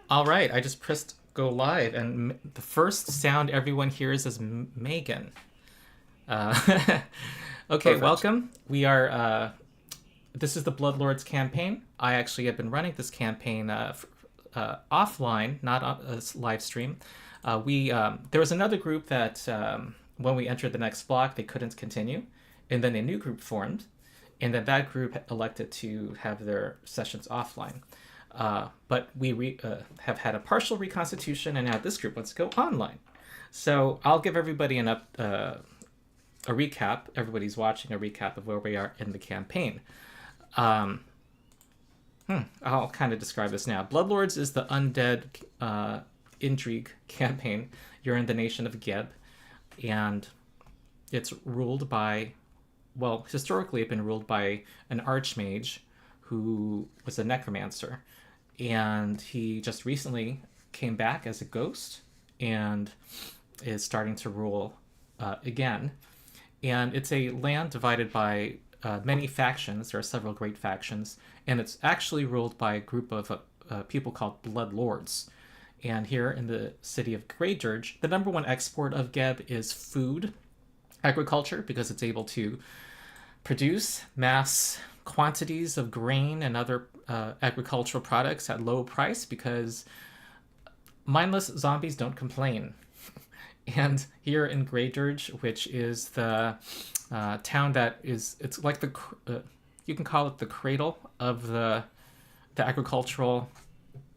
All right, I just pressed go live, and the first sound everyone hears is Megan. Uh, okay, Perfect. welcome. We are. This is the Bloodlords campaign. I actually have been running this campaign offline, not on a live stream. We There was another group that when we entered the next block, they couldn't continue, and then a new group formed, and then that group elected to have their sessions offline. But we have had a partial reconstitution, and now this group wants to go online. So I'll give everybody a recap. Everybody's watching a recap of where we are in the campaign. Um, I'll kind of describe this now. Bloodlords is the undead intrigue campaign. You're in the nation of Geb, and it's ruled by, well, historically it's been ruled by an archmage who was a necromancer, and he just recently came back as a ghost and is starting to rule again. And it's a land divided by many factions. There are several great factions, and it's actually ruled by a group of people called Blood Lords. And here in the city of Greydirge, the number one export of Geb is food, agriculture, because it's able to produce mass quantities of grain and other agricultural products at low price because mindless zombies don't complain. And here in Greydirge, which is the town that is, it's like the, you can call it the cradle of the agricultural,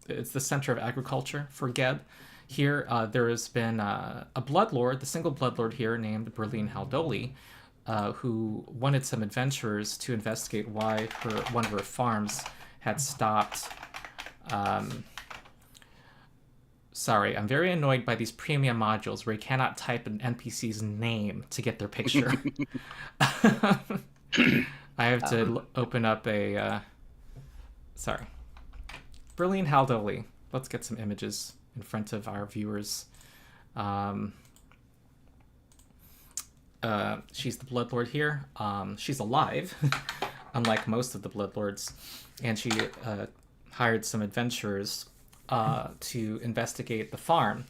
it's the center of agriculture for Geb. Here, there has been a bloodlord, the single bloodlord here named Berlin Haldoli, who wanted some adventurers to investigate why one of her farms had stopped. Sorry, I'm very annoyed by these premium modules where you cannot type an NPC's name to get their picture. I have to open up a... sorry. Berlin Haldoli. Let's get some images in front of our viewers. She's the Bloodlord here. She's alive, unlike most of the Bloodlords, and she hired some adventurers to investigate the farm.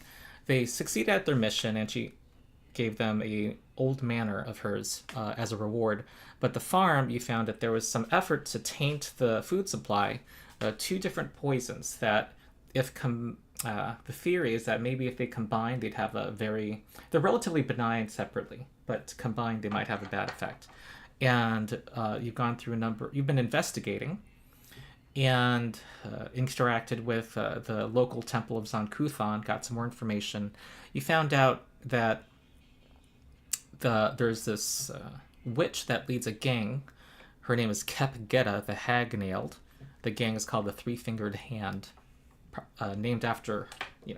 They succeeded at their mission, and she gave them a old manor of hers as a reward. But the farm, you found that there was some effort to taint the food supply. Two different poisons that, the theory is that maybe if they combine, they'd have they're relatively benign separately, but combined they might have a bad effect. And you've gone through you've been investigating and interacted with the local temple of Zancuthon, got some more information. You found out that there's this witch that leads a gang. Her name is Kepgetta the Hag-Nailed. The gang is called the Three-Fingered Hand, named after,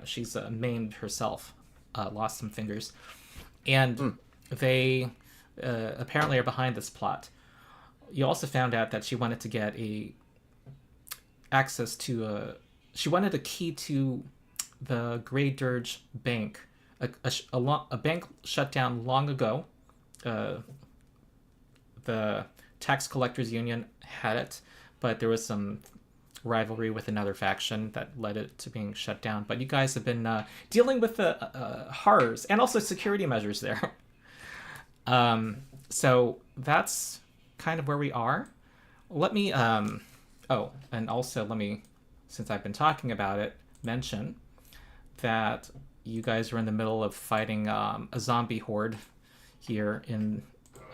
she's maimed herself, lost some fingers. And they apparently are behind this plot. You also found out that she wanted to get she wanted a key to the Greydirge Bank. A bank shut down long ago. The Tax Collectors Union had it, but there was some rivalry with another faction that led it to being shut down. But you guys have been dealing with the horrors and also security measures there. So that's kind of where we are. Let me, and also let me, since I've been talking about it, mention that you guys are in the middle of fighting a zombie horde here in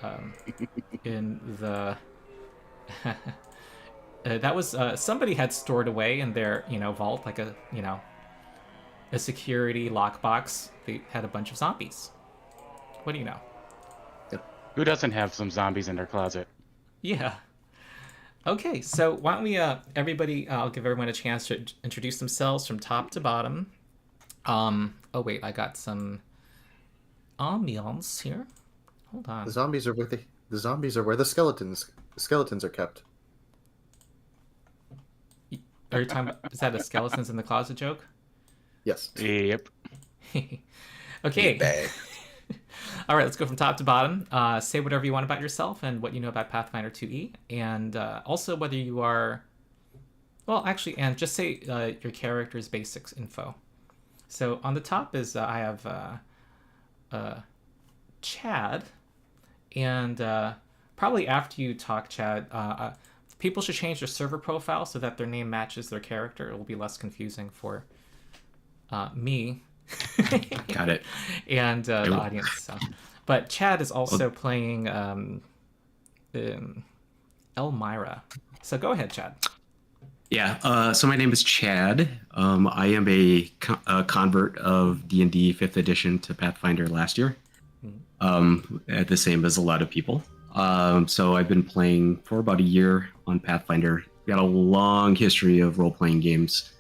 the... that was somebody had stored away in their vault, like a security lockbox. They had a bunch of zombies. What do you know? Who doesn't have some zombies in their closet? Yeah. Okay, so why don't we everybody, I'll give everyone a chance to introduce themselves from top to bottom. Oh wait, I got some ambiance here. Hold on. The zombies are where the skeletons are kept. Are you talking about, is that a skeletons in the closet joke? Yes. Yep. Okay. All right, let's go from top to bottom. Say whatever you want about yourself and what you know about Pathfinder 2e, and also whether you are... Well, actually, and just say your character's basics info. So on the top is I have Chad, and probably after you talk, Chad, people should change their server profile so that their name matches their character. It will be less confusing for me. Got it. And the audience. So. But Chad is also playing Elmira. So go ahead, Chad. Yeah, so my name is Chad. I am a convert of D&D 5th edition to Pathfinder last year, at the same as a lot of people. So I've been playing for about a year on Pathfinder. Got a long history of role-playing games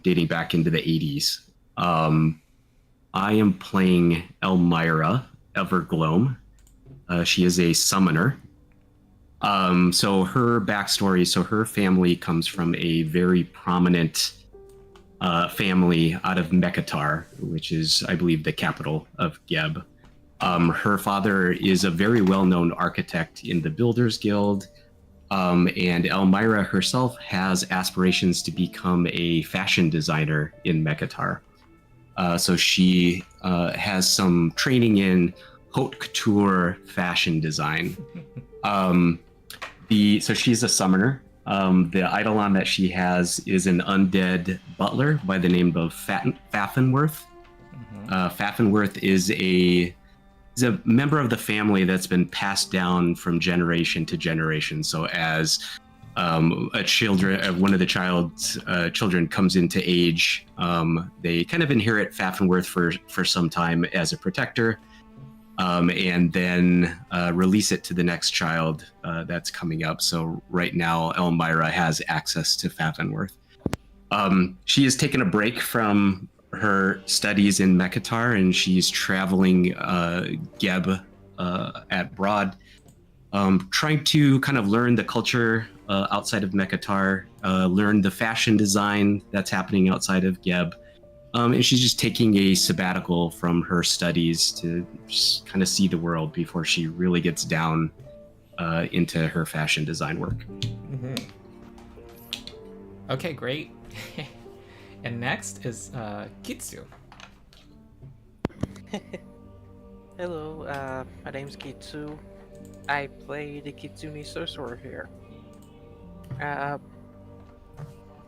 dating back into the 80s. I am playing Elmira Evergloam. She is a summoner. So her backstory, so her family comes from a very prominent family out of Mekatar, which is, I believe, the capital of Geb. Her father is a very well-known architect in the Builders Guild, and Elmira herself has aspirations to become a fashion designer in Mekatar. So she has some training in haute couture fashion design. So she's a summoner. The eidolon that she has is an undead butler by the name of Faffenworth. Faffenworth is a member of the family that's been passed down from generation to generation. So as one of the children comes into age, they kind of inherit Faffenworth for some time as a protector. And then release it to the next child that's coming up. So right now, Elmira has access to Faffenworth. She has taken a break from her studies in Mekatar, and she's traveling Geb at Broad, trying to kind of learn the culture outside of Mekatar, learn the fashion design that's happening outside of Geb. And she's just taking a sabbatical from her studies to just kind of see the world before she really gets down into her fashion design work. Okay, great. And next is Kitsu. Hello, my name's Kitsu. I play the kitsune sorcerer here.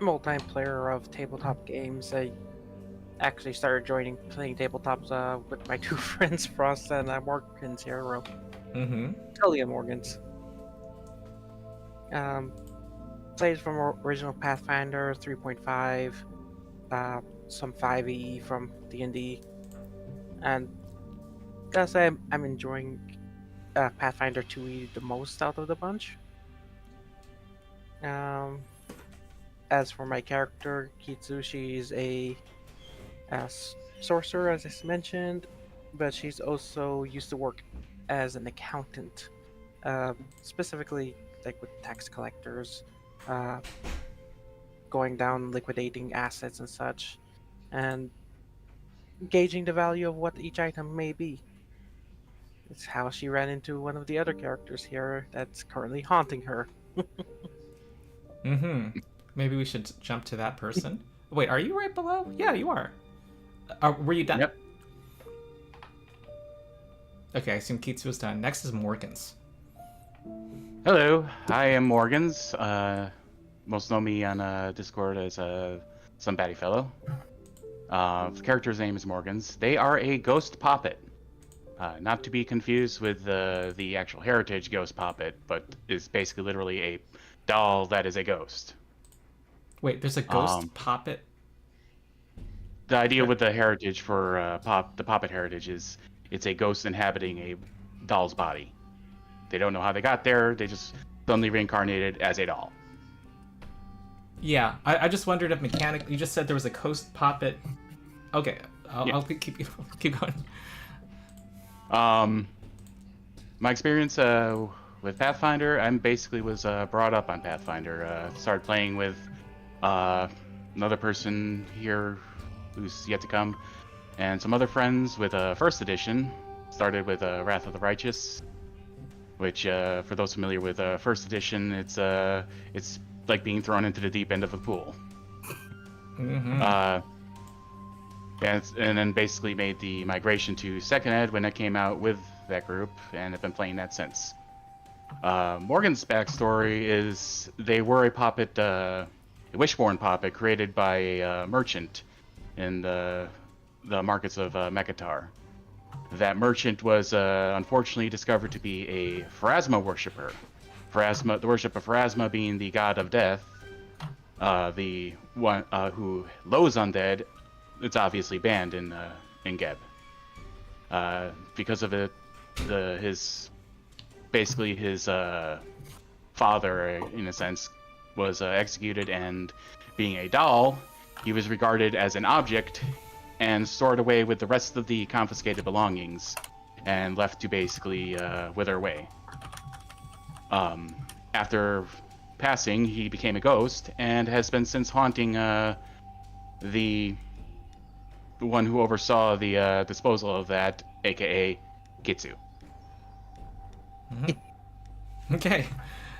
Multiplayer of tabletop games. I actually started playing tabletops with my two friends, Frost and Morgan's hero. Skully and Morgan's. Plays from original Pathfinder 3.5, some 5e from D&D, and gotta say I'm enjoying Pathfinder 2e the most out of the bunch. As for my character, Kitsu, she's a sorcerer, as I mentioned, but she's also used to work as an accountant, specifically like with tax collectors, going down liquidating assets and such, and gauging the value of what each item may be. It's how she ran into one of the other characters here that's currently haunting her. Maybe we should jump to that person. Wait, are you right below? Yeah, you are. Were you done? Yep. Okay, I assume Kitsu was done. Next is Morgan's. Hello, I am Morgans. Most know me on Discord as some batty fellow. The character's name is Morgans. They are a ghost poppet. Not to be confused with the actual heritage ghost poppet, but is basically literally a doll that is a ghost. Wait, there's a ghost poppet? The idea with the heritage for the poppet heritage is it's a ghost inhabiting a doll's body. They don't know how they got there. They just suddenly reincarnated as a doll. Yeah, I just wondered if mechanically... You just said there was a ghost poppet. Okay, I'll keep going. My experience with Pathfinder, I basically was brought up on Pathfinder. Started playing with another person here who's yet to come, and some other friends with first edition. Started with Wrath of the Righteous, which for those familiar with first edition, it's like being thrown into the deep end of a pool. Mm-hmm. And then basically made the migration to Second Ed when it came out with that group, and have been playing that since. Morgan's backstory is they were a poppet, a Wishborn poppet created by a merchant in the markets of Mekatar. That merchant was unfortunately discovered to be a Pharasma worshipper. The worship of Pharasma being the god of death, the one who loathes undead. It's obviously banned in Geb. Because of it, his father, in a sense, was executed, and being a doll, he was regarded as an object and stored away with the rest of the confiscated belongings and left to basically wither away. After passing, he became a ghost and has been since haunting the one who oversaw the disposal of that, aka Kitsu. Mm-hmm. Okay.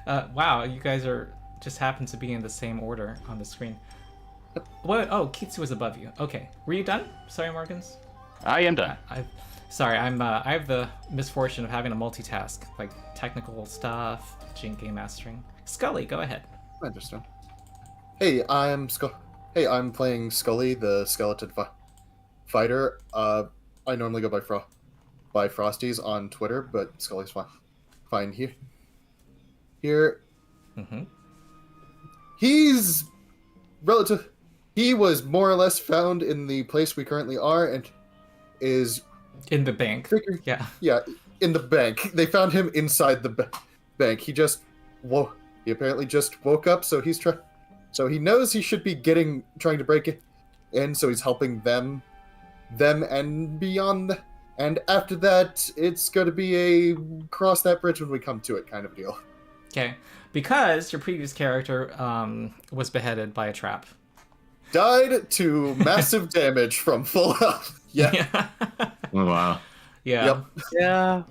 Wow, you guys are just happen to be in the same order on the screen. What? Oh, Kitsu was above you. Okay. Were you done? Sorry, Morgans. I am done. I have the misfortune of having to multitask, like technical stuff, game mastering. Skully, go ahead. I understand. Hey, I'm playing Skully, the skeleton fighter. I normally go by Frosties on Twitter, but Skully's fine here. Mm-hmm. He's relative. He was more or less found in the place we currently are, and is in the bank. Yeah, in the bank. They found him inside the bank. He apparently just woke up, so so he knows he should be trying to break it in, so he's helping them and beyond. And after that, it's going to be a cross that bridge when we come to it kind of deal. Okay, because your previous character was beheaded by a trap. Died to massive damage from full health. Yeah. Oh, wow. Yeah. Yep. Yeah.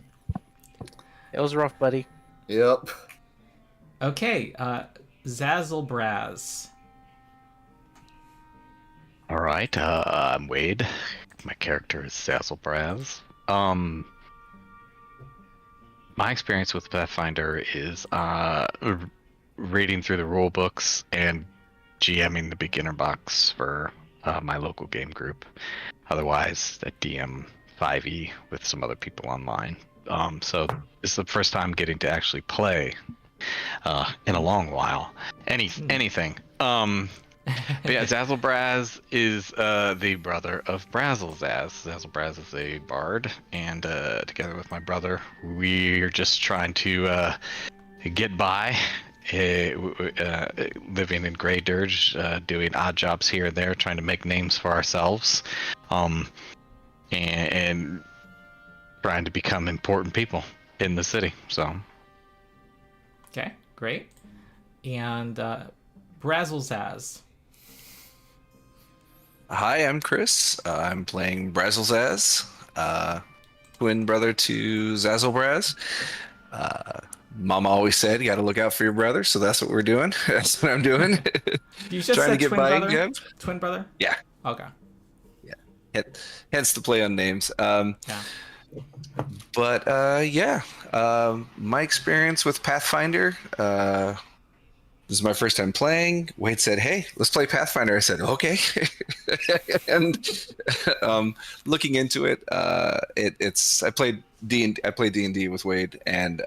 It was rough, buddy. Yep. Okay, Zazzlebrazz. All right, I'm Wade. My character is Zazzlebrazz. My experience with Pathfinder is reading through the rule books and GMing the beginner box for my local game group. Otherwise, I DM 5e with some other people online. So this is the first time getting to actually play in a long while. Anything. But yeah, Zazzlebrazz is the brother of Brazzlezazz. Zazzlebrazz is a bard, and together with my brother, we're just trying to get by, living in Grey Dirge, doing odd jobs here and there, trying to make names for ourselves, and trying to become important people in the city. So. Okay, great. And Brazzlezazz. Hi, I'm Chris. I'm playing Brazzlezazz, twin brother to Zazzlebrazz. Mama always said you got to look out for your brother, so that's what we're doing. That's what I'm doing. You just Trying said to get twin by brother? again. Twin brother? Yeah. Okay. Yeah. Hence the play on names. Yeah. But my experience with Pathfinder. This is my first time playing. Wade said, "Hey, let's play Pathfinder." I said, "Okay." And looking into it, I played D&D with Wade, and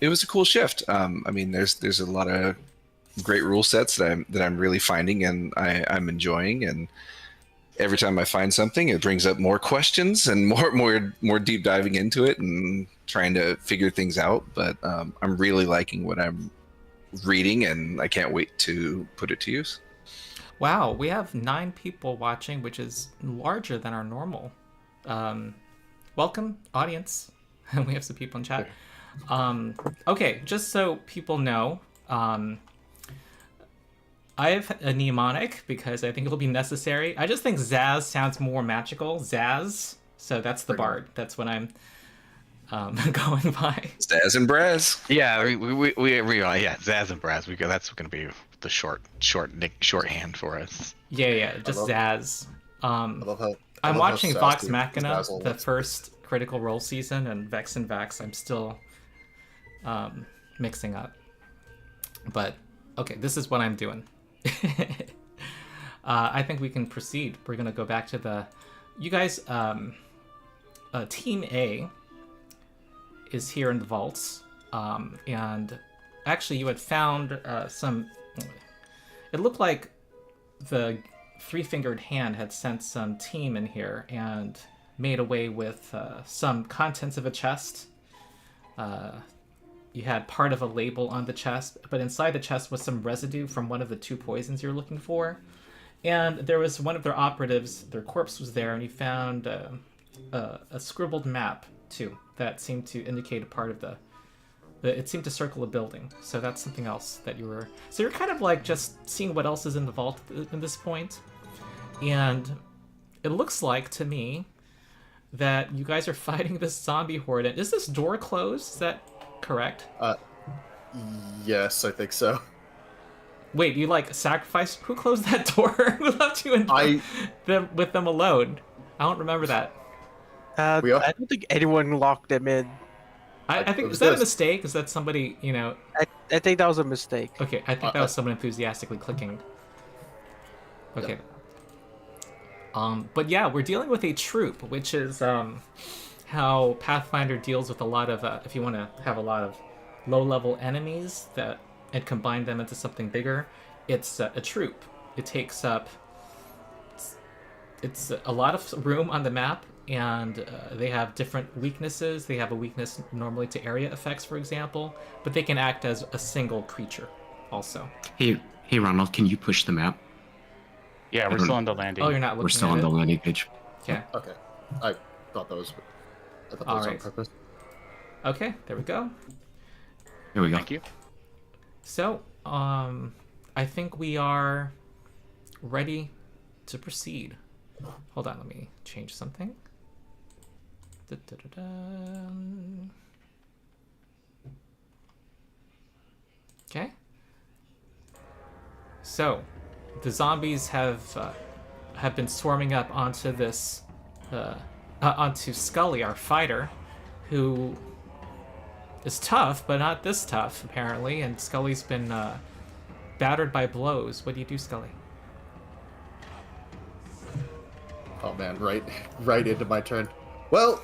it was a cool shift. I mean, there's a lot of great rule sets that I'm really finding and I'm enjoying, and every time I find something, it brings up more questions and more deep diving into it and trying to figure things out. But I'm really liking what I'm reading, and I can't wait to put it to use. Wow, we have 9 people watching, which is larger than our normal. Welcome, audience. We have some people in chat. Okay, just so people know, I have a mnemonic because I think it'll be necessary. I just think Zazz sounds more magical. Zazz. So that's the bard. That's what I'm going by. Staz and Braz. Yeah, yeah, Zazzlebrazz. That's gonna be the shorthand for us. Yeah, just Zazz. I love how I'm watching how Vox sassy Machina, Zazzle the looks. first Critical Role season, and Vex and Vax I'm still mixing up. But, okay, this is what I'm doing. I think we can proceed. We're going to go back to the... You guys, Team A is here in the vaults. And actually you had found some... It looked like the three-fingered hand had sent some team in here and made away with some contents of a chest. You had part of a label on the chest, but inside the chest was some residue from one of the 2 poisons you're looking for. And there was one of their operatives, their corpse was there, and you found a scribbled map, too, that seemed to indicate a part of it seemed to circle a building. So that's something else that you were... So you're kind of like just seeing what else is in the vault at this point. And it looks like, to me, that you guys are fighting this zombie horde. Is this door closed? Is that correct? Yes, I think so. Wait, you like sacrificed? Who closed that door? Who left you with them alone? I don't remember that. I don't think anyone locked them in. I think, is that a mistake? Is that somebody, you know... I think that was a mistake. Okay, I think that was someone enthusiastically clicking. Okay. Yeah. But yeah, we're dealing with a troop, which is how Pathfinder deals with a lot of, if you want to have a lot of low-level enemies and combine them into something bigger, it's a troop. It takes up... It's a lot of room on the map, and they have different weaknesses. They have a weakness normally to area effects, for example, but they can act as a single creature also. Hey, Ronald, can you push the map? Yeah, we're still on the landing. Oh, you're not looking We're still at on it? the landing page. Okay. Okay. I thought that was Alright. on purpose. Okay, there we go. There we go. Thank you. So, I think we are ready to proceed. Hold on, let me change something. Okay. So, the zombies have been swarming up onto this, onto Skully, our fighter, who is tough, but not this tough, apparently, and Skully's been battered by blows. What do you do, Skully? Oh man, right into my turn. Well,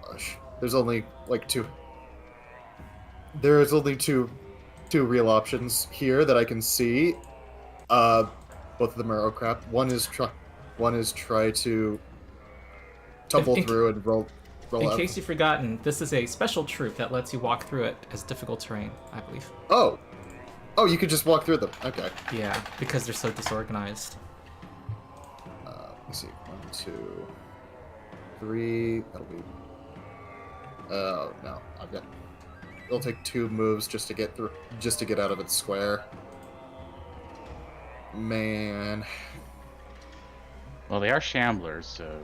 gosh, there's only like two. There's only two real options here that I can see. Both of them are oh crap. One is try to tumble through and roll In out. case you've forgotten, this is a special troop that lets you walk through it as difficult terrain, I believe. Oh, you could just walk through them. Okay. Yeah, because they're so disorganized. Let's see. 1, 2, 3. That'll be. Oh no, I've got. It'll take 2 moves just to get through, just to get out of its square. Man. Well, they are shamblers, so...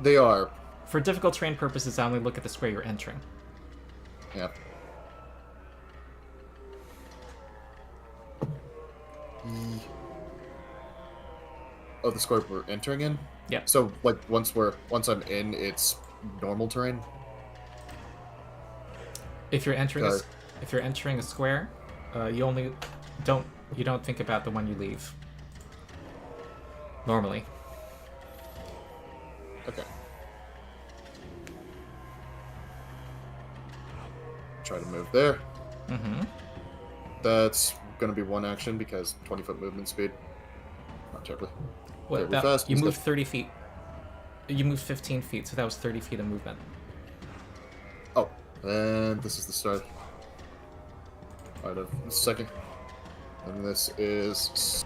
They are. For difficult terrain purposes, I only look at the square you're entering. Yeah. Oh, the square we're entering in? Yeah. So, like, once I'm in, it's normal terrain? If you're entering a square, you don't think about the one you leave. Normally. Okay. Try to move there. Mm-hmm. That's gonna be 1 action because 20-foot movement speed. Not terribly. What? Terribly fast. You and moved stuff. 30 feet. You moved 15 feet, so that was 30 feet of movement. Oh, and this is the start. Out of the second. And this is.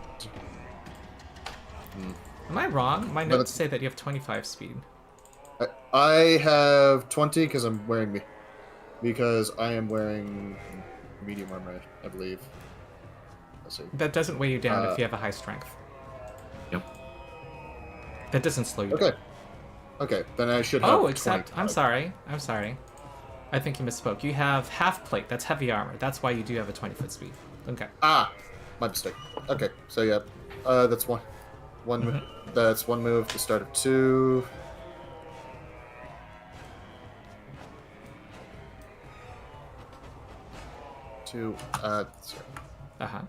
Am I wrong? My notes say that you have 25 speed. I have 20 because I'm wearing because I am wearing medium armor, I believe. Let's see. That doesn't weigh you down if you have a high strength. Yep. That doesn't slow you down. Okay. Okay, then I should have. Oh, except 25. I'm sorry. I think you misspoke. You have half plate. That's heavy armor. That's why you do have a 20-foot speed. Okay. Ah, my mistake. Okay, so yeah, that's one. That's one move. The start of 2. Sorry. Uh-huh.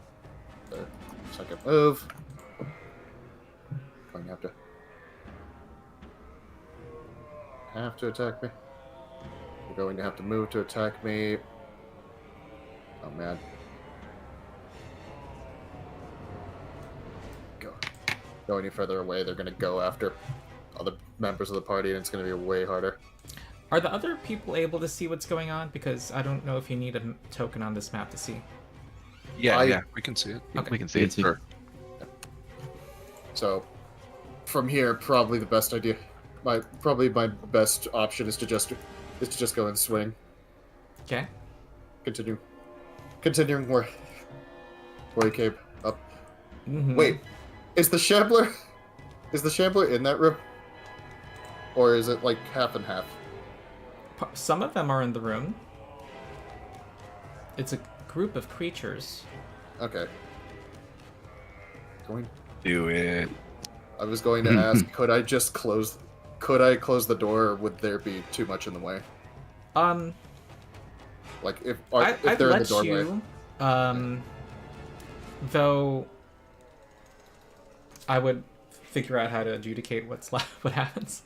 The second move. Going to have to attack me. You're going to have to move to attack me. Oh man. Go any further away, they're going to go after other members of the party, and it's going to be way harder. Are the other people able to see what's going on? Because I don't know if you need a token on this map to see. Yeah, we can see it. Okay. We can see it. Sure. So, from here, probably the best idea. My best option is to just go and swing. Okay. Continuing where he came up. Mm-hmm. Wait, is the Shambler in that room, or is it like half and half? Some of them are in the room. It's a group of creatures. Okay. Do it. I was going to ask, could I close the door, or would there be too much in the way? Like if I'd they're in the let doorway. you, though I would figure out how to adjudicate what happens.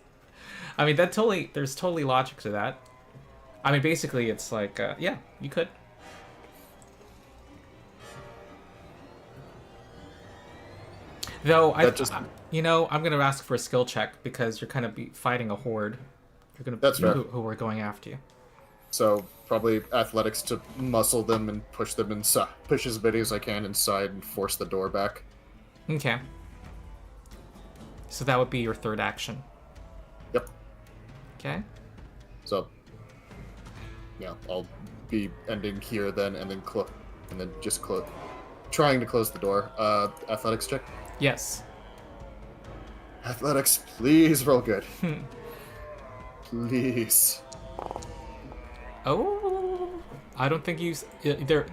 I mean, there's totally logic to that. I mean, basically, it's like, yeah, you could. Though, I'm going to ask for a skill check because you're kind of fighting a horde. You're going to That's fair. who are going after you. So probably athletics to muscle them and push them inside, push as many as I can inside and force the door back. Okay. So that would be your third action. Yep. Okay. So yeah, I'll be ending here then, and then trying to close the door. Athletics check. Yes. Athletics, please roll good. Please. Oh, I don't think they're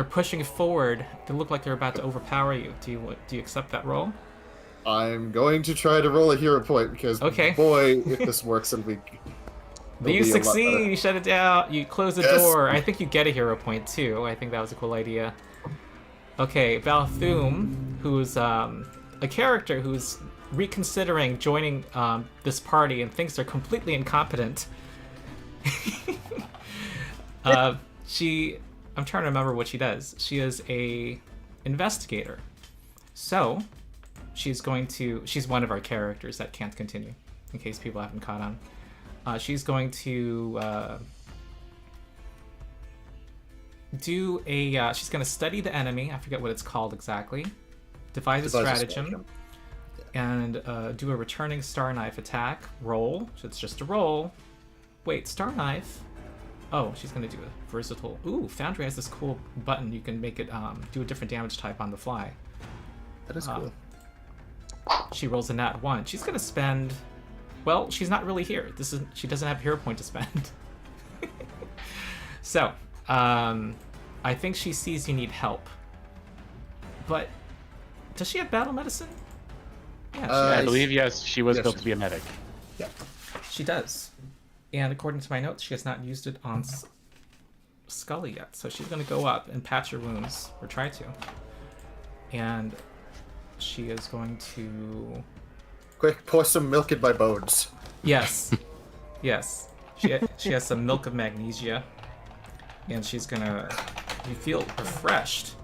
pushing forward. They look like they're about to overpower you. Do you accept that roll? I'm going to try to roll a hero point because, okay. Boy, if this works, it'll be. You succeed. You shut it down. You close the door. I think you get a hero point too. I think that was a cool idea. Okay, Balthum, who's a character who's reconsidering joining this party and thinks they're completely incompetent. I'm trying to remember what she does. She is a investigator. So, she's one of our characters that can't continue, in case people haven't caught on. She's going to she's going to study the enemy. I forget what it's called exactly. Devise a stratagem. And do a returning Star Knife attack. Roll. So it's just a roll. Wait, Star Knife? Oh, she's going to do a versatile... Ooh, Foundry has this cool button. You can make it do a different damage type on the fly. That is cool. She rolls a nat 1. She's going to spend... Well, she's not really here. She doesn't have a hero point to spend. So, I think she sees you need help. But, does she have battle medicine? Yeah, I believe, yes, she was built to be a medic. Yeah. She does. And according to my notes, she has not used it on Skully yet. So she's going to go up and patch her wounds, or try to. And she is going to... Quick, pour some milk in my bones. Yes. Yes. She has some milk of magnesia. And she's going to... You feel refreshed.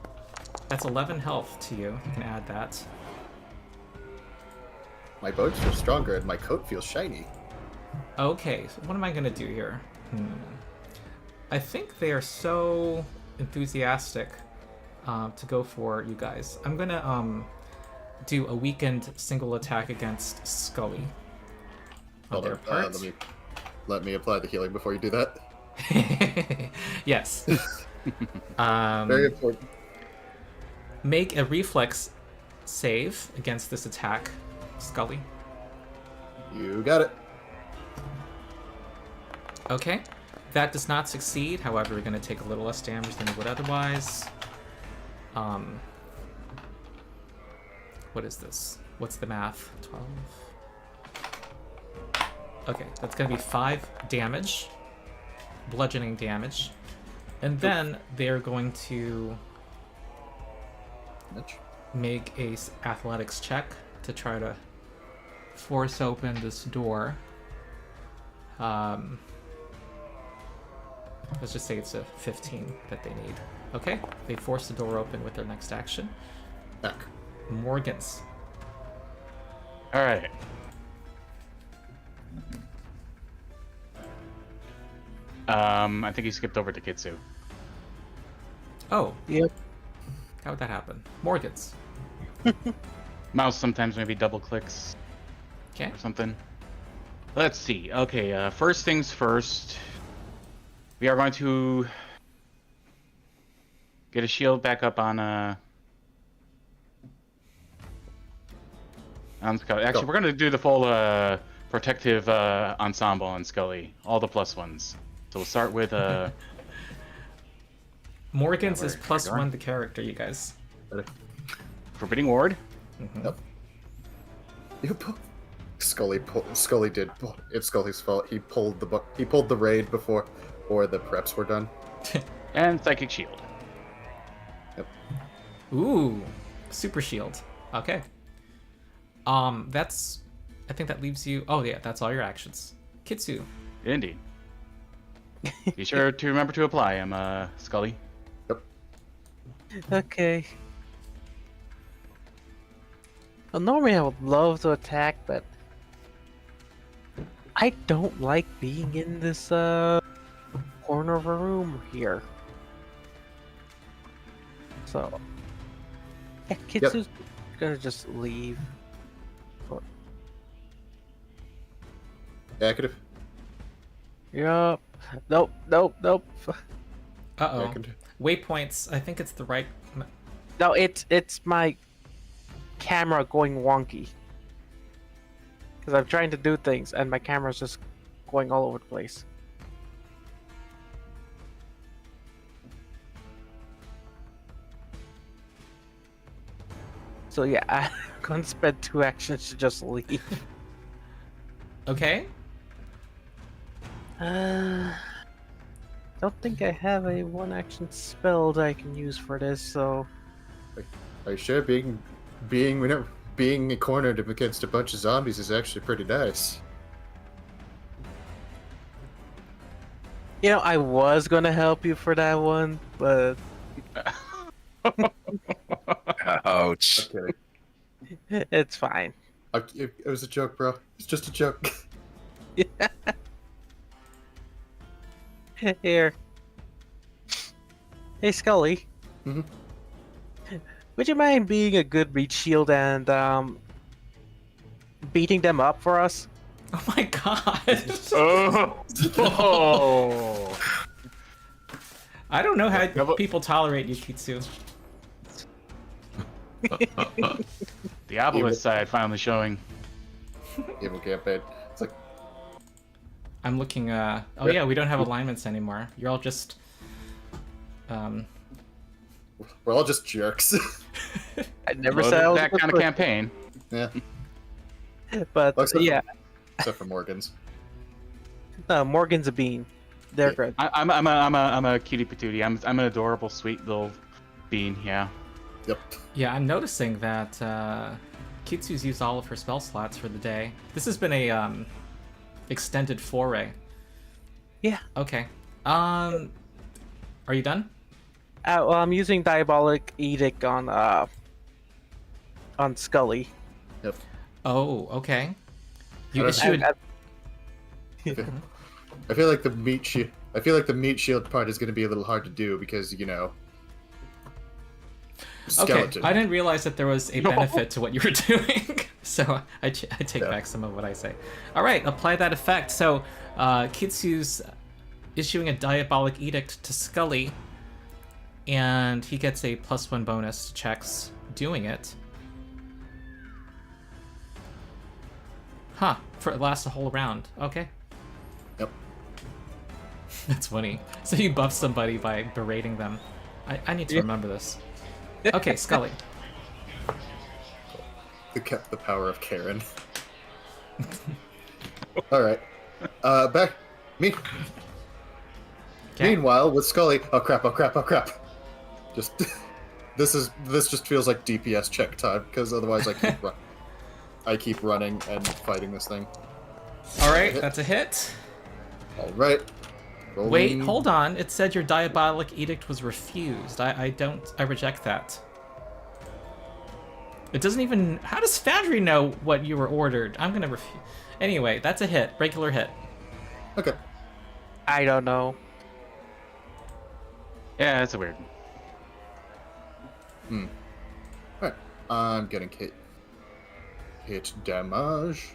That's 11 health to you. You can add that. My bones feel stronger and my coat feels shiny. Okay, so what am I going to do here? I think they are so enthusiastic to go for you guys. I'm going to do a weakened single attack against Skully. Hold on, let me apply the healing before you do that. Yes. Very important. Make a reflex save against this attack, Skully. You got it. Okay. That does not succeed. However, we're going to take a little less damage than you would otherwise. What is this? What's the math? 12. Okay, that's going to be 5 damage. Bludgeoning damage. And then they're going to make a athletics check to try to force open this door. Let's just say it's a 15 that they need. Okay, they force the door open with their next action. Back. Morgans. All right. I think he skipped over to Kitsu. Oh, Yep. how would that happen? Morgans. Mouse sometimes maybe double clicks Okay. or something. Let's see. Okay, first things first. We are going to get a shield back up on Skully. Actually, we're going to do the full protective ensemble on Skully. All the plus ones. So we'll start with Morgans Yeah, is where plus you going? 1 the character, you guys. Forbidding Ward. Mhm. Yep. Skully did. It's Skully's fault. He pulled the raid before the preps were done. And Psychic Shield. Ooh, super shield. Okay. That's. I think that leaves you. Oh yeah, that's all your actions. Kitsu. Indeed. Be sure to remember to apply him, Skully. Okay. Well, normally I would love to attack, but I don't like being in this corner of a room here. So, yeah, Kitsu's gonna just leave. Negative. Yup. Nope. Nope. Nope. Uh-oh. Negative. Waypoints. I think it's the right. No, it's my camera going wonky. Because I'm trying to do things and my camera's just going all over the place. So yeah, I'm gonna spend 2 actions to just leave. Okay. Don't think I have a 1-action spell that I can use for this, so Are you sure being cornered against a bunch of zombies is actually pretty nice? you know I was gonna help you for that one, but Ouch. Okay. it's fine. It was a joke, bro. It's just a joke. Here. Hey, Skully. Mhm. Would you mind being a good reach shield and beating them up for us? Oh my god. Oh! I don't know how Yeah, but- people tolerate you, Kitsu. The obelisk side finally showing. Evil campaign. It's like, I'm looking. Oh yeah, we don't have alignments anymore. You're all just. we're all just jerks. I never Well, said I was that a good kind of campaign. Yeah. person, but Except- yeah, Except for Morgan's. Morgan's a bean. They're Yeah. good. I'm a cutie patootie. I'm an adorable, sweet little bean. Yeah. Yep. Yeah, I'm noticing that Kitsu's used all of her spell slots for the day. This has been a extended foray. Yeah. Okay. Are you done? Well, I'm using Diabolic Edict on Skully. Yep. Oh, okay. You I don't- issued. I feel like the meat shield. I feel like the meat shield part is going to be a little hard to do because Okay, skeleton. I didn't realize that there was a benefit to what you were doing, so I take back some of what I say. All right, apply that effect. So Kitsu's issuing a Diabolic Edict to Skully, and he gets a +1 bonus to checks doing it. Huh. For it lasts a whole round. Okay. Yep. That's funny. So you buff somebody by berating them. I need to remember this. Okay, Skully. The power of Karen. All right. Back. Me. Okay. Meanwhile, with Skully. Oh crap! Oh crap! Oh crap! Just this just feels like DPS check time because otherwise I keep running and fighting this thing. All right, that's a hit. All right. Rolling. Wait, hold on. It said your diabolic edict was refused. I reject that. It doesn't even... How does Foundry know what you were ordered? I'm gonna refuse... Anyway, that's a hit. Regular hit. Okay. I don't know. Yeah, it's a weird. Alright. I'm getting hit damage.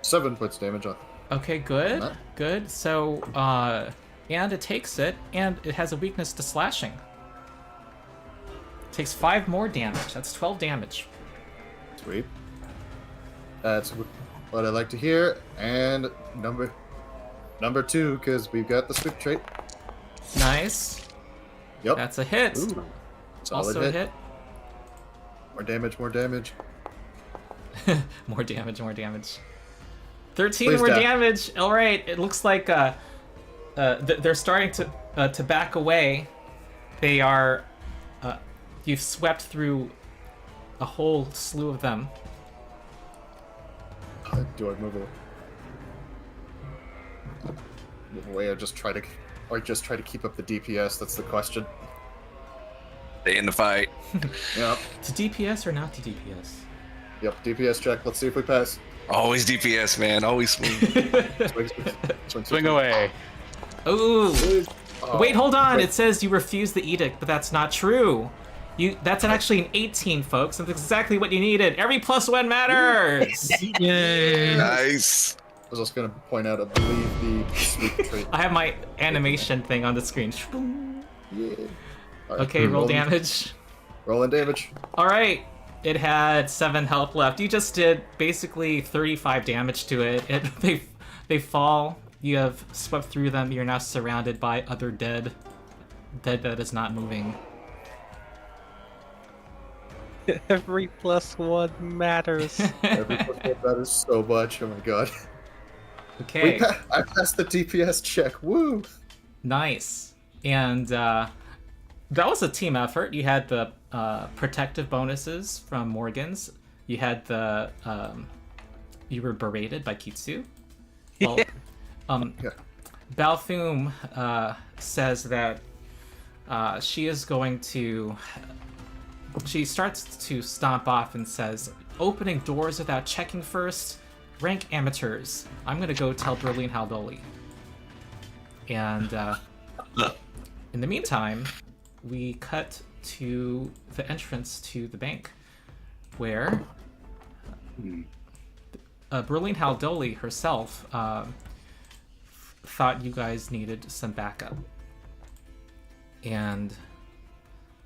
7 points damage on. Okay, good. Huh? Good. So, and it takes it, and it has a weakness to slashing. Takes 5 more damage. That's 12 damage. Sweet. That's what I like to hear. And number 2, because we've got the swift trait. Nice. Yep. That's a hit. Ooh. Solid Also a hit. More damage, more damage. More damage, more damage. 13 Please more die. damage. All right. It looks like they're starting to back away. They are. You've swept through a whole slew of them. Do I move away or just try to keep up the DPS? That's the question. Stay in the fight. Yep. To DPS or not to DPS? Yep. DPS check. Let's see if we pass. Always DPS, man. Always swing. Swing away. Ooh. Oh, Wait, hold on. wait. It says you refuse the edict, but that's not true. That's actually an 18, folks. That's exactly what you needed. Every +1 matters. Yay! Nice. I was just gonna point out, I believe the sweep trait. I have my animation thing on the screen. Yeah. All right, Okay, roll rolling- damage. Rolling damage. All right. It had 7 health left. You just did basically 35 damage to it. They fall. You have swept through them. You're now surrounded by other dead that is not moving. Every +1 matters. Every that is so much. Oh my god. Okay. I passed the DPS check. Woo! Nice. And that was a team effort. You had the protective bonuses from Morgan's. You had the you were berated by Kitsu. Well, Yeah. Balthum says that she is going to. She starts to stomp off and says, "Opening doors without checking first. Rank amateurs. I'm gonna go tell Berlin Haldoli." And in the meantime, we cut to the entrance to the bank, where Berlin Haldoli herself thought you guys needed some backup. And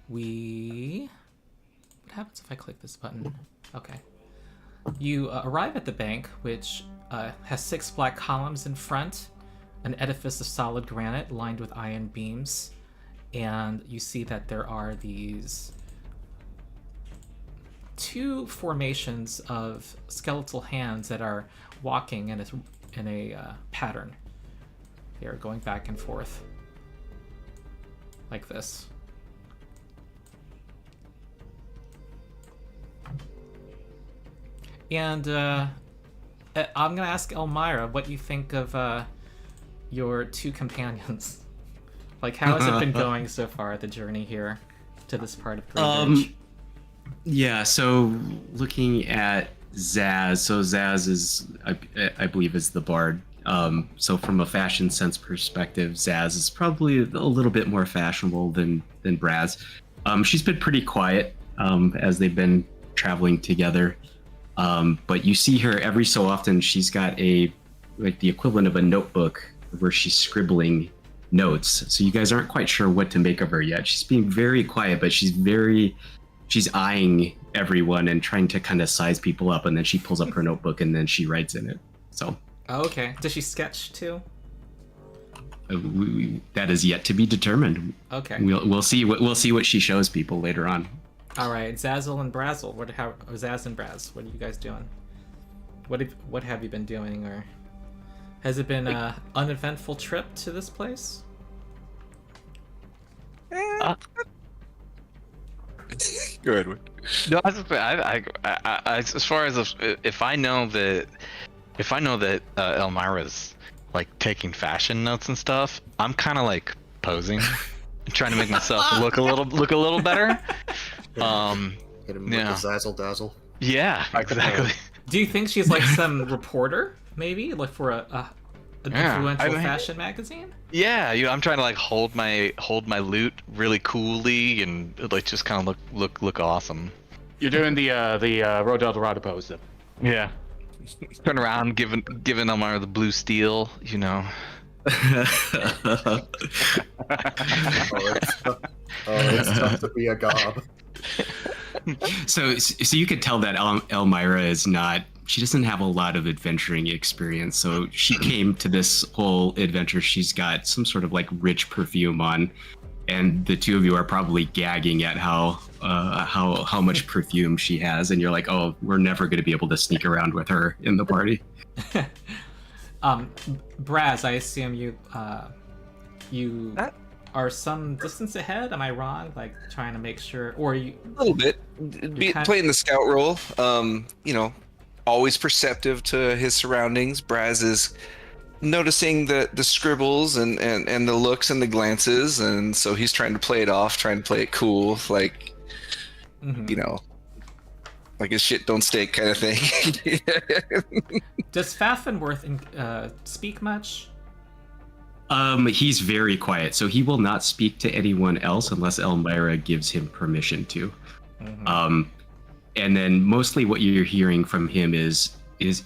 what happens if I click this button? Okay. You arrive at the bank, which has 6 black columns in front, an edifice of solid granite lined with iron beams, and you see that there are these 2 formations of skeletal hands that are walking in a pattern. They are going back and forth like this. And I'm gonna ask Elmira what you think of your 2 companions. Like, how has it been going so far, the journey here to this part of Greenbridge? Yeah, so looking at Zazz, so Zazz is, I believe, is the bard. So from a fashion sense perspective, Zazz is probably a little bit more fashionable than Braz. She's been pretty quiet as they've been traveling together. But you see her every so often. She's got the equivalent of a notebook where she's scribbling notes. So you guys aren't quite sure what to make of her yet. She's being very quiet, but she's eyeing everyone and trying to kind of size people up, and then she pulls up her notebook and then she writes in it. So Oh, okay. Does she sketch too? that is yet to be determined. Okay. We'll see what she shows people later on. All right, Zazzle and Brazzle. Zazz and Brazz? What are you guys doing? What have you been doing, or has it been an uneventful trip to this place? Go ahead. No, as far as if I know that Elmira's like taking fashion notes and stuff, I'm kind of like posing, trying to make myself look a little better. Hit him with the Zazzle Dazzle. Yeah, exactly. Do you think she's like some reporter, maybe, like for an influential fashion magazine? Yeah, I'm trying to like hold my loot really coolly and like just kind of look awesome. You're doing the Road Eldorado pose, though. Yeah. Turn around, giving Elmira the blue steel, you know. It's tough to be a gob. So you could tell that Elmira is not. She doesn't have a lot of adventuring experience. So she came to this whole adventure. She's got some sort of like rich perfume on, and the two of you are probably gagging at how much perfume she has, and you're like, oh, we're never going to be able to sneak around with her in the party. Braz, I assume you are some distance ahead. Am I wrong? Like trying to make sure, or you? A little bit. Playing the scout role, always perceptive to his surroundings. Braz is noticing the scribbles and the looks and the glances, and so he's trying to play it off, trying to play it cool, like, like his shit don't stink kind of thing. Does Faffenworth speak much? He's very quiet, so he will not speak to anyone else unless Elmira gives him permission to. And then mostly what you're hearing from him is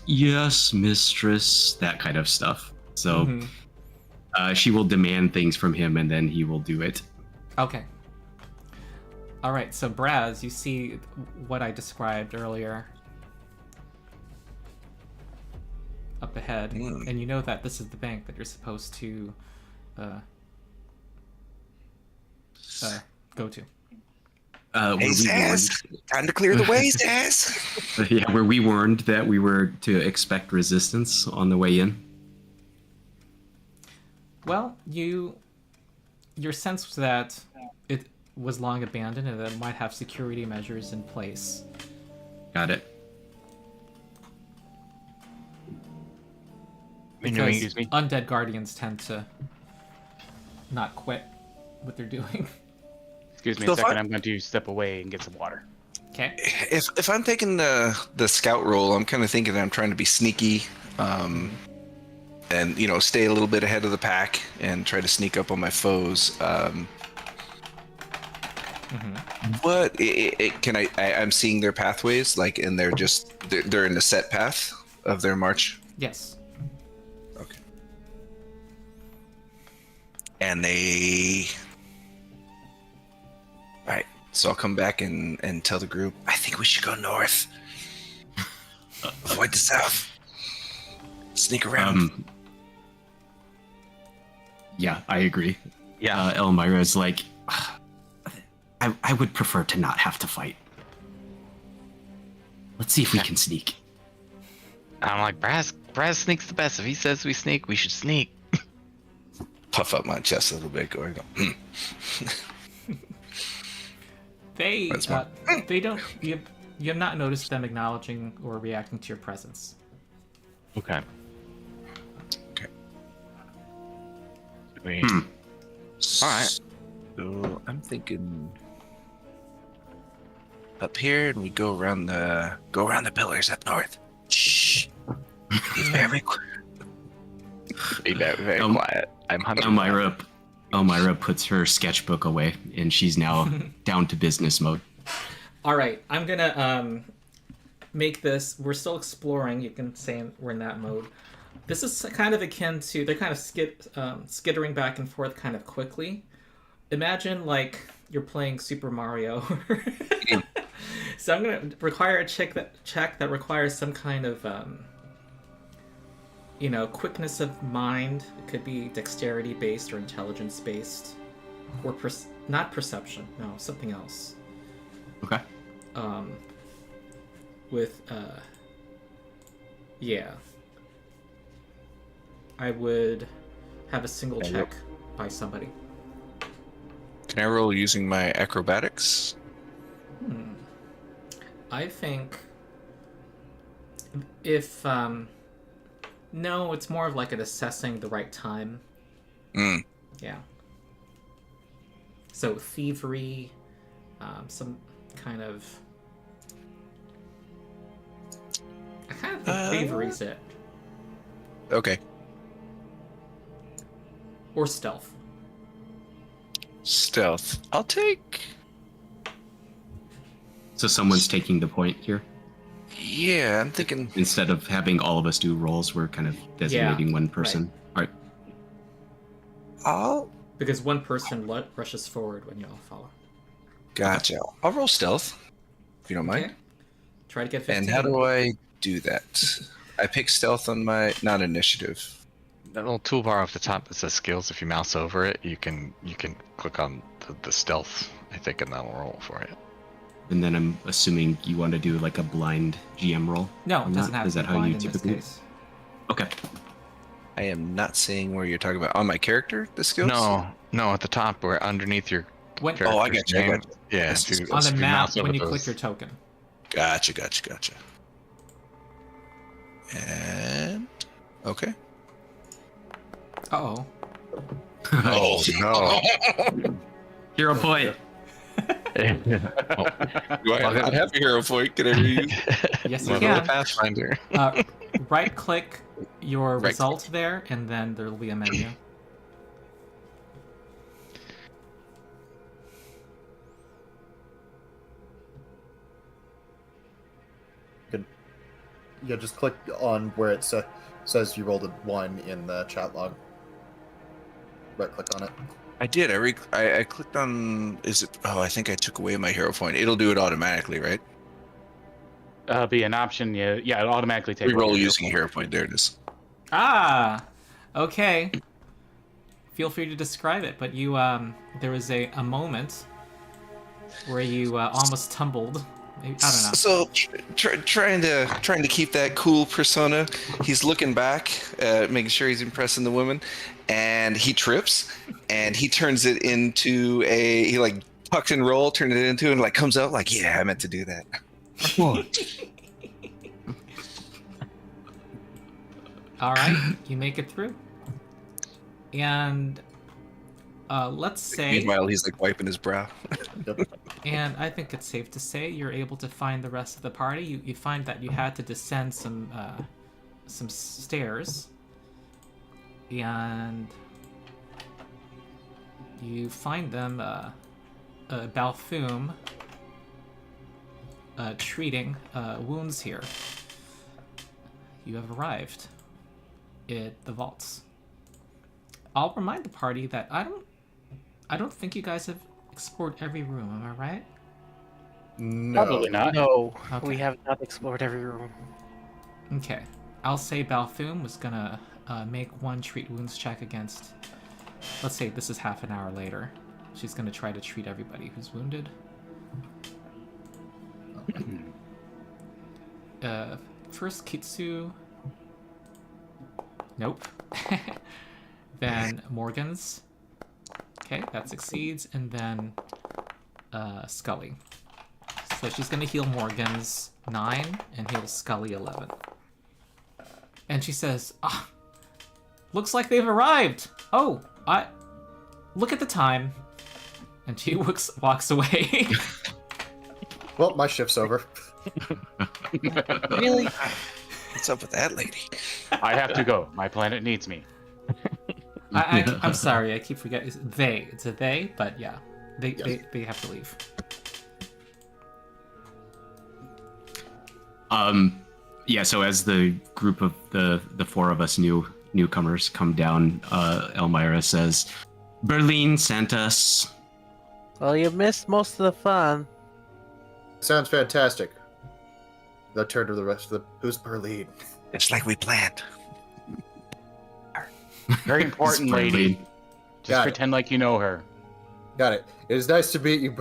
yes, mistress, that kind of stuff. So she will demand things from him, and then he will do it. Okay. All right, so Braz, you see what I described earlier up ahead, and you know that this is the bank that you're supposed to go to. Hey, Zazz, time to clear the way, Zazz. Yeah, were we warned that we were to expect resistance on the way in? Well, your sense was that it was long abandoned and that it might have security measures in place. Got it. Because undead guardians tend to not quit what they're doing. Excuse me a second, I'm going to step away and get some water. Okay. If I'm taking the scout role, I'm kind of thinking that I'm trying to be sneaky, and stay a little bit ahead of the pack and try to sneak up on my foes. What can I'm seeing their pathways, like, and they're in a set path of their march. Yes. Okay. And they. All right. So I'll come back and tell the group, I think we should go north. Avoid the south. Sneak around. Yeah, I agree. Yeah. Elmira is like, I would prefer to not have to fight. Let's see if we can sneak. I'm like, Braz sneaks the best. If he says we sneak, we should sneak. Puff up my chest a little bit, go. They don't. You have not noticed them acknowledging or reacting to your presence. Okay. All right. So I'm thinking up here, and we go around the pillars up north. Shh. Be very quiet. Be very quiet. I'm hunting. Elmira puts her sketchbook away, and she's now down to business mode. All right, I'm gonna make this. We're still exploring. You can say we're in that mode. This is kind of akin to, they're kind of skittering back and forth kind of quickly. Imagine like you're playing Super Mario. So I'm gonna require a check that requires some kind of quickness of mind. It could be dexterity based or intelligence based, or not perception. No, something else. Okay. With yeah. I would have a single check by somebody. Can I roll using my acrobatics? I think if no, it's more of like an assessing the right time. Yeah. So thievery, some kind of. I kind of think thievery's it. Okay. Or stealth. Stealth. I'll take. So someone's taking the point here. Yeah, I'm thinking. Instead of having all of us do rolls, we're kind of designating one person. Right. All right. Because one person rushes forward when you all follow. Gotcha. I'll roll stealth, if you don't mind. Okay. Try to get 15. And how do I do that? I pick stealth on my not initiative. That little toolbar off the top that says skills. If you mouse over it, you can click on the stealth, I think, and that'll roll for you. And then I'm assuming you want to do like a blind GM roll. No, it doesn't have Is to that be how blind you in this typically? case. Okay. I am not seeing where you're talking about on my character. The skills. No, at the top where underneath your When, character's Oh, I got you. I name. got you. Yeah, Yes, if you- on the if you map, mouse over when you those- click your token. Gotcha. And okay. Uh-oh. Oh no! Hero point. Do I have a hero point? Can I read? Yes, you Welcome to can. Pathfinder. Right-click your Right result there, and then there will be a menu. Yeah, just click on where it says you rolled a 1 in the chat log. Right click on it. I did. I clicked on. Is it? Oh, I think I took away my hero point. It'll do it automatically, right? Be an option. Yeah, it'll automatically take. Reroll away your using a hero point. There it is. Ah! Okay. Feel free to describe it, but you, there was a moment where you almost tumbled. I don't know. So trying to keep that cool persona, he's looking back, making sure he's impressing the woman, and he trips, and he turns it into he like tucks and roll, turns it into, and like comes out like, yeah, I meant to do that. All right, you make it through. And let's say, Meanwhile, he's like wiping his brow. and I think it's safe to say you're able to find the rest of the party. You find that you had to descend some stairs, and you find them Balfoum treating wounds here. You have arrived at the vaults. I'll remind the party that I don't think you guys have explored every room, am I right? No. Probably not. No, Okay. we have not explored every room. Okay. I'll say Balfoum was gonna make one treat wounds check against. Let's say this is half an hour later. She's gonna try to treat everybody who's wounded. First Kitsu. Nope. Then Morgan's. Okay, that succeeds, and then Skully. So she's gonna heal Morgan's 9 and heal Skully 11. And she says, looks like they've arrived. Oh, look at the time. And she walks away. Well, my shift's over. Really? What's up with that lady? I have to go. My planet needs me. I'm sorry, I keep forgetting. It's they. It's a they, but yeah, they have to leave. Yeah, so as the group of the four of us newcomers come down, Elmira says, Berlin sent us. Well, you missed most of the fun. sounds fantastic. They'll turn to the rest of the. Who's Berlin? It's like we planned. Very important lady. Just Got it. pretend like you know her. Got it. It is nice to meet you,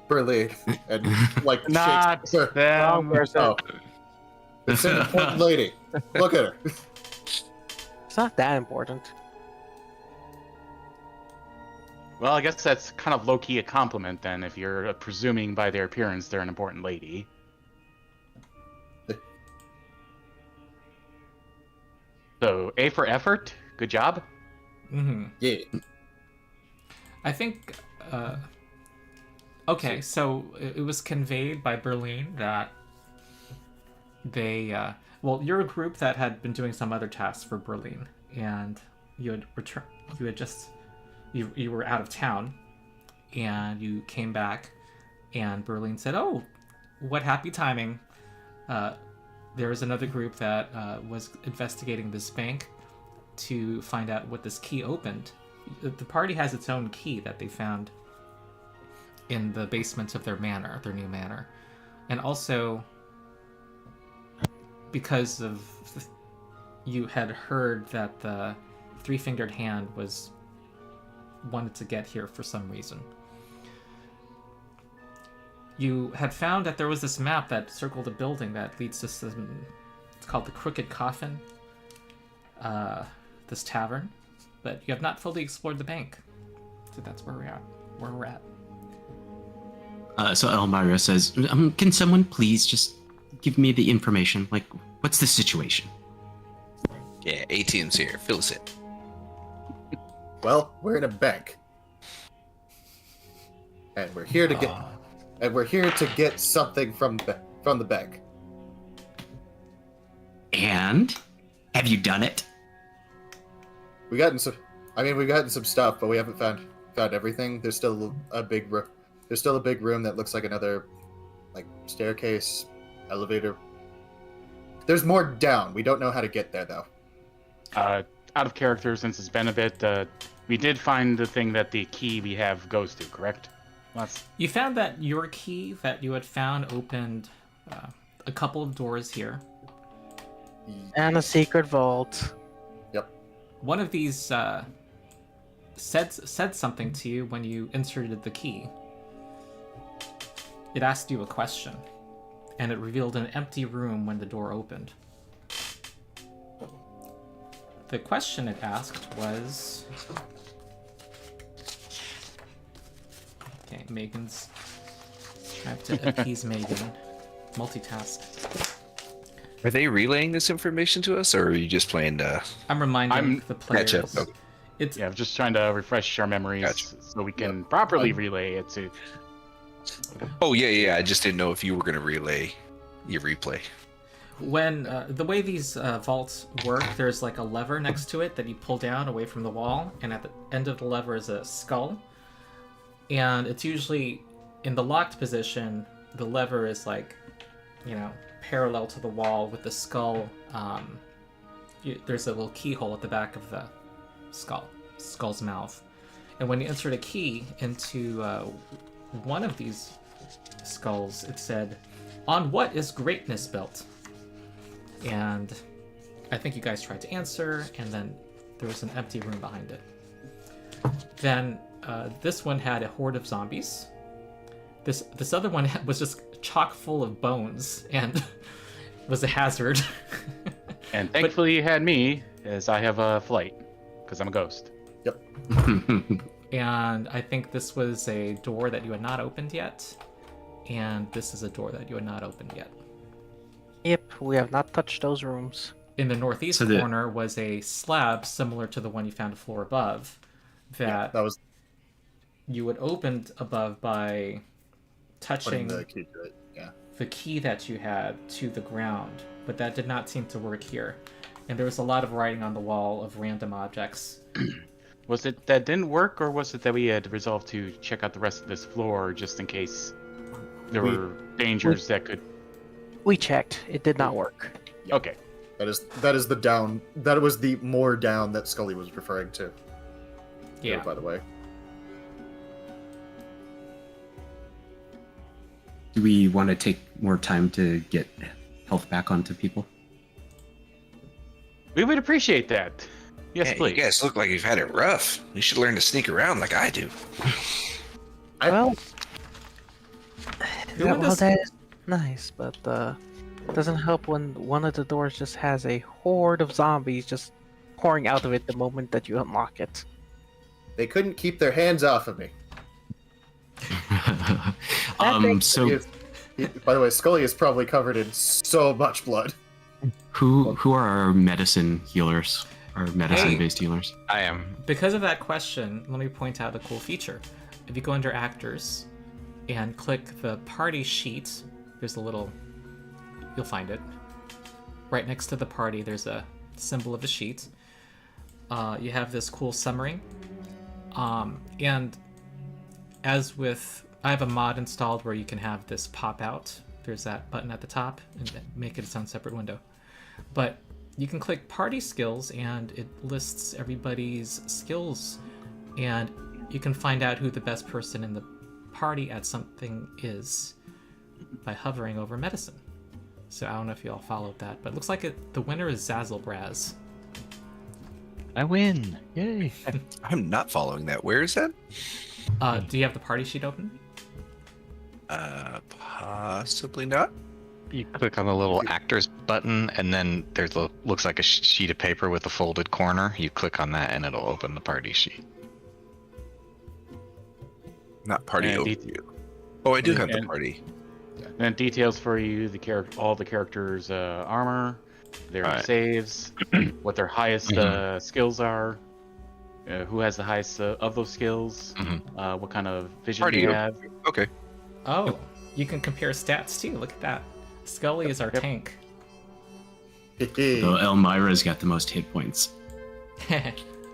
Berlin. And like Not shakes- them. Oh, it's an important lady. Look at her. It's not that important. Well, I guess that's kind of low-key a compliment then, if you're presuming by their appearance they're an important lady. So, A for effort. Good job. Mm-hmm. Yeah. I think. Okay, so it was conveyed by Berlin that they. Well, you're a group that had been doing some other tasks for Berlin, and you had returned. You had just. You were out of town, and you came back, and Berlin said, "Oh, what happy timing! There was another group that was investigating this bank to find out what this key opened. The party has its own key that they found in the basement of their manor, their new manor, and also because of you had heard that the three-fingered hand wanted to get here for some reason. You had found that there was this map that circled a building that leads to some. It's called the Crooked Coffin. This tavern, but you have not fully explored the bank. So that's where we're at. So Elmira says, can someone please just give me the information? Like, what's the situation? Yeah, ATM's here. Fill us in. Well, we're in a bank, and we're here to get something from the bank. And have you done it? We've gotten some stuff, but we haven't found everything. There's still a big room that looks like another, like, staircase, elevator. There's more down. We don't know how to get there though. Out of character, since it's been a bit, we did find the thing that the key we have goes to, correct? You found that your key that you had found opened a couple of doors here. And a secret vault. One of these said something to you when you inserted the key. It asked you a question, and it revealed an empty room when the door opened. The question it asked was... Okay, Megan's trying to appease Megan. Multitask. Are they relaying this information to us, or are you just playing to... I'm reminding the players. Gotcha. Okay. It's Yeah, I'm just trying to refresh our memories Gotcha. so we can properly relay it to... Oh, yeah. I just didn't know if you were going to relay your replay. when the way these vaults work, there's like a lever next to it that you pull down away from the wall, and at the end of the lever is a skull. And it's usually in the locked position, the lever is like, you know, parallel to the wall with the skull. There's a little keyhole at the back of the skull's mouth. And when you insert a key into one of these skulls, it said, "On what is greatness built?" And I think you guys tried to answer, and then there was an empty room behind it. Then this one had a horde of zombies. This other one was just chock full of bones and was a hazard. And thankfully you had me, as I have a flight, because I'm a ghost. Yep. And I think this was a door that you had not opened yet. And this is a door that you had not opened yet. Yep, we have not touched those rooms. In the northeast corner was a slab similar to the one you found a floor above that was you had opened above by touching putting the key to it. Yeah. the key that you had to the ground, but that did not seem to work here. And there was a lot of writing on the wall of random objects. Was it that didn't work, or was it that we had resolved to check out the rest of this floor just in case there were dangers that could... We checked. It did not work. Okay. That is the down. That was the more down that Skully was referring to. Yeah. By the way. Do we want to take more time to get health back onto people? We would appreciate that. Yes, Yeah, please. you guys look like you've had it rough. You should learn to sneak around like I do. Well, Doing well, this- that is nice, but it doesn't help when one of the doors just has a horde of zombies just pouring out of it the moment that you unlock it. They couldn't keep their hands off of me. So By the way, Skully is probably covered in so much blood. who are our medicine healers? Our medicine-based healers? I am. Because of that question, let me point out a cool feature. If you go under Actors and click the party sheet, there's a little... You'll find it. Right next to the party, there's a symbol of the sheet. You have this cool summary. And as with... I have a mod installed where you can have this pop out. There's that button at the top and make it its own separate window. But you can click party skills and it lists everybody's skills, and you can find out who the best person in the party at something is by hovering over medicine. So I don't know if you all followed that, but it looks like the winner is Zazzlebrazz. I win. Yay. I'm not following that. Where is that? Do you have the party sheet open? Possibly not. You click on the little actors button, and then there's a looks like a sheet of paper with a folded corner. You click on that, and it'll open the party sheet. Not party And overview. Oh, I do have the and- party. And details for you: all the characters' armor, their Right. saves, what their highest skills are, who has the highest of those skills, what kind of vision Party they overview. have. Okay. Oh, you can compare stats too. Look at that. Skully is our tank. So Elmira's got the most hit points.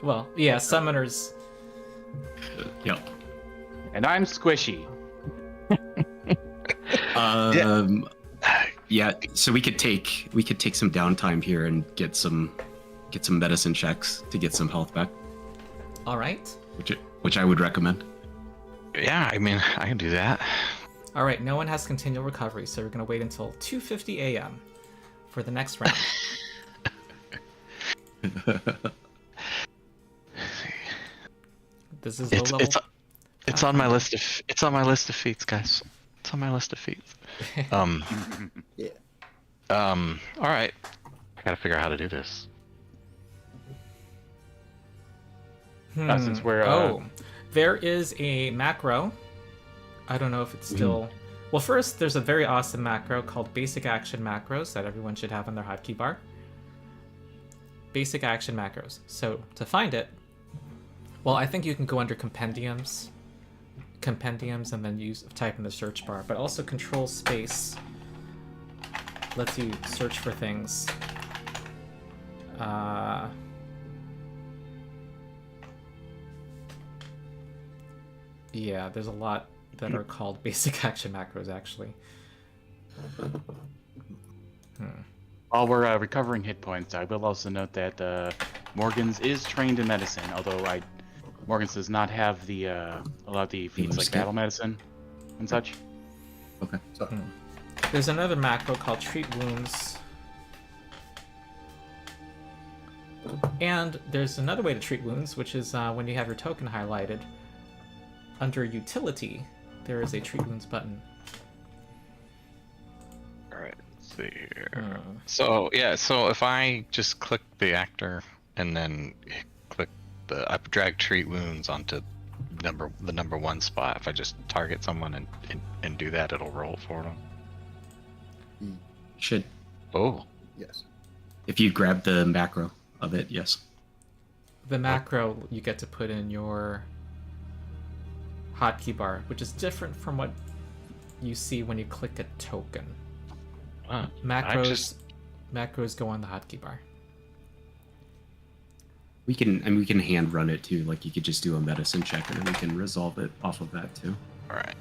Well, yeah, summoners. Yep. And I'm squishy. Yeah. So we could take some downtime here and get some medicine checks to get some health back, All right. which I would recommend. Yeah, I mean, I can do that. All right, no one has continual recovery, so we're going to wait until 2:50 a.m. for the next round. This is low level. It's on my list of feats, guys. It's on my list of feats. Yeah. All right. I gotta figure out how to do this. Since we're There is a macro. I don't know if it's still... Well, first, there's a very awesome macro called Basic Action Macros that everyone should have on their hotkey bar. Basic Action Macros. So, to find it, well, I think you can go under Compendiums, and then type in the search bar, but also Control Space lets you search for things. Yeah, there's a lot that are called basic action macros, actually. While we're recovering hit points, I will also note that Morgans is trained in medicine, although Morgans does not have a lot of the feats like skill. battle medicine and such. Okay. So, There's another macro called Treat Wounds. And there's another way to treat wounds, which is when you have your token highlighted. Under Utility, there is a Treat Wounds button. All right. Let's see here. So yeah. So if I just click the actor and then click I drag treat wounds onto the number one spot. If I just target someone and do that, it'll roll for them. Should Oh. yes. if you grab the macro of it, yes. The macro you get to put in your hotkey bar, which is different from what you see when you click a token. Wow. Macros go on the hotkey bar. We can hand run it too. Like you could just do a medicine check and then we can resolve it off of that too. All right.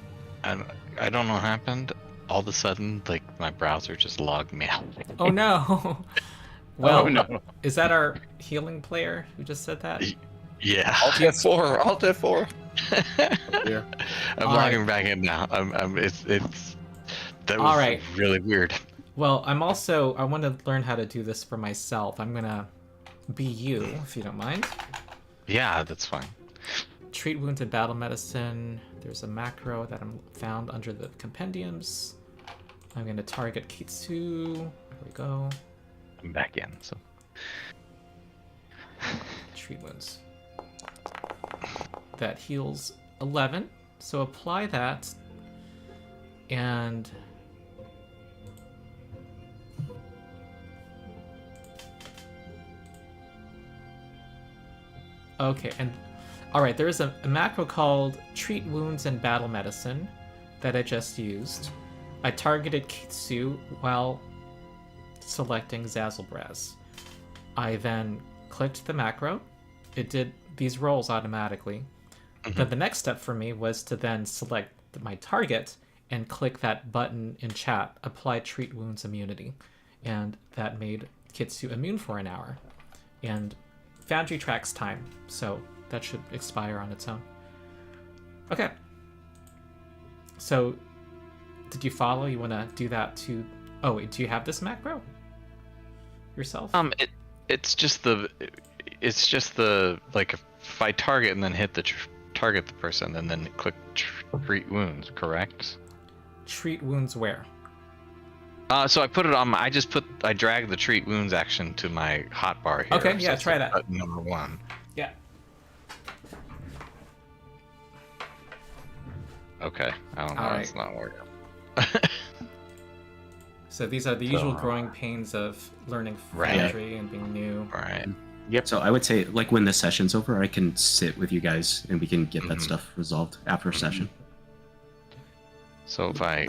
And I don't know what happened. All of a sudden, like my browser just logged me out. Oh no! Well, Oh, no. Is that our healing player who just said that? Yeah. Alt F4. Alt F4. Yeah. I'm All logging back in now. It's That was All right. really weird. Well, I want to learn how to do this for myself. I'm gonna be you, if you don't mind. Yeah, that's fine. Treat wounds and battle medicine. There's a macro that I'm found under the compendiums. I'm gonna target Kitsu. Here we go. I'm back in, so. Treat wounds. That heals 11. So apply that. And okay, and all right, there is a macro called Treat Wounds and Battle Medicine that I just used. I targeted Kitsu while selecting Zazzlebrazz. I then clicked the macro. It did these rolls automatically. Then the next step for me was to then select my target and click that button in chat, apply Treat Wounds immunity. And that made Kitsu immune for an hour. And Foundry tracks time, so that should expire on its own. Okay. So, did you follow? You want to do that to... Oh, wait, do you have this macro? Yourself? It's just the like if I target and then hit the target the person and then click treat wounds, correct? Treat wounds where? So I put it on my. I dragged the treat wounds action to my hotbar here. Okay, so yeah, it's try that. button number 1. Yeah. Okay, I don't know. All It's not working. So these are the usual growing pains of learning Right. Foundry and being new. Right. Yep. So I would say, like, when the session's over, I can sit with you guys and we can get that Mhm. stuff resolved after a session. So if I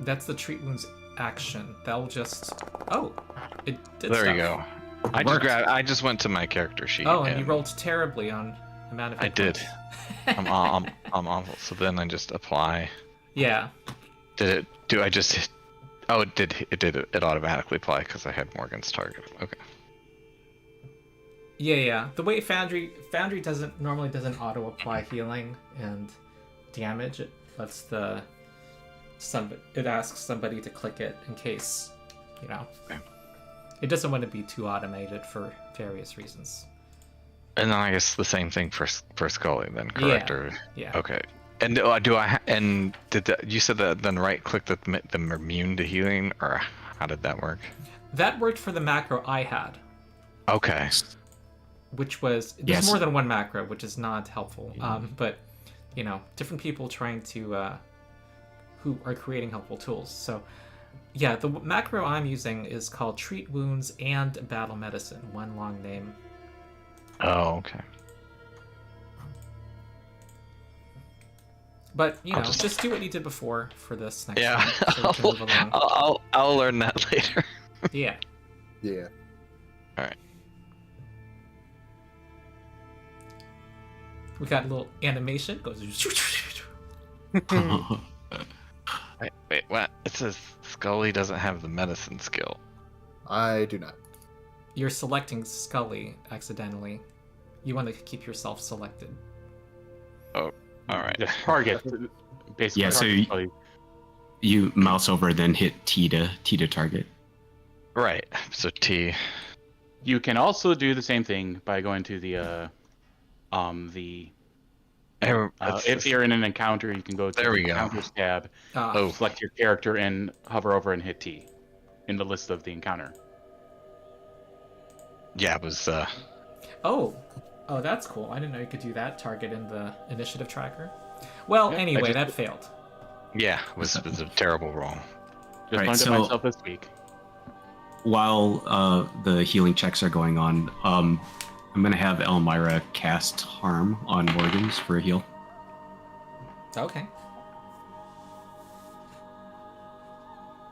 That's the treat wounds action. That'll just... Oh, it did there stuff. you go. Worked. I just went to my character sheet. Oh, and you rolled terribly on amount of... I hit did. points. I'm awful. So then I just apply. Yeah. Did it? Do I just? Hit, oh, it did. It automatically apply because I had Morgan's target. Okay. Yeah. The way Foundry normally doesn't auto apply healing and damage. It lets it asks somebody to click it in case, Okay. It doesn't want to be too automated for various reasons. And then I guess the same thing for Skully then, correct? Yeah. Or Yeah. okay. And you said that then right click the immune to healing, or how did that work? That worked for the macro I had, Okay. which was there's Yes. more than one macro, which is not helpful. But different people trying to who are creating helpful tools. So yeah, the macro I'm using is called Treat Wounds and Battle Medicine. One long name. Oh, okay. But I'll just- just do what you did before for this next Yeah. one, so we can move along. I'll learn that later. Yeah. Yeah. We got a little animation. Goes. Wait, what? It says Skully doesn't have the medicine skill. I do not. You're selecting Skully accidentally. You want to keep yourself selected. All right. The target, basically. Yeah, so target. You mouse over, then hit T to target. Right. So T. You can also do the same thing by going to the if you're in an encounter, you can go to There we the go. encounters tab, Oh. select your character, and hover over and hit T in the list of the encounter. Yeah, it was. Oh, that's cool. I didn't know you could do that. Target in the initiative tracker. Well, Yeah, anyway, I just- that failed. Yeah, it was a terrible roll. Just Right, learned so- it myself this week. While the healing checks are going on, I'm going to have Elmira cast Harm on Morgans for a heal. Okay.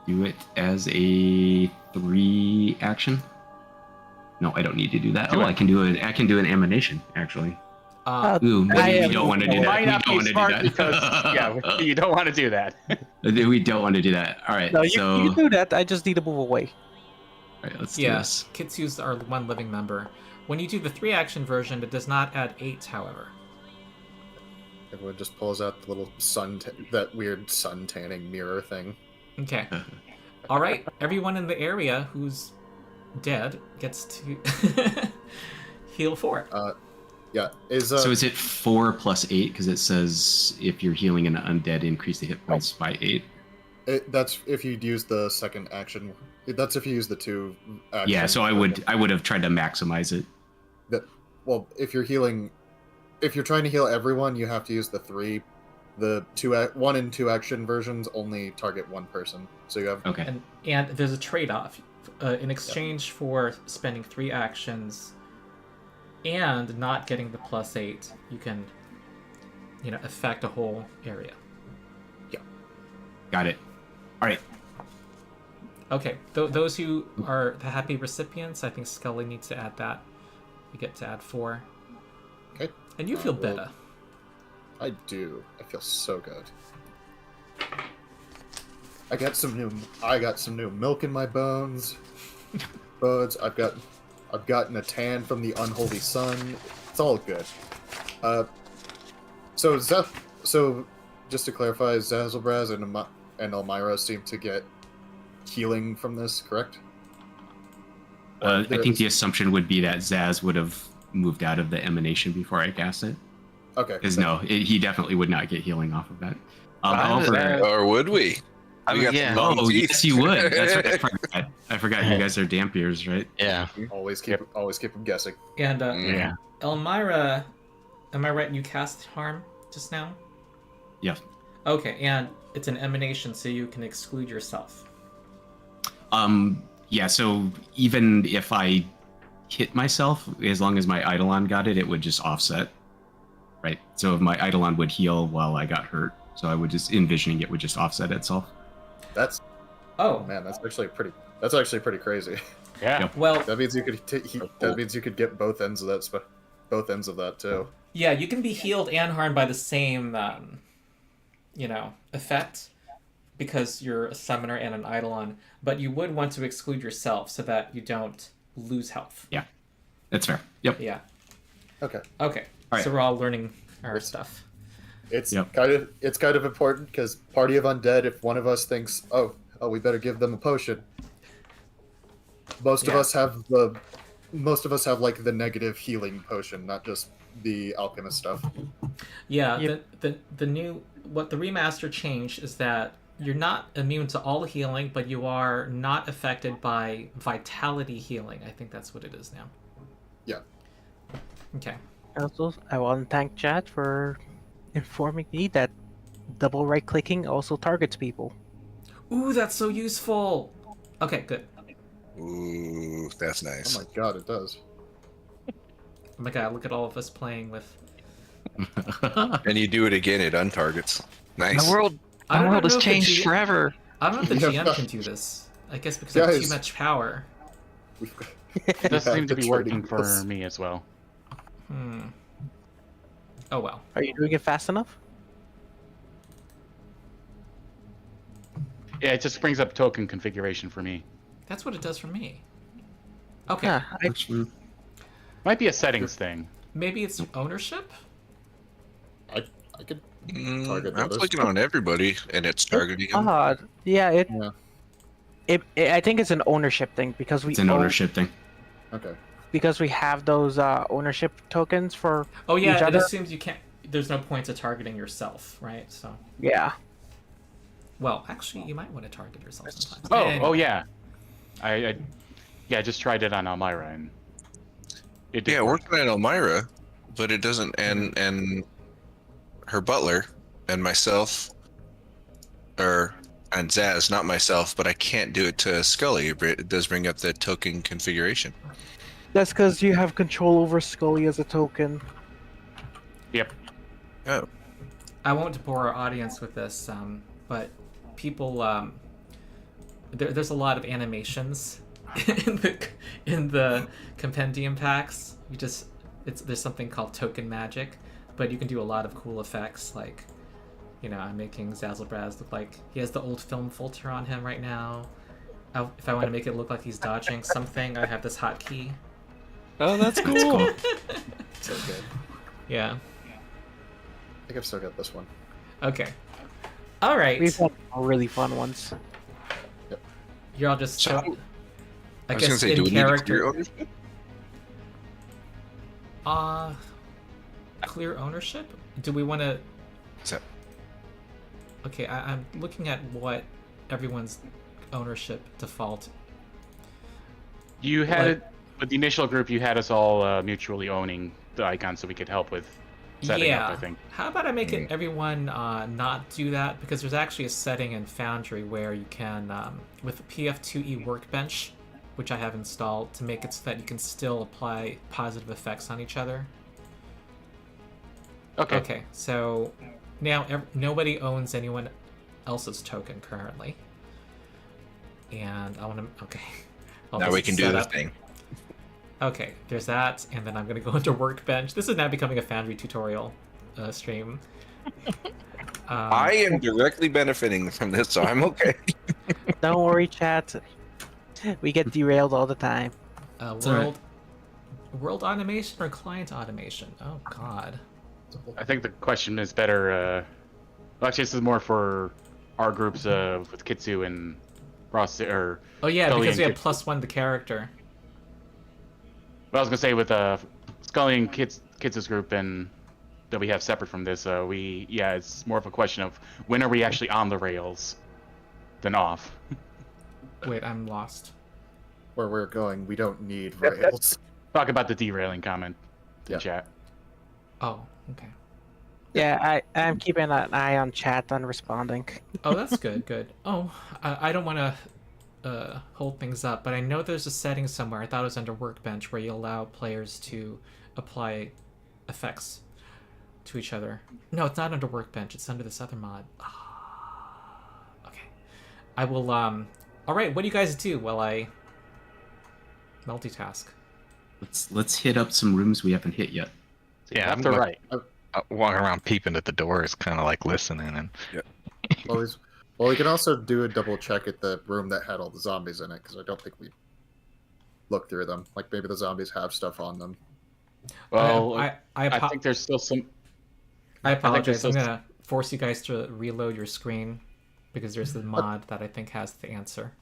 Do it as a 3 action. No, I don't need to do that. Do Oh, it. I can do an emanation, actually. Ooh, I we am- don't want to do that. Might We not don't be want to do smart that. because yeah, you don't want to do that. We don't want to do that. All right, No, you so do that. I just need to move away. all right, let's do Yeah, this. Kitsu's our one living member. When you do the 3 action version, it does not add 8, however. Everyone just pulls out the little that weird sun tanning mirror thing. Okay. All right. Everyone in the area who's dead gets to heal 4. Yeah. So is it 4 plus 8? Because it says if you're healing an undead, increase the hit points by 8. That's if you use the second action. That's if you use the 2 actions. Yeah, so I would have tried to maximize it. Well, if you're trying to heal everyone, you have to use the 3. The 1 and 2 action versions only target one person. So you have Okay. And there's a trade-off. In exchange for spending 3 actions and not getting the +8, you can, affect a whole area. Yeah. Got it. All right. Okay, those who are the happy recipients, I think Skully needs to add that. You get to add 4. Okay. And you feel better. I do. I feel so good. I got some new milk in my bones. I've gotten a tan from the unholy sun. It's all good. So just to clarify, Zazzlebrazz and Elmira seem to get healing from this, correct? I think the assumption would be that Zaz would have moved out of the emanation before I cast it. Okay. Because he definitely would not get healing off of that. Or would we? We got the long Oh, teeth. yes, you would. That's right. I forgot you guys are dhampirs, right? Yeah. Always keep them guessing. And Yeah. Elmira, am I right? You cast harm just now? Yeah. Okay, and it's an emanation, so you can exclude yourself. Yeah, so even if I hit myself, as long as my eidolon got it, it would just offset. Right? So if my eidolon would heal while I got hurt, so I would just envisioning it would just offset itself. That's man, that's actually pretty crazy. Yeah. Yep. Well, That means you could get both ends of that too. yeah, you can be healed and harmed by the same, effect, because you're a summoner and an eidolon, but you would want to exclude yourself so that you don't lose health. Yeah. That's fair. Yep. Yeah. Okay. Okay. All right. So we're all learning our stuff. It's Yep. kind of important because party of undead. If one of us thinks, oh, we better give them a potion. Most of us have like the negative healing potion, not just the alchemist stuff. Yeah. Yep. The new what the remaster changed is that you're not immune to all healing, but you are not affected by vitality healing. I think that's what it is now. Yeah. Okay. Also, I want to thank chat for informing me that double right-clicking also targets people. Ooh, that's so useful. Okay, good. Ooh, that's Oh nice. my god, it does. Oh my god, look at all of us playing with. And you do it again, it untargets. Nice. The world I don't has know if the changed GM forever. I don't know if the Yeah. GM can do this. I guess because I have too Guys. much power. It does You seem have to be the working trading for post. me as well. Oh well. Are you doing it fast enough? Yeah, it just brings up token configuration for me. That's what it does for me. Okay. Yeah, Might be a settings thing. Maybe it's ownership? I could target I'm others. clicking on everybody, and it's targeting them. odd. Yeah, Yeah. I think it's an ownership thing because we It's an own- ownership thing. Okay. because we have those ownership tokens for Oh each yeah, it other. assumes you can't. There's no point to targeting yourself, right? So, Yeah. well, actually, you might want to target yourself sometimes. Oh, Anyway. oh yeah. I just tried it on Elmira and it did Yeah, work. working on Elmira, but it doesn't. And her butler and myself, and Zaz, not myself, but I can't do it to Skully. It does bring up the token configuration. That's because you have control over Skully as a token. Yep. Oh, I won't bore our audience with this, but people, there's a lot of animations in the compendium packs. There's something called token magic, but you can do a lot of cool effects, like, I'm making Zazzlebrazz look like he has the old film filter on him right now. If I want to make it look like he's dodging something, I have this hotkey. Oh, that's cool. That's cool. So good. Yeah. think I've still got this one. Okay. All right. We've had really fun ones. You're all just So, so. I was gonna guess say, do in we need to clear character. ownership? Clear ownership? Do we want to? Is that- Okay, I'm looking at what everyone's ownership default. You had Like- it with the initial group. You had us all mutually owning the icon, so we could help with setting Yeah. up. I think. How about I make it everyone not do that? Because there's actually a setting in Foundry where you can, with PF2E Workbench, which I have installed, to make it so that you can still apply positive effects on each other. Okay. Okay, so now nobody owns anyone else's token currently. And I want to... Okay. I'll Now just we can do set the up- thing. Okay, there's that, and then I'm going to go into Workbench. This is now becoming a Foundry tutorial stream. I am directly benefiting from this, so I'm okay. Don't worry, chat. We get derailed all the time. World automation or client automation? Oh, God. I think the question is better. Well, actually, this is more for our groups with Kitsu and Ross. Or Oh, yeah, Skully because we and have +1 to character. But I was gonna say with Skully and Kitsu's group and that we have separate from this, it's more of a question of when are we actually on the rails than off. Wait, I'm lost. Where we're going, we don't need rails. Talk about the derailing comment in Yeah. chat. Oh, okay. Yeah, I'm keeping an eye on chat on responding. Oh, that's good, good. Oh, I don't want to hold things up, but I know there's a setting somewhere, I thought it was under Workbench, where you allow players to apply effects to each other. No, it's not under Workbench, it's under this other mod. Okay. I will, alright, what do you guys do while I multitask? Let's hit up some rooms we haven't hit yet. Yeah, Left or right? walking around peeping at the door is kind of like listening. And Well, we can also do a double check at the room that had all the zombies in it, because I don't think we looked through them. Like, maybe the zombies have stuff on them. Well, I think there's still some. I apologize. still- I'm gonna force you guys to reload your screen because there's the mod that I think has the answer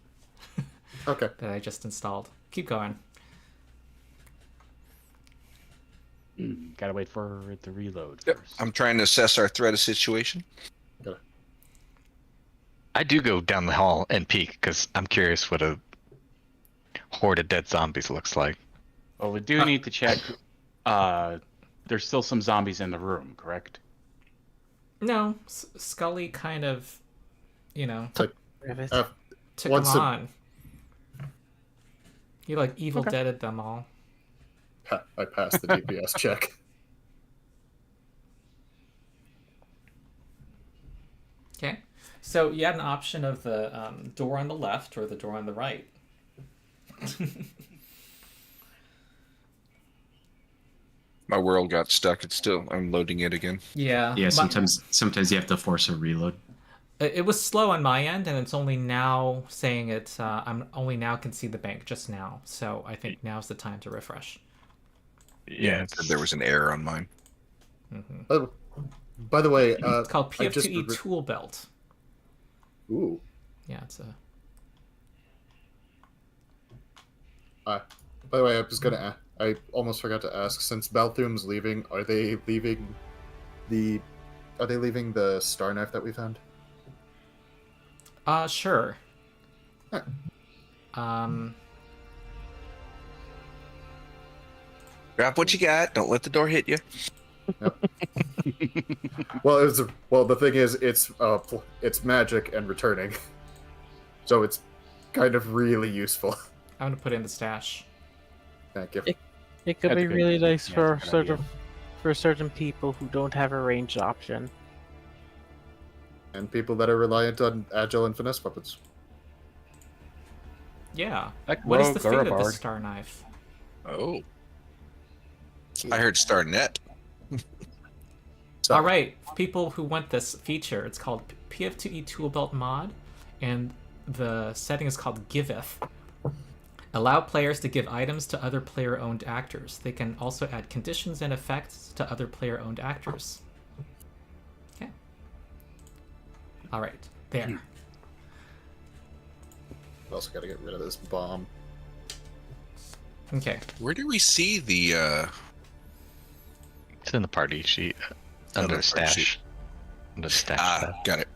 Okay. that I just installed. Keep going. Gotta wait for it to reload Yep. first. I'm trying to assess our threat situation. I do go down the hall and peek because I'm curious what a horde of dead zombies looks like. Well, we do need to check. There's still some zombies in the room, correct? No, Skully kind of, Like, Rivet. took Once them it- on. He like evil deaded them all. I passed the DPS check. Okay, so you had an option of the door on the left or the door on the right. My world got stuck. I'm loading it again. Yeah. Yeah, but- sometimes you have to force a reload. It was slow on my end, and it's only now saying it. I'm only now can see the bank just now, so I think now's the time to refresh. Yeah, It said there was an error on mine. Oh, by the way, It's called I just PF2E Tool Belt. Ooh. Yeah, it's a. By the way, I was gonna. I almost forgot to ask. Since Balthum's leaving, are they leaving the star knife that we found? Sure. Huh. Grab what you got. Don't let the door hit you. Well, the thing is, it's magic and returning, so it's kind of really useful. I'm gonna put it in the stash. Thank you. It could That's be a good- really nice yeah, for that's a good idea. certain people who don't have a ranged option. And people that are reliant on agile and finesse weapons. Yeah. Like What is the rogue fate or a of the bard. star knife? Oh. I heard star net. So, All right, people who want this feature, it's called PF2E Tool Belt Mod, and the setting is called Giveth. Allow players to give items to other player-owned actors. They can also add conditions and effects to other player-owned actors. All right, there. Also got to get rid of this bomb. Okay. Where do we see the? It's in the party sheet Oh, under the the party stash. sheet. Under the stash. tab. Got it.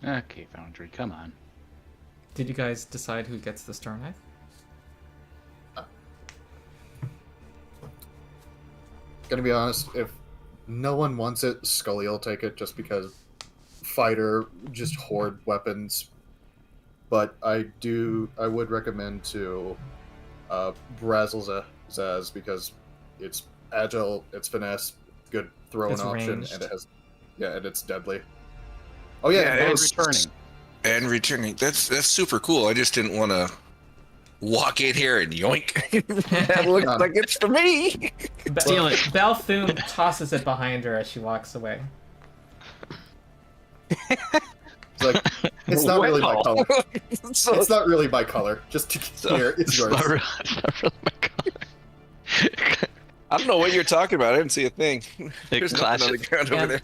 Okay, Foundry, come on. Did you guys decide who gets the star knife? Gonna be honest, if no one wants it, Skully will take it just because fighter just hoard weapons. But I would recommend to Brazzlezazz because it's agile, it's finesse, good throwing It's option, ranged. and it has and it's deadly. Oh yeah, Yeah, and it's- Returning. And returning. That's super cool. I just didn't want to walk in here and yoink. That looks like it's for me. Steal it. Balthoon tosses it behind her as she walks away. it's like it's not really my color. So- It's not really my color. Just to here, it's yours. It's not really my color. I don't know what you're talking about. I didn't see a thing. It There's nothing on the clashes, ground over there.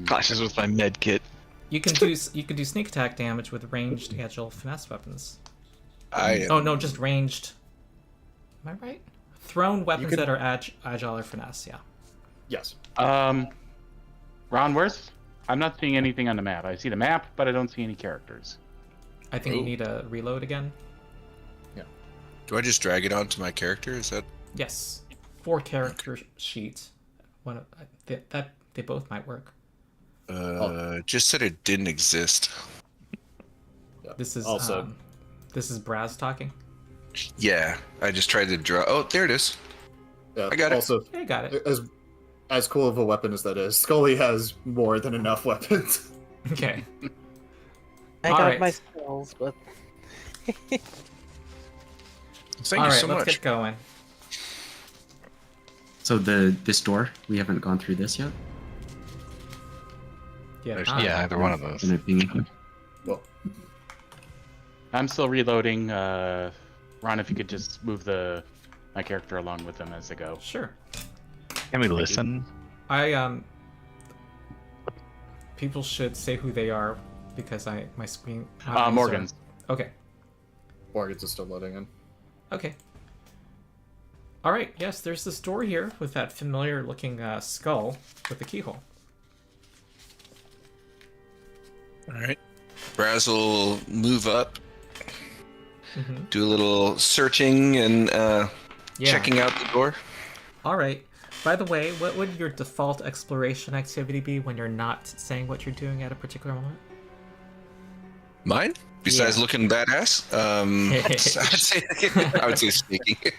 clashes with my med kit. You can do sneak attack damage with ranged agile finesse weapons. I Oh no, just ranged. Am I right? Thrown weapons can- that are agile or finesse. Yeah. Yes. Ron, where's? I'm not seeing anything on the map. I see the map, but I don't see any characters. I think you Ooh. need a reload again. Do I just drag it onto my character? Is that Yes. 4 character sheet. One of, that they both might work. just said it didn't exist? This is Also- this is Braz talking. Yeah, I just tried to draw. Oh, there it is. Yeah, I got it. also, Yeah, got it. as cool of a weapon as that is, Skully has more than enough weapons. Okay. I All got right. my skills, but Thank All you right, so let's much. get going. So this door, we haven't gone through this yet. Yeah. Yeah, either one of those. Gonna ping- Well, I'm still reloading. Ron, if you could just move my character along with them as they go. Sure. Can we listen? People should say who they are because my screen. my eyes are- Morgan's. Okay. Morgan's is still loading in. Okay. All right. Yes, there's this door here with that familiar-looking skull with the keyhole. All right. Braz will move up, Mm-hmm. do a little searching and Yeah. checking out the door. All right. By the way, what would your default exploration activity be when you're not saying what you're doing at a particular moment? Mine? Besides Yeah. looking badass, I would say speaking.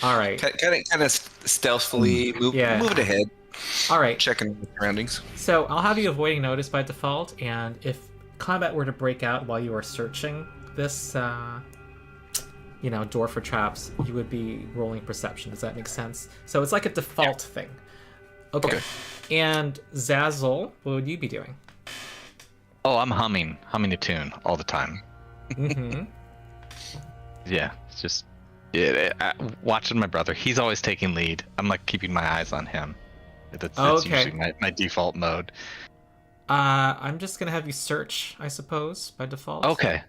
All right. kind of stealthily moving ahead, All right. checking the surroundings. So I'll have you avoiding notice by default, and if combat were to break out while you are searching this, door for traps, you would be rolling perception. Does that make sense? So it's like a default thing. Okay. And Zazzle, what would you be doing? Oh, I'm humming a tune all the time. Mm-hmm. Yeah, it's just watching my brother. He's always taking lead. I'm like keeping my eyes on him. That's Okay. usually my default mode. I'm just gonna have you search, I suppose, by default. Okay.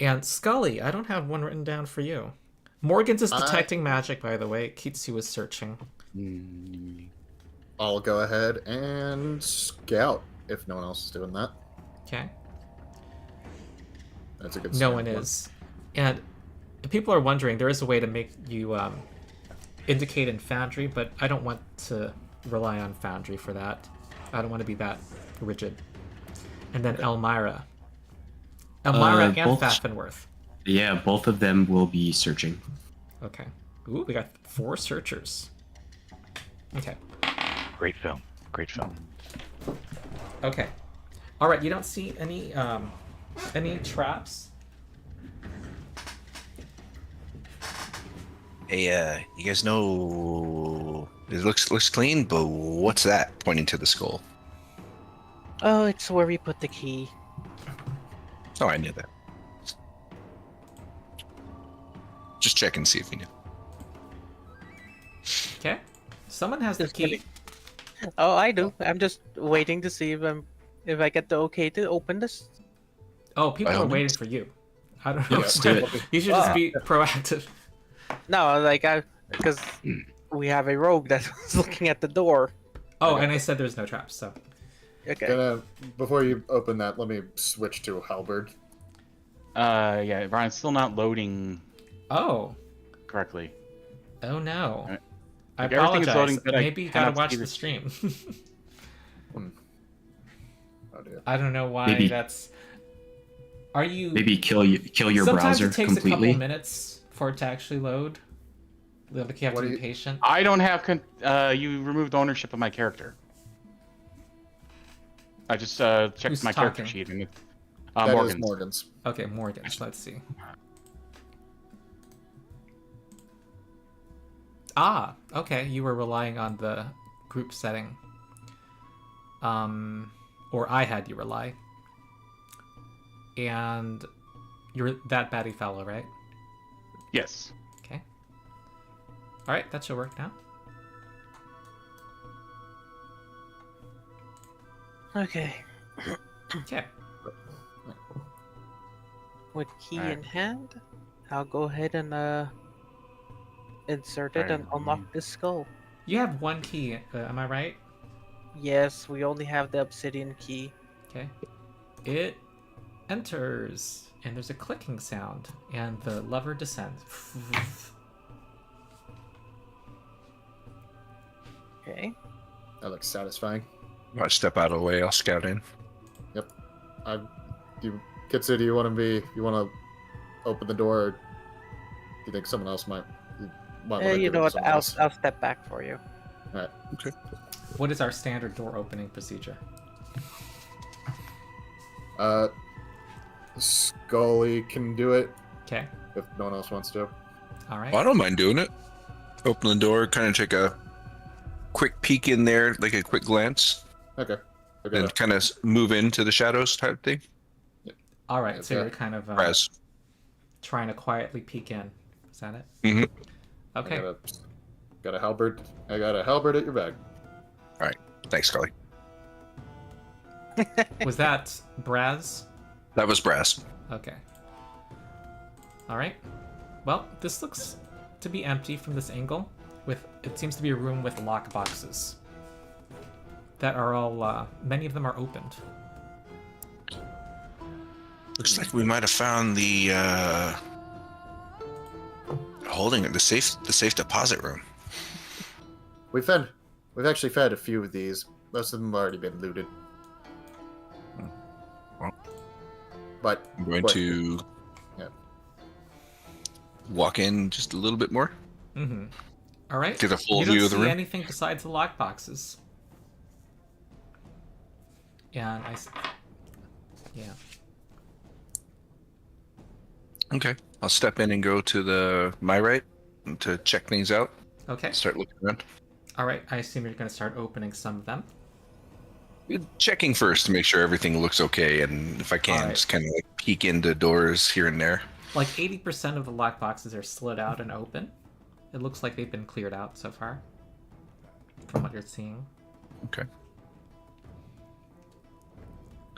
And Skully, I don't have one written down for you. Morgan's is detecting magic, by the way. Kitsu is searching. I'll go ahead and scout if no one else is doing that. Okay. That's a good. No start. one is. And if people are wondering, there is a way to make you indicate in Foundry, but I don't want to rely on Foundry for that. I don't want to be that rigid. And then Elmira. Elmira and both- Faffenworth. Yeah, both of them will be searching. Okay. Ooh, we got 4 searchers. Okay. Great film. Great film. Okay. All right. You don't see any traps? Hey, you guys know it looks clean, but what's that? Pointing to the skull. oh, it's where we put the key. Oh, I knew that. Just check and see if you knew. Okay. Someone has the Just key. kidding. Oh, I do. I'm just waiting to see if I get the okay to open this. Oh, people By are all waiting means. for you. I don't know. Let's do it. You should just be proactive. No, because we have a rogue that's looking at the door. Oh, and I said there's no traps, so. Okay. Before you open that, let me switch to halberd. Yeah, Brian's still not loading Oh. correctly. Oh no. Alright. I Like, everything is apologize. loading, but I Maybe you gotta cannot watch see the the- stream. Oh dear. I don't know why Maybe- that's. Are you? Maybe kill your Sometimes browser it takes a completely. couple minutes for it to actually load. Like you have What to do be you- patient. I don't have you removed ownership of my character. I just checked Who's my character talking? sheet and it's That is Morgan's. Morgan's. Okay, Morgan. Let's see. Ah, okay. You were relying on the group setting. Or I had you rely. And you're that batty fellow, right? Yes. Okay. All right, that should work now. Okay. Okay. With key Alright. in hand, I'll go ahead and insert it and Alright. unlock this skull. You have one key. Am I right? Yes, we only have the obsidian key. Okay. It enters, and there's a clicking sound, and the lever descends. Okay. That looks satisfying. I step out of the way. I'll scout in. Kitsu, do you want to open the door, or do you think someone else might wanna You give it know to what? someone I'll else? step back for you. What is our standard door opening procedure? Skully can do it Okay. if no one else wants to. All right. Well, I don't mind doing it. Open the door, kind of take a quick peek in there, like a quick glance, Okay. and kind of move into the shadows type thing. All right. So Okay. you're kind of Raz. trying to quietly peek in. Is that it? Mhm. Okay. Got a halberd. I got a halberd at your back. Thanks, Skully. Was that Braz? That was brass. Okay. All right. Well, this looks to be empty from this angle. It seems to be a room with lock boxes that are all. Many of them are opened. Looks like we might have found the holding it, the safe deposit room. We've actually found a few of these. Most of them have already been looted. Well, But I'm going What? to Yeah. walk in just a little bit more. Mm-hmm. All right. Get a full you don't view of the see room. anything besides the lock boxes. Yeah, yeah. Okay, I'll step in and go to my right to check things out. Okay. Start looking around. All right. I assume you're going to start opening some of them. Checking first to make sure everything looks okay, and if I can, Alright. just kind of like peek into doors here and there. Like 80% of the lock boxes are slid out and open. It looks like they've been cleared out so far, from what you're seeing. Okay.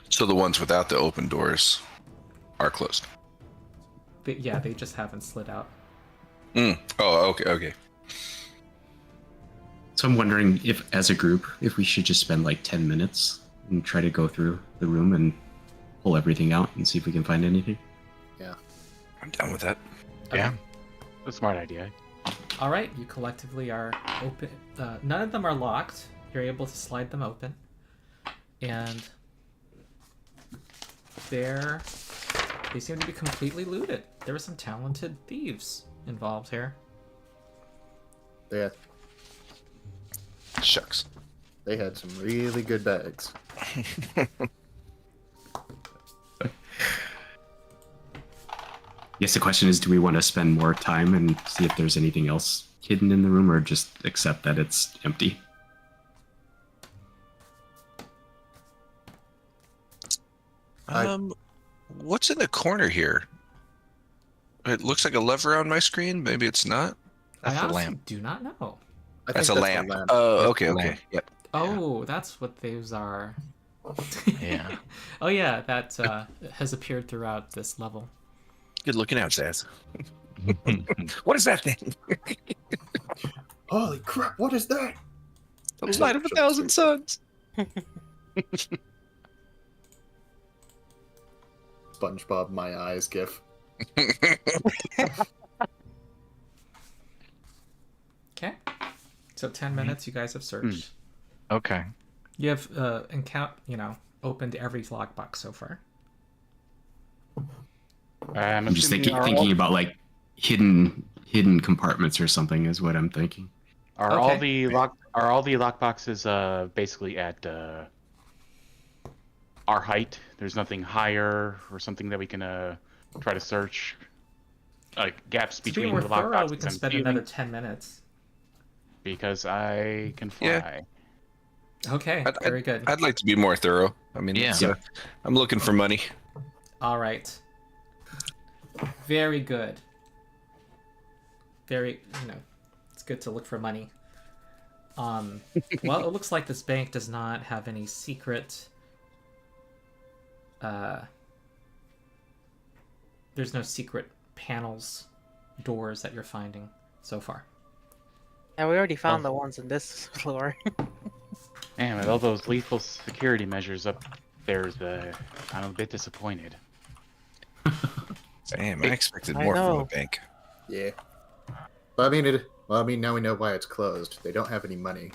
So the ones without the open doors are closed. Yeah, they just haven't slid out. Oh, okay. So I'm wondering if, as a group, if we should just spend like 10 minutes and try to go through the room and pull everything out and see if we can find anything. I'm down with that. Yeah. A smart idea. All right, you collectively are open. None of them are locked. You're able to slide them open, and they seem to be completely looted. There were some talented thieves involved here. yeah, Shucks. they had some really good bags. Yes, the question is, do we want to spend more time and see if there's anything else hidden in the room, or just accept that it's empty? What's in the corner here? It looks like a lever on my screen. Maybe it's not. That's I the honestly lamp. do not know. I That's think a lamp. the Oh, okay, Lamp. okay. Yep. Oh, that's what those are. Yeah. Oh yeah, that has appeared throughout this level. Good looking out, Zaz. What is that thing? Holy crap! What is that? The light of 1,000 suns. SpongeBob, my eyes, gif. Okay. So 10 minutes, you guys have searched. Okay. You have opened every lockbox so far. I'm just assuming thinking about like hidden compartments or something is what I'm thinking. Are Okay. all the lockboxes basically at our height? There's nothing higher or something that we can try to search, like gaps To be between more the thorough, lockboxes. we can I'm spend feeling, another 10 minutes. because I can fly. Yeah. Okay, I'd- very good. I'd like to be more thorough. I mean, Yeah. I'm looking for money. All right. Very good. Very, it's good to look for money. Well, it looks like this bank does not have any secret. There's no secret panels, doors that you're finding so far. And we already found the ones in this floor. Man, with all those lethal security measures up there's I'm a bit disappointed. Damn, I expected I more from know. the bank. Yeah. But I mean, now we know why it's closed. They don't have any money.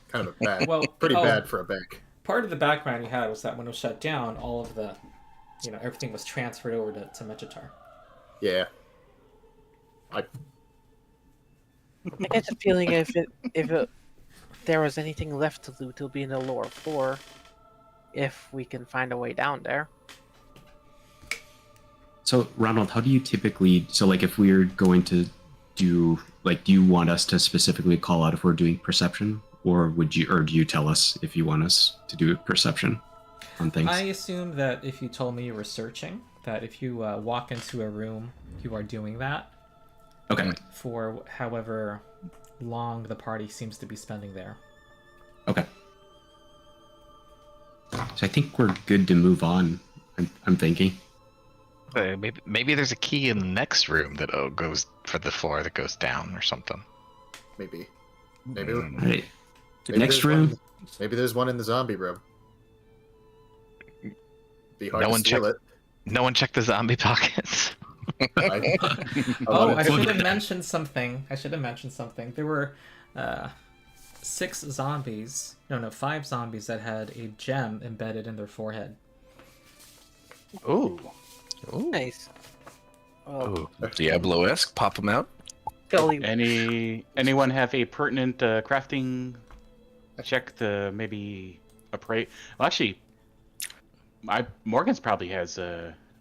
Kind of a bad, Well, pretty oh, bad for a bank. Part of the background you had was that when it was shut down, all of the, everything was transferred over to Mechitar. Yeah. I get the feeling if there was anything left to loot, it'll be in the lower floor. If we can find a way down there. So Ronald, how do you typically? So like, if we're going to do you want us to specifically call out if we're doing perception, or do you tell us if you want us to do perception on things? I assume that if you told me you were searching, that if you walk into a room, you are doing that Okay. for however long the party seems to be spending there. Okay. So I think we're good to move on. I'm thinking. Maybe there's a key in the next room that goes for the floor that goes down or something. Maybe. Maybe. All right. maybe Next there's room. one- maybe there's one in the zombie room. Be hard No to one steal it. No one checked the zombie pockets. I Oh, I wanted should to- have mentioned something. There were 6 zombies. No, 5 zombies that had a gem embedded in their forehead. Ooh. Nice. Oh, Diablo-esque. Pop them out. Skully, Anyone have a pertinent crafting check to maybe appraise? Well, actually, Morgan's probably has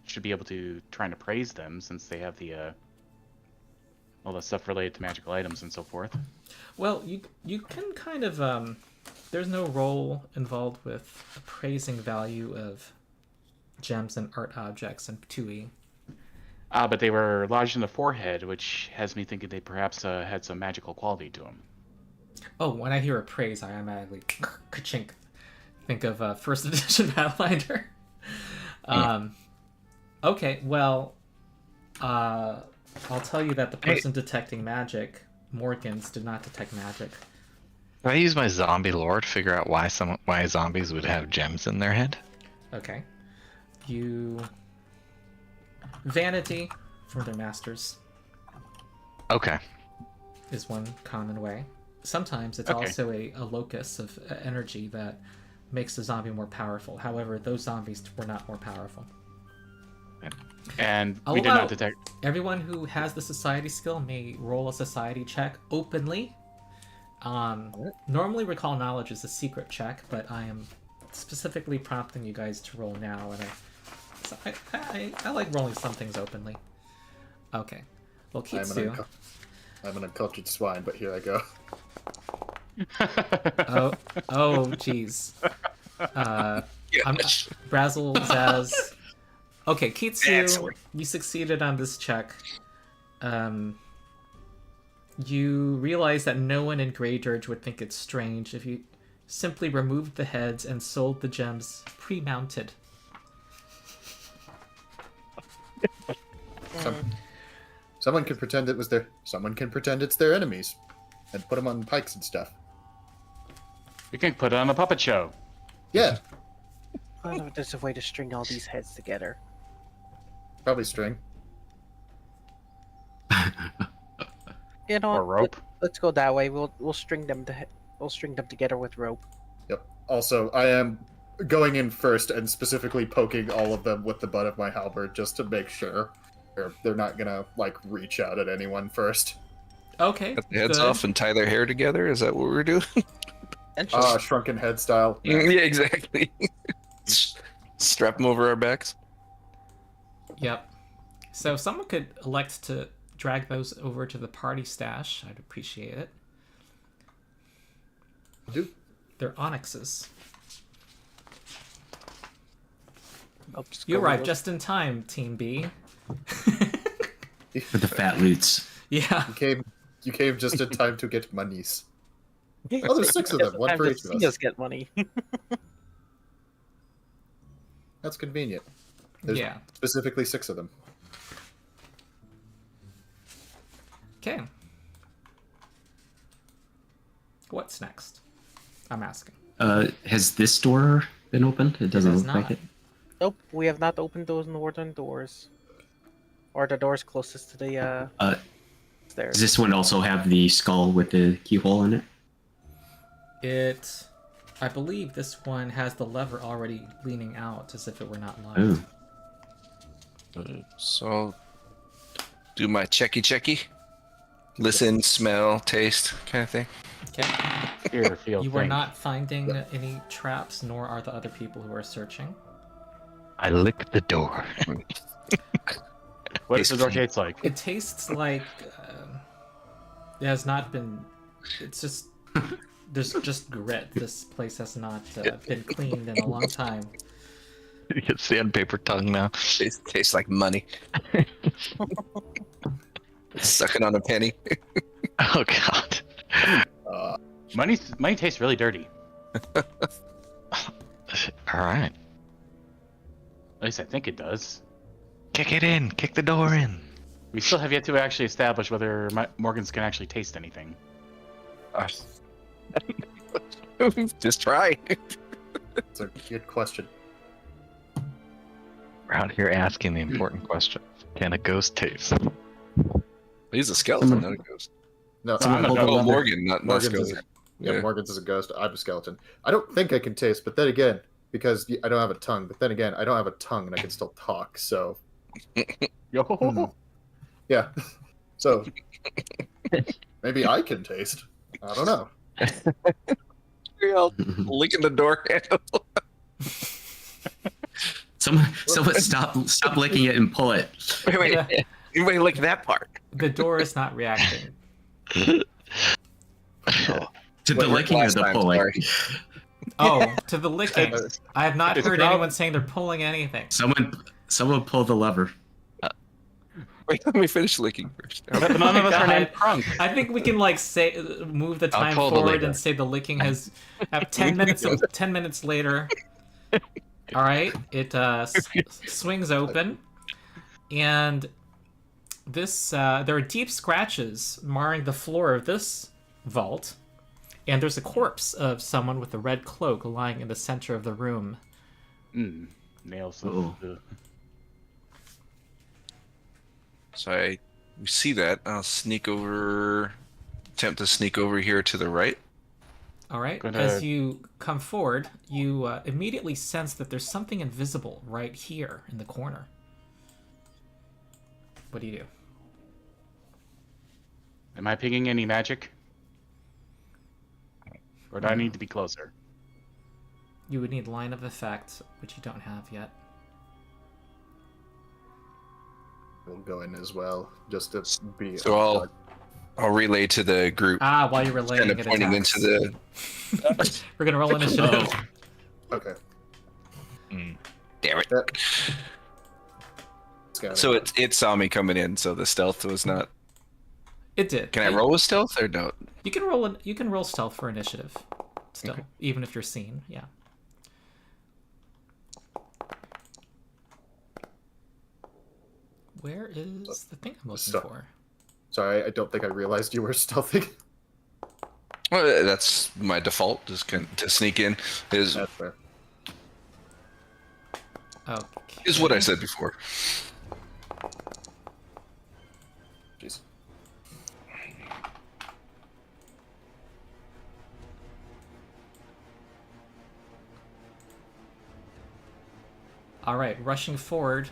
should be able to try and appraise them since they have the all the stuff related to magical items and so forth. Well, you can kind of there's no role involved with appraising value of gems and art objects in 2E. But they were lodged in the forehead, which has me thinking they perhaps had some magical quality to them. Oh, when I hear appraise, I automatically ka-chink, think of first edition Pathfinder. Okay, well, I'll tell you that the person detecting magic, Morgans, did not detect magic. Can I use my zombie lore to figure out why zombies would have gems in their head? Okay. Vanity from their masters Okay. is one common way. Sometimes it's Okay. also a locus of energy that makes the zombie more powerful. However, those zombies were not more powerful. And I'll we did allow not detect. everyone who has the society skill may roll a society check openly. Normally, recall knowledge is a secret check, but I am specifically prompting you guys to roll now, and I like rolling some things openly. Okay. Well, Kitsu. I'm an uncultured swine, but here I go. Oh, jeez. I'm Brazzlezazz. Okay, Kitsu, you succeeded on this check. You realize that no one in Grey Dirge would think it's strange if you simply removed the heads and sold the gems pre-mounted. Someone can pretend it was their. Someone can pretend it's their enemies, and put them on pikes and stuff. We can put it on a puppet show. Yeah, I don't know if there's a way to string all these heads together. probably string. You know, Or rope. Let's go that way. We'll string them together with rope. Yep. Also, I am going in first and specifically poking all of them with the butt of my halberd just to make sure they're not gonna like reach out at anyone first. Okay. Cut the heads good. off and tie their hair together. Is that what we're doing? Shrunken head style. Yeah, exactly. Strap them over our backs. Yep. So if someone could elect to drag those over to the party stash, I'd appreciate it. Do. They're onyxes. Oops, You go arrived with- just in time, Team B. For the fat loots. Yeah. You came just in time to get monies. Oh, there's 6 of them, one Time for to each of see us. us get money. That's convenient. There's Yeah. specifically 6 of them. Okay. What's next? I'm asking. Has this door been opened? It doesn't has look like not. it. Nope, we have not opened those northern doors. Or the doors closest to the stairs. Does this one also have the skull with the keyhole in it? I believe this one has the lever already leaning out as if it were not locked. Oh. So I'll do my checky. Listen, smell, taste, kind of thing. Okay. Here, feel, You are think. not finding any traps, nor are the other people who are searching. I lick the door. What does the door taste like? It tastes like it has not been. It's just there's just grit. This place has not been cleaned in a long time. You get sandpaper tongue now. Tastes like money. Sucking on a penny. Oh god. Money tastes really dirty. All right. At least I think it does. Kick it in. Kick the door in. We still have yet to actually establish whether Morgans can actually taste anything. Just try. It's a good question. We're out here asking the important question. Can a ghost taste? He's a skeleton, not a ghost. No, I'm a Oh, ghost. Morgan, not Morgan's skeleton. is Morgan's is a ghost. I'm a skeleton. I don't think I can taste, but then again, because I don't have a tongue. But then again, I don't have a tongue and I can still talk. So Yo. yeah. So maybe I can taste. I don't know. You're all licking the door handle. Someone stop licking it and pull it. Wait. Anybody lick that part? The door is not reacting. To the Wait, licking or last the time, pulling? sorry. Oh, to the licking. I have not It's heard not- anyone saying they're pulling anything. Someone pull the lever. Wait, let me finish licking first. But none of us are God. named Crunk. I think we can like say move the I'll time pull the forward lever. and say the licking has have 10 minutes later. All right, it swings open, and this there are deep scratches marring the floor of this vault, and there's a corpse of someone with a red cloak lying in the center of the room. Nails. Uh-oh. So we see that. I'll attempt to sneak over here to the right. All right. Gonna- As you come forward, you immediately sense that there's something invisible right here in the corner. What do you do? Am I pinging any magic? Or do I need to be closer? You would need line of effect, which you don't have yet. We'll go in as well, just to be. So I'll relay to the group, While you're relaying kind of it, pointing attacks. into the. We're gonna roll initiative. Okay. Damn it! That... It's gotta- So it saw me coming in, so the stealth was not. It did. Can I roll with stealth or no? You can roll. You can roll stealth for initiative, still, Okay. even if you're seen. Yeah. Where is the thing I'm looking Stealth. for? Sorry, I don't think I realized you were stealthy. Well, that's my default. Just to sneak in is That's fair. Okay. is what I said before. Jeez. All right, rushing forward.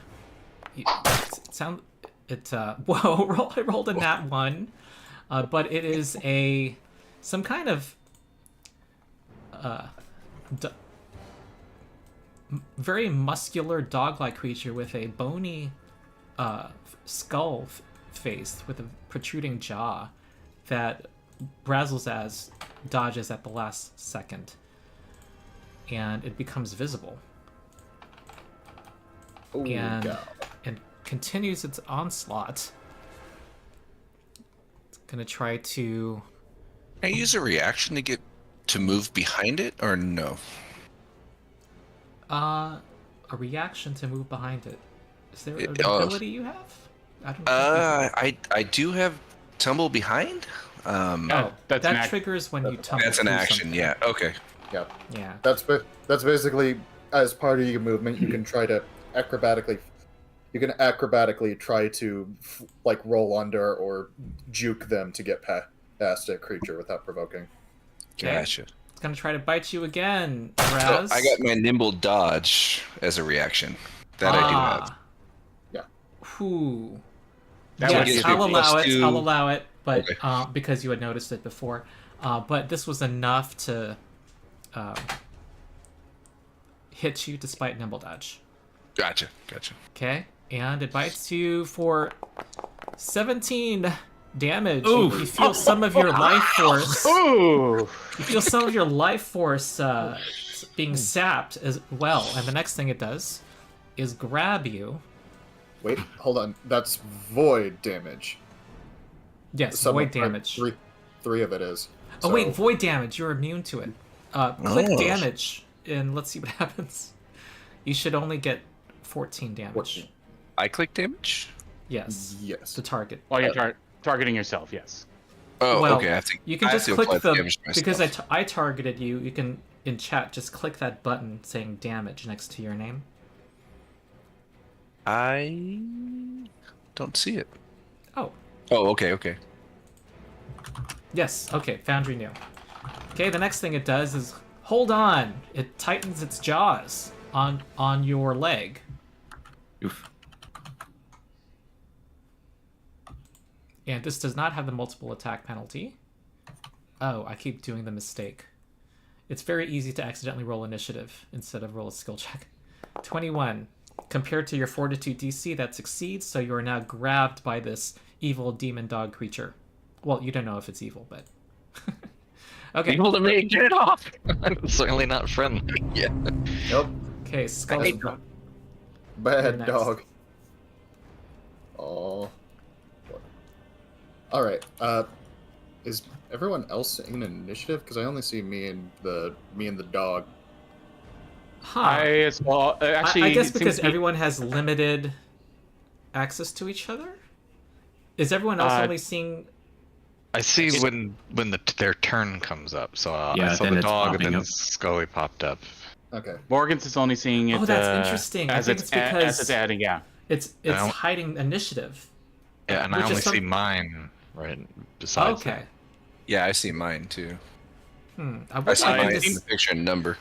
Whoa! I rolled a nat 1, but it is some kind of very muscular dog-like creature with a bony skull face with a protruding jaw that Brazzlezazz dodges at the last second, and it becomes visible. Oh, and God. and continues its onslaught. It's gonna try to. Can I use a reaction to move behind it or no? A reaction to move behind it. Is there an Oh. ability you have? I don't think I do have tumble behind. Oh, that's an that triggers when you tumble. That's an through action. something. Yeah. Okay. Yeah. Yeah. That's basically as part of your movement. You can try to acrobatically. You can acrobatically try to like roll under or juke them to get past a creature without provoking. Okay. Gotcha. It's gonna try to bite you again, So Raz. I got my nimble dodge as a reaction. That I do have. Yeah. Whew. That would Yes, give I'll you allow plus it. 2. I'll allow it, but Okay. because you had noticed it before. But this was enough to hit you despite nimble dodge. Gotcha. Okay, and it bites you for 17 damage. Ooh. You feel some of your life force. Ooh! You feel some of your life force being sapped as well. And the next thing it does is grab you. Wait, hold on. That's void damage. Yes, Some- void damage. Three of it is. Oh wait, So- void damage. You're immune to it. Click Oh. damage, and let's see what happens. You should only get 14 damage. 14. I click damage. Yes, Yes. the target. Well, you're targeting yourself, yes. Oh, Well, okay. I think You can I have just to click apply the damage to because myself. I targeted you. You can in chat just click that button saying damage next to your name. I don't see it. Oh, Oh, okay. yes. Okay, Foundry knew. Okay, the next thing it does is hold on. It tightens its jaws on your leg. Oof. And this does not have the multiple attack penalty. Oh, I keep doing the mistake. It's very easy to accidentally roll initiative instead of roll a skill check. 21. Compared to your fortitude DC, that succeeds, so you are now grabbed by this evil demon dog creature. Well, you don't know if it's evil, but... okay. Evil to me, get it off! Certainly not friendly. Yeah. Nope. Okay, Skully. Bad You're next. dog. Oh. All right. Is everyone else in initiative? Because I only see me and the dog. Huh. Actually, I guess it seems because to be- everyone has limited access to each other? Is everyone else only seeing... I see when their turn comes up. So Yeah, I saw then the it's dog, and popping then up. Scully popped up. Okay. Morgan's is only seeing it. Oh, that's interesting. I As think it's it's because- as it's adding, yeah. It's don't- hiding initiative. Yeah, and I Which is only see some- mine right besides. Okay. Yeah, I see mine too. I I would see like mine in this... the picture and number.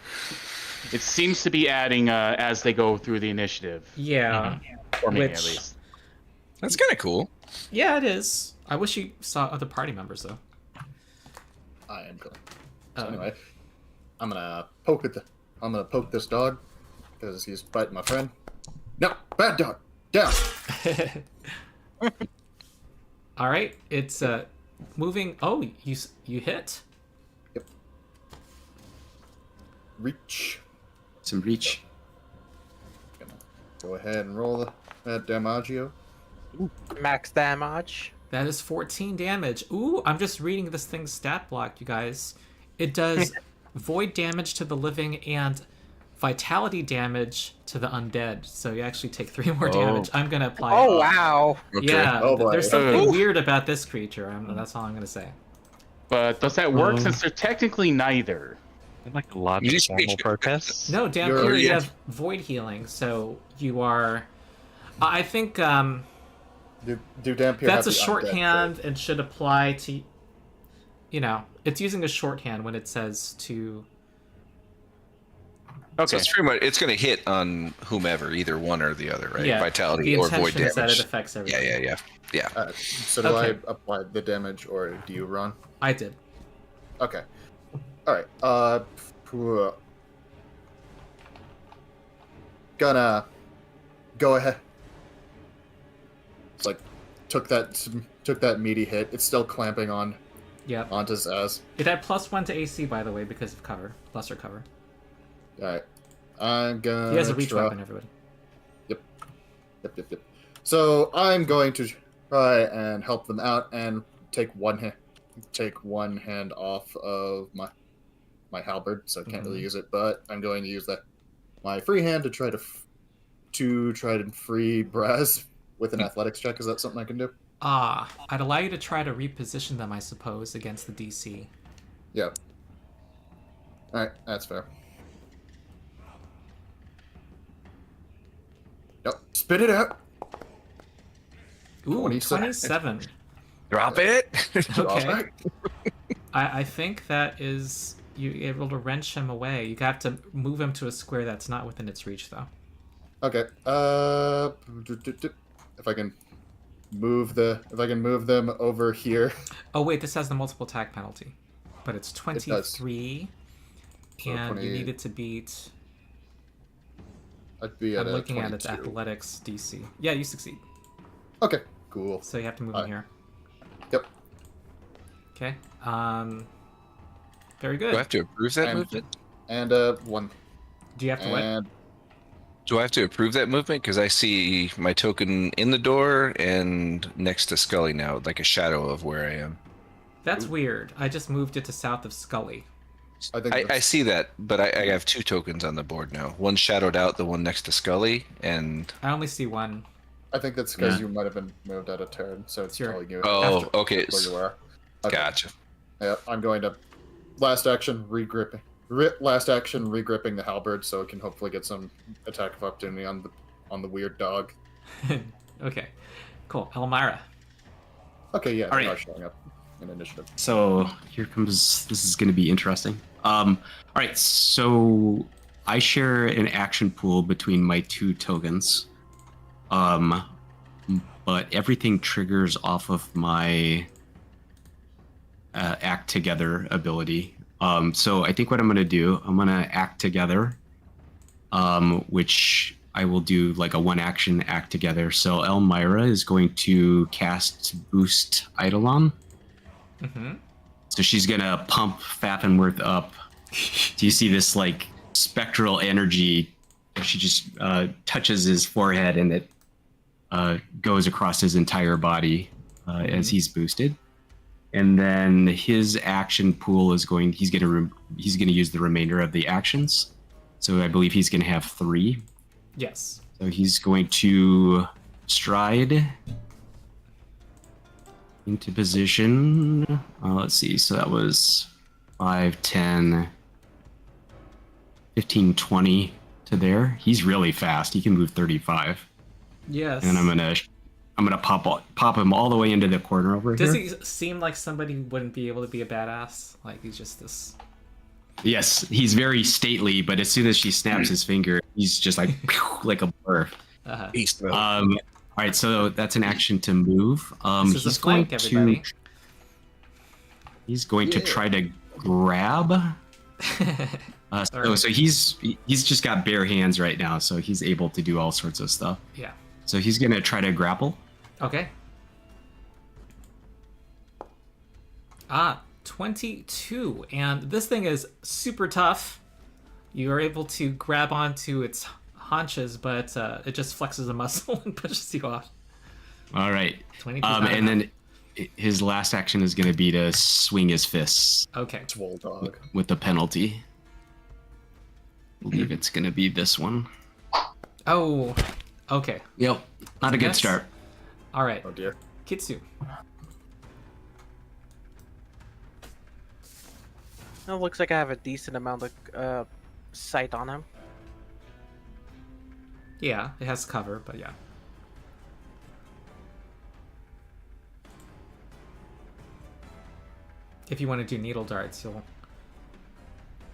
It seems to be adding as they go through the initiative. Yeah. For me, at Which- least. That's kind of cool. Yeah, it is. I wish you saw other party members, though. I am going. So Oh. anyway, I'm gonna poke this dog because he's biting my friend. No, bad dog. Down. All right, it's moving. Oh, you hit. Reach. Some reach. Gonna go ahead and roll that Damaggio. Max damage. That is 14 damage. Ooh, I'm just reading this thing's stat block, you guys. It does void damage to the living and vitality damage to the undead. So you actually take 3 more damage. I'm going to apply it. Oh, wow. Okay. Yeah, Oh, boy. there's something weird about this creature. That's all I'm going to say. But does that work since they're technically neither? I'd like a logical protest. No, Dhampir, you have void healing, so you are... I think Do Dhampir that's have a the shorthand and should apply to... You know, it's using a shorthand when it says to... So Okay. it's pretty much it's going to hit on whomever, either one or the other, right? Yeah, Vitality the or void intention is that it damage. affects everything. Yeah. So do Okay. I apply the damage, or do you, Ron? I did. Okay. All right. Gonna go ahead. It's like took that meaty hit. It's still clamping on Yep. onto Zazz. It had +1 to AC, by the way, because of cover. Lesser cover. All right. I'm gonna. He has a reach try- weapon, everybody. Yep. So I'm going to try and help them out and take one hand off of my halberd, so I can't really use it. But I'm going to use my free hand to try to free Braz with an athletics check. Is that something I can do? I'd allow you to try to reposition them, I suppose, against the DC. Yeah. All right, that's fair. Yep. Spit it out. Ooh, 27. 27. Drop it. Okay. Alright. I think that is you able to wrench him away. You have to move him to a square that's not within its reach, though. Okay. If I can move them over here. Oh wait, this has the multiple attack penalty, but it's 23, So and 20 you need it to beat. I'd be at I'm a looking at its 22. athletics DC. Yeah, you succeed. Okay. Cool. So you have to move him here. Yep. Okay. Very good. Do I have to approve that And- movement? And one. Do you have to what? And Do I have to approve that movement? Because I see my token in the door and next to Skully now, like a shadow of where I am. That's weird. I just moved it to south of Skully. I think I that's- see that, but I have 2 tokens on the board now. One shadowed out, the one next to Skully, and I only see one. I think that's because Yeah. you might have been moved out of turn, so it's Sure. telling you oh, okay, where you are. Okay. gotcha. Yeah, I'm going to last action regripping the halberd, so it can hopefully get some attack of opportunity on the weird dog. Okay. Cool. Elmira. Okay, yeah, All they right. are showing up in initiative. So here comes. This is going to be interesting. All right. So I share an action pool between my 2 tokens. But everything triggers off of my act together ability. So I think what I'm going to do, I'm going to act together, which I will do like a 1 action act together. So Elmira is going to cast Boost Eidolon. Mm-hmm. So she's going to pump Faffenworth up. Do you see this like spectral energy? She just touches his forehead and it goes across his entire body as he's boosted. And then his action pool is he's gonna use the remainder of the actions. So I believe he's gonna have 3. Yes. So he's going to stride into position. Let's see. So that was 5, 10, 15, 20 to there. He's really fast. He can move 35. Yes. And I'm gonna pop him all the way into the corner over Does here. he seem like somebody who wouldn't be able to be a badass? Like he's just this. Yes, he's very stately, but as soon as she snaps his finger, he's just like like a blur. Beast mode. All right, so that's an action to move. This is a flank, everybody. He's going to try to grab. So he's just got bare hands right now, so he's able to do all sorts of stuff. Yeah. So he's gonna try to grapple. Okay. 22. And this thing is super tough. You are able to grab onto its haunches, but it just flexes a muscle and pushes you off. All right. 22. And then his last action is going to be to swing his fists Okay. Swole dog. with the penalty. I believe it's going to be this one. Oh, okay. Yep, not a good Yes. start. All right. Oh dear. Kitsu. It looks like I have a decent amount of sight on him. Yeah, it has cover, but yeah. If you want to do needle darts, you'll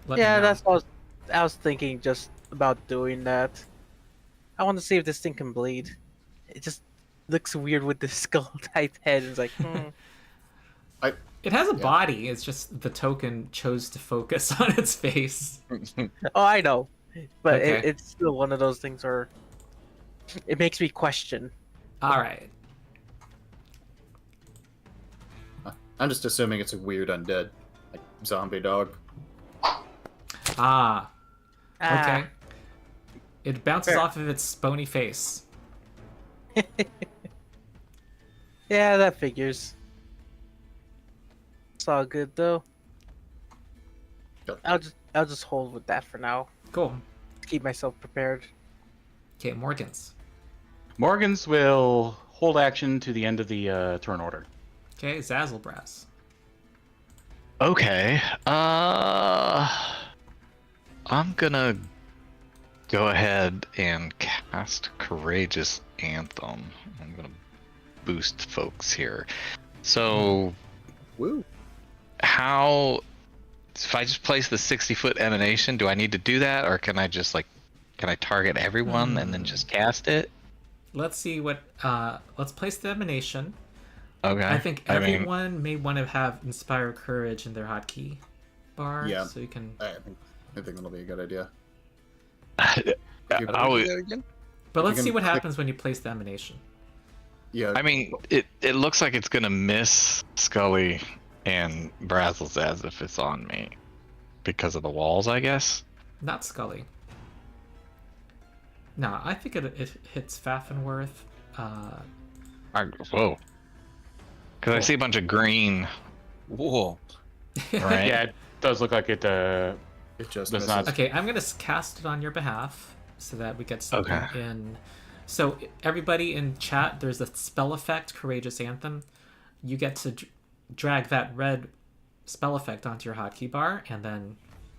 let me Yeah, know. that's what I was thinking just about doing that. I want to see if this thing can bleed. It just looks weird with the skull-type head. It's like, It has a body. It's just the token chose to focus on its face. oh, I know. But Okay. it's still one of those things where it makes me question. All right. I'm just assuming it's a weird undead, like zombie dog. Ah. Ah, Okay. It bounces Fair. off of its bony face. Yeah, that figures. It's all good though. Yep. I'll just hold with that for now. Cool. To keep myself prepared. Okay, Morgans. Morgans will hold action to the end of the turn order. Okay, Zazzlebrazz. Okay. I'm gonna go ahead and cast Courageous Anthem. I'm gonna boost folks here. So, Woo. how? If I just place the 60-foot emanation, do I need to do that, or can I just can I target everyone and then just cast it? Let's see what. Let's place the emanation. Okay. I think I mean, everyone may want to have Inspire Courage in their hotkey bar, Yeah. so you can. I think that'll be a good idea. I would- But you let's can see what click- happens when you place the emanation. Yeah. I mean, it looks like it's gonna miss Skully and Brazzlezazz if it's on me because of the walls, I guess. Not Skully. No, I think it hits Faffenworth. Whoa. Because I see a bunch of green, Whoa. right? Yeah, it does look like it. it just does misses. not- Okay, I'm gonna cast it on your behalf so that we get something Okay. in. So everybody in chat, there's a spell effect, Courageous Anthem. You get to drag that red spell effect onto your hotkey bar, and then,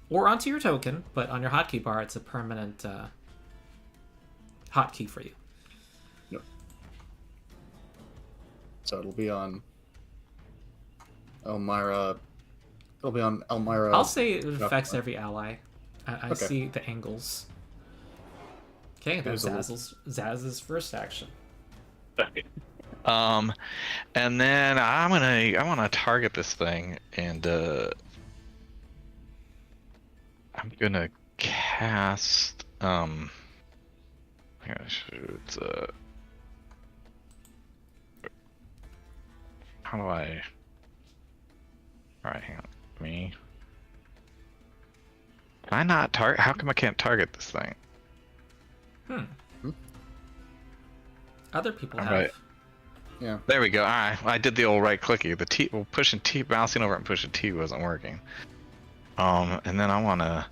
or onto your token, but on your hotkey bar, it's a permanent hotkey for you. So it'll be on Elmira. It'll be on Elmira. I'll say it no, affects no. every ally. I Okay. see the angles. Okay, that's There's a Zazz's first action. And then I want to target this thing, and I'm gonna cast it's how do I? All right, hang on. Me. Can I not target? How come I can't target this thing? Other people All have. right. Yeah. There we go. All right, I did the old right clicky. The T, well, pushing T, bouncing over and pushing T wasn't working. And then I wanna,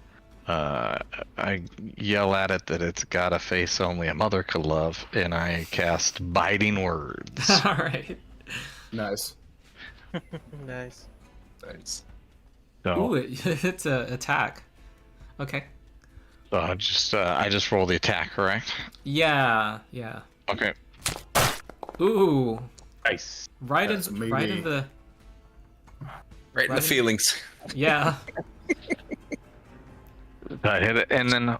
I yell at it that it's got a face only a mother could love, and I cast Biting Words. All right. Nice. Nice. Nice. So, Ooh, it's a attack. Okay. so I just roll the attack, correct? Yeah, yeah. Okay. Ooh, nice. right That's in right in maybe- the Right in Right. the feelings. yeah. I hit it, and then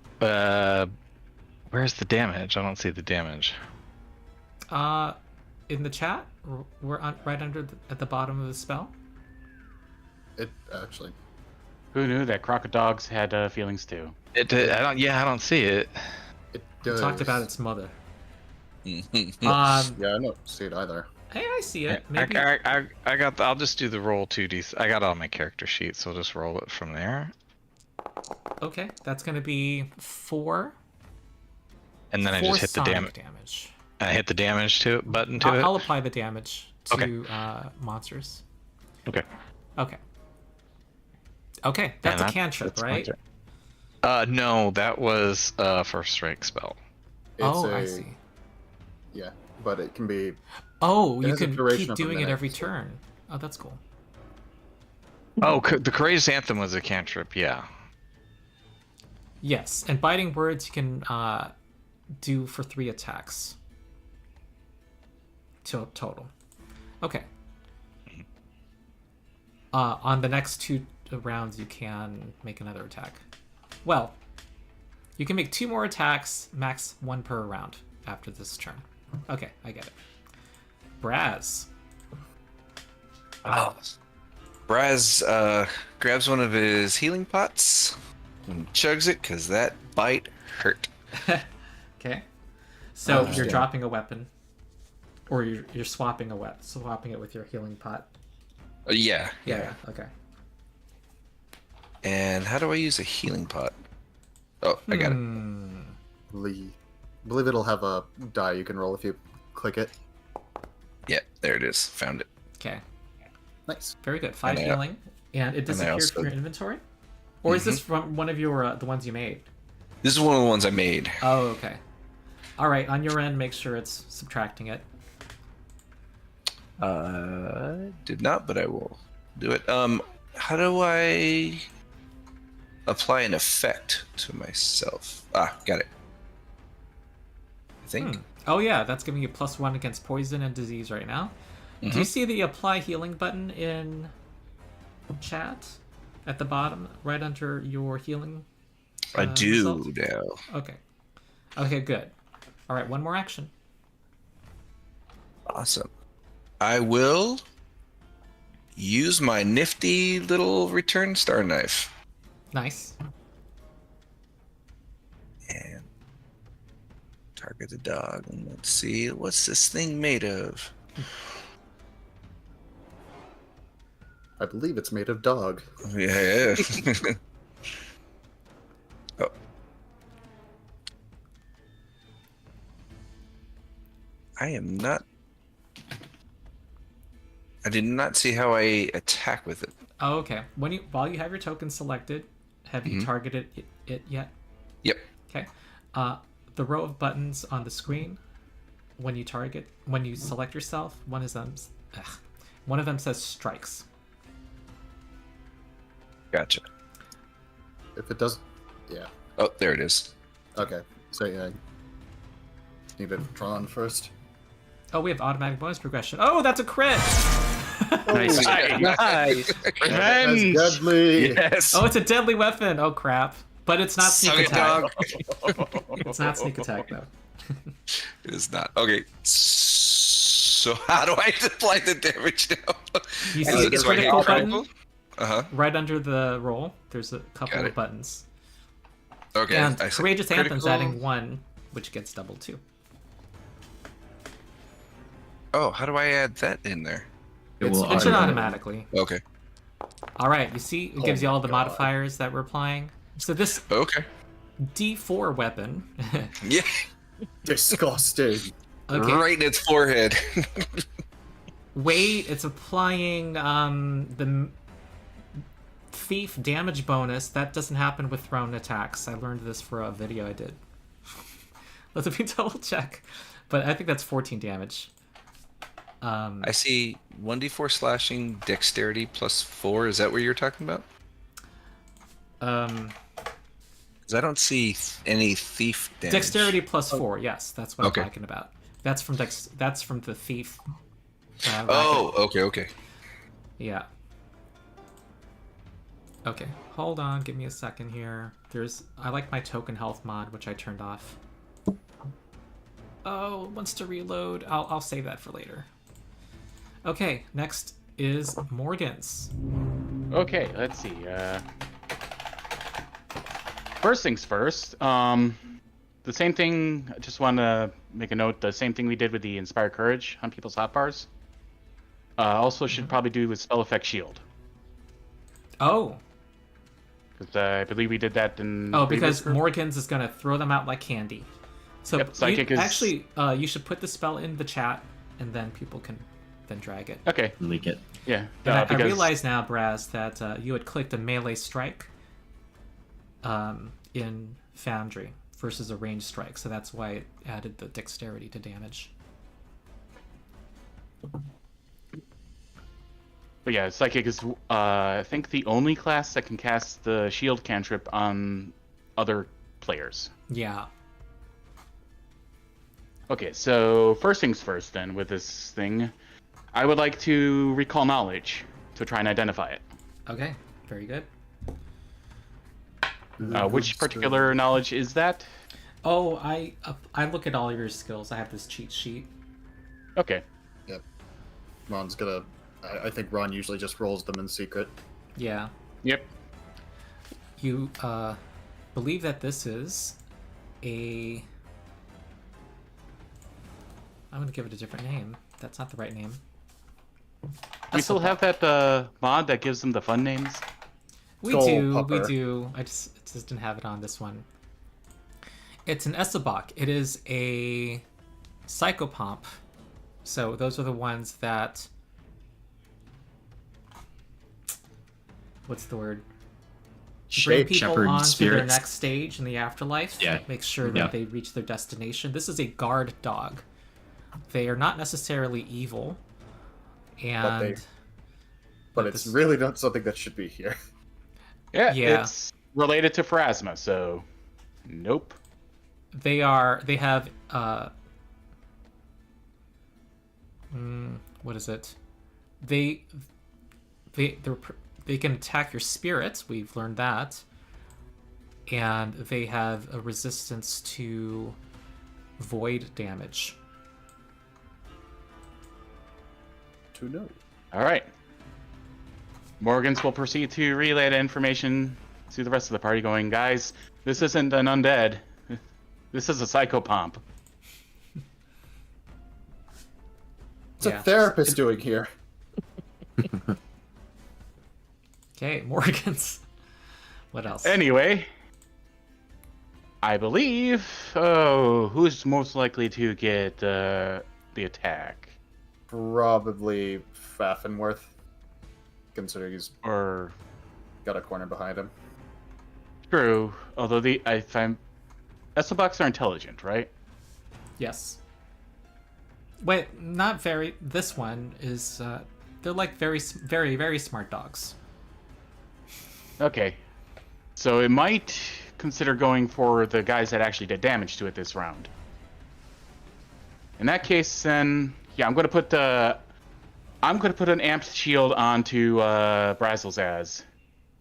where's the damage? I don't see the damage. In the chat, we're on, right under at the bottom of the spell. It actually. Who knew that crocodiles had feelings too? I don't see it. It We does. talked about its mother. Yeah, I don't see it either. Hey, I see it. Maybe I got. I'll just do the roll 2d. I got it on my character sheet, so I'll just roll it from there. okay. That's gonna be 4. And then I 4 just hit the sonic damage. damage. I hit the damage button to it. I'll apply the damage. to monsters. Okay. Okay. Okay, that's Yeah, a cantrip, that's my right? turn. No, that was a first rank spell. I see. Yeah, but it can be. Oh, It you has a can duration keep of a doing it minute, every so- turn. Oh, that's cool. Oh, the Courageous Anthem was a cantrip, yeah. Yes, and biting words you can do for 3 attacks. Total. Okay. On the next 2 rounds, you can make another attack. Well, you can make 2 more attacks, max 1 per round after this turn. Okay, I get it. Brazz. Oh. Brazz grabs one of his healing pots and chugs it because that bite hurt. Okay. So you're understand. dropping a weapon, or you're swapping a weapon, swapping it with your healing pot. Yeah. Yeah. Okay. And how do I use a healing pot? Oh, I got it. Believe it'll have a die you can roll if you click it. Yeah, there it is. Found it. Okay. Nice. Very good. 5 And I- healing, and it and I disappeared also- from your inventory, or is this from one of your the ones you made? This is one of the ones I made. Oh, okay. All right. On your end, make sure it's subtracting it. Did not, but I will do it. How do I apply an effect to myself? Ah, got it. I think. Oh yeah, that's giving you +1 against poison and disease right now. Do you see the apply healing button in chat at the bottom, right under your healing? I do result? now. Okay. Okay, good. All right, one more action. Awesome. I will use my nifty little return star knife. Nice. And target the dog. And let's see, what's this thing made of? I believe it's made of dog. Yeah. Oh. I am not. I did not see how I attack with it. Oh, okay. While you have your token selected, have you targeted it yet? Yep. Okay. The row of buttons on the screen, when you select yourself, one of them says strikes. Gotcha. If it does, yeah. Oh, there it is. Okay. So yeah, need it drawn first. Oh, we have automatic bonus progression. Oh, that's a crit! Nice. Nice. Revenge! That's deadly. Yes. Oh, it's a deadly weapon. Oh crap! But it's not sneak Suck it, attack. dog. It's not sneak attack though. It is not. Okay. So how do I apply the damage now? You Is see it the so I hit critical critical? button Uh-huh. right under the roll. There's a couple Got of it. buttons. Okay. And I see. Courageous Anthem's Critical- adding 1, which gets doubled too. Oh, how do I add that in there? It will It should automatically- automatically. Okay. All right, you see, it gives you all the modifiers that we're applying. So this Okay. D4 weapon. Yeah. Disgusting. Okay. Right in its forehead. Wait, it's applying the thief damage bonus. That doesn't happen with thrown attacks. I learned this for a video I did. Let me double check. But I think that's 14 damage. I see 1d4 slashing, dexterity +4. Is that what you're talking about? Because I don't see any thief damage. Dexterity +4. Yes, that's what Okay. I'm talking about. That's from That's from the thief. Oh, okay. Yeah. Okay, hold on. Give me a second here. I like my token health mod, which I turned off. Oh, it wants to reload. I'll save that for later. Okay, next is Morgan's. Okay, let's see. First things first. The same thing. I just want to make a note. The same thing we did with the Inspire Courage on people's hotbars. Also, should probably do with Spell Effect Shield. Oh. Because I believe we did that in. Oh, previous because group. Morgan's is gonna throw them out like candy. So Yep, psychic is- actually, you should put the spell in the chat, and then people can then drag it. Okay. Leak it. Yeah. And I because realize now, Braz, that you had clicked a melee strike in Foundry versus a ranged strike, so that's why it added the dexterity to damage. But yeah, Psychic is, I think, the only class that can cast the shield cantrip on other players. Yeah. Okay, so first things first then with this thing, I would like to recall knowledge to try and identify it. Okay, very good. Which particular knowledge is that? Oh, I look at all your skills. I have this cheat sheet. Okay. Yep. Ron's gonna. I think Ron usually just rolls them in secret. Yeah. Yep. You believe that this is a... I'm going to give it a different name. That's not the right name. We still have that mod that gives them the fun names? We Skull do, pupper. we do. I just didn't have it on this one. It's an Essobok. It is a psychopomp. So those are the ones that... What's the word? Bring Shape. people Shepherd on to their spirits. next stage in the afterlife. Yeah. Make sure that Yeah. they reach their destination. This is a guard dog. They are not necessarily evil. And... But it's really not something that should be here. Yeah, Yeah. it's related to Pharasma, so nope. They have what is it? They can attack your spirits. We've learned that. And they have a resistance to void damage. To know. All right. Morgans will proceed to relay that information to the rest of the party, going, guys, this isn't an undead. This is a psychopomp. What's a therapist doing here? Okay, Morgans. What else? Anyway, I believe... Oh, who's most likely to get the attack? Probably Faffenworth, considering he's Or... got a corner behind him. True, although Essobaks are intelligent, right? Yes. Wait, not very. This one is. They're like very, very, very smart dogs. Okay. So it might consider going for the guys that actually did damage to it this round. In that case, then, yeah, I'm gonna put an amped shield onto Brazzlezazz,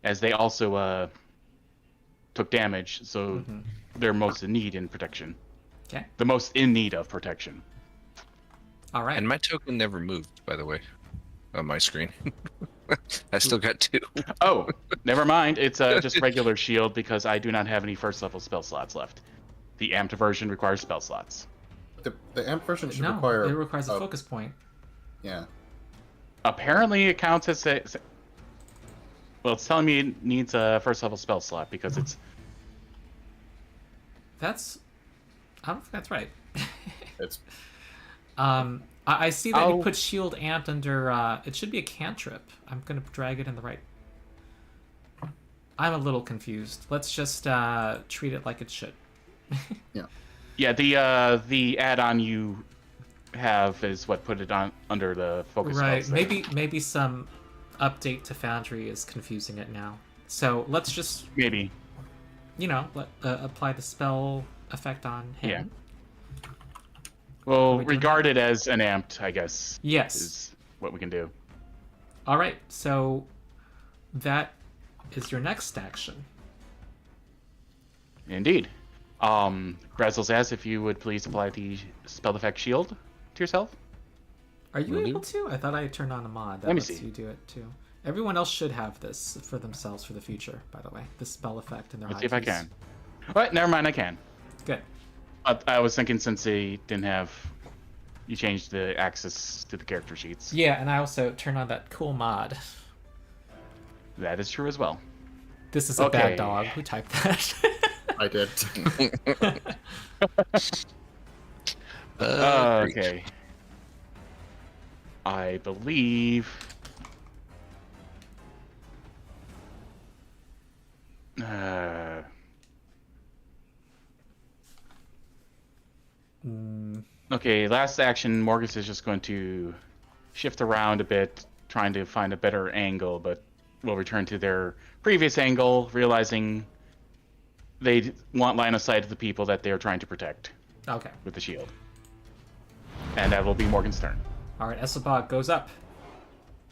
as they also took damage, so they're most in need in protection. Okay. The most in need of protection. All right. And my token never moved, by the way, on my screen. I still got 2. Oh, never mind. It's just regular shield because I do not have any first level spell slots left. The amped version requires spell slots. The amp version should No, require. it requires a focus point. Yeah. Apparently, it counts as a. Well, it's telling me it needs a first level spell slot because it's. That's. I don't think that's right. It's I see that you I'll- put shield amped under. It should be a cantrip. I'm gonna drag it in the right. I'm a little confused. Let's just treat it like it should. Yeah, the add-on you have is what put it on under the focus Right. spells there. Maybe some update to Foundry is confusing it now. So let's just Maybe. apply the spell effect on him. Yeah. Well, we doing regard it as an amped, I guess. Yes. Is what we can do. All right. So that is your next action. Indeed. Brazzlezazz, if you would please apply the spell effect shield to yourself. Are you Will able do. to? I thought I turned on a mod that Let me lets see. you do it too. Everyone else should have this for themselves for the future, by the way. This spell effect in their Let's see if I hotkeys. can. What? Never mind, I can. Good. I was thinking since they didn't have... You changed the access to the character sheets. Yeah, and I also turned on that cool mod. That is true as well. This is a Okay. bad dog. Who typed that? I did. Okay. I believe. Okay, last action, Morgus is just going to shift around a bit, trying to find a better angle, but will return to their previous angle, realizing they want line of sight of the people that they're trying to protect Okay. with the shield. And that will be Morgan's turn. All right, Esabog goes up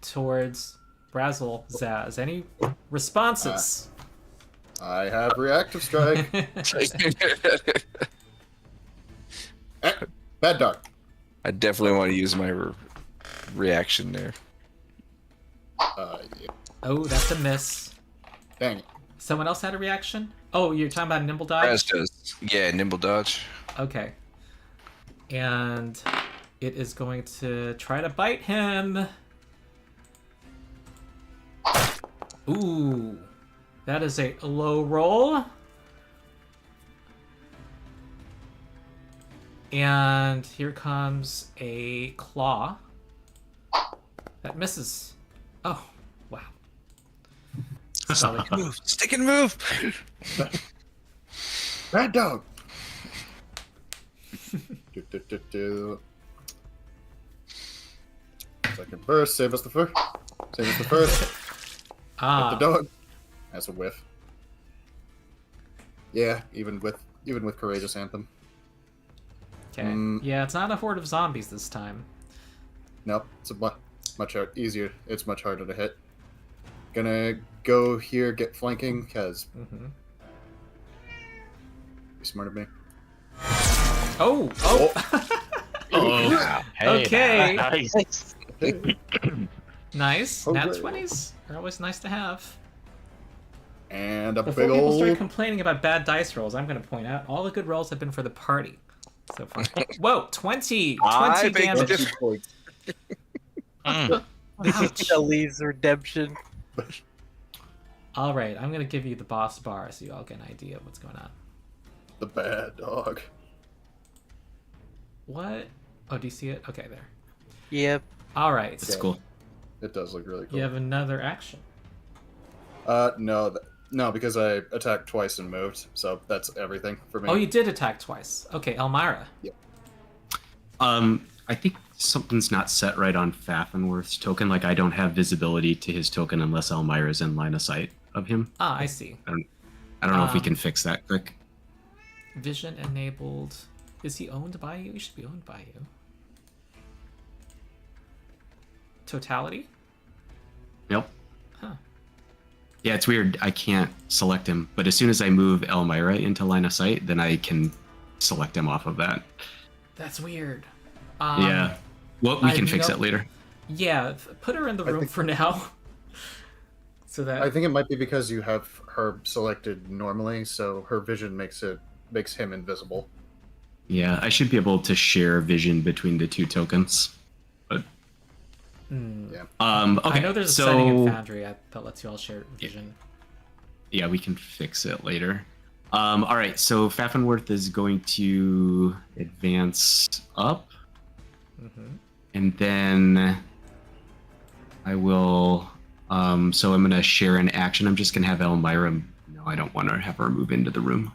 towards Brazzlezazz. Any responses? I have reactive strike. Bad dog. I definitely want to use my reaction there. Yeah. Oh, that's a miss. Dang it. Someone else had a reaction? Oh, you're talking about nimble dodge? Raz does. Yeah, nimble dodge. Okay. And it is going to try to bite him. Ooh. That is a low roll. And here comes a claw. That misses. Oh, wow. Skully. Move. Stick and move. Bad dog. Do. Second burst. Save us the first. Save us the first. Hit the dog. That's a whiff. Yeah, even with courageous anthem. Okay. Yeah, it's not a horde of zombies this time. Nope, it's much easier. It's much harder to hit. Gonna go here, get flanking, cause be smart of me. Oh! Oh, hey, Okay. Nice. Nice. Oh, Nat great. 20s are always nice to have. And a Before big people old. start complaining about bad dice rolls, I'm going to point out all the good rolls have been for the party so far. Whoa, 20 I beg to damage. differ. Mm. This is Shelly's redemption. All right, I'm going to give you the boss bar so you all get an idea of what's going on. The bad dog. What? Oh, do you see it? Okay, there. Yep. All right. That's cool. It does look really cool. You have another action. No, because I attacked twice and moved, so that's everything for me. Oh, you did attack twice. Okay, Elmira. I think something's not set right on Faffenworth's token. Like, I don't have visibility to his token unless Elmira's in line of sight of him. Ah, I see. I don't know if we can fix that quick. Vision enabled. Is he owned by you? He should be owned by you. Totality? Yep. Huh. Yeah, it's weird. I can't select him, but as soon as I move Elmira into line of sight, then I can select him off of that. That's weird. Yeah. Well, we can fix know- it later. Yeah, put her in the room for now. So that I think it might be because you have her selected normally, so her vision makes him invisible. Yeah, I should be able to share vision between the two tokens. But Yeah. okay. I know there's a so, setting in Foundry that lets you all share vision. Yeah, we can fix it later. All right, so Faffenworth is going to advance up, and then I will. So I'm going to share an action. I'm just going to have Elmira. No, I don't want to have her move into the room.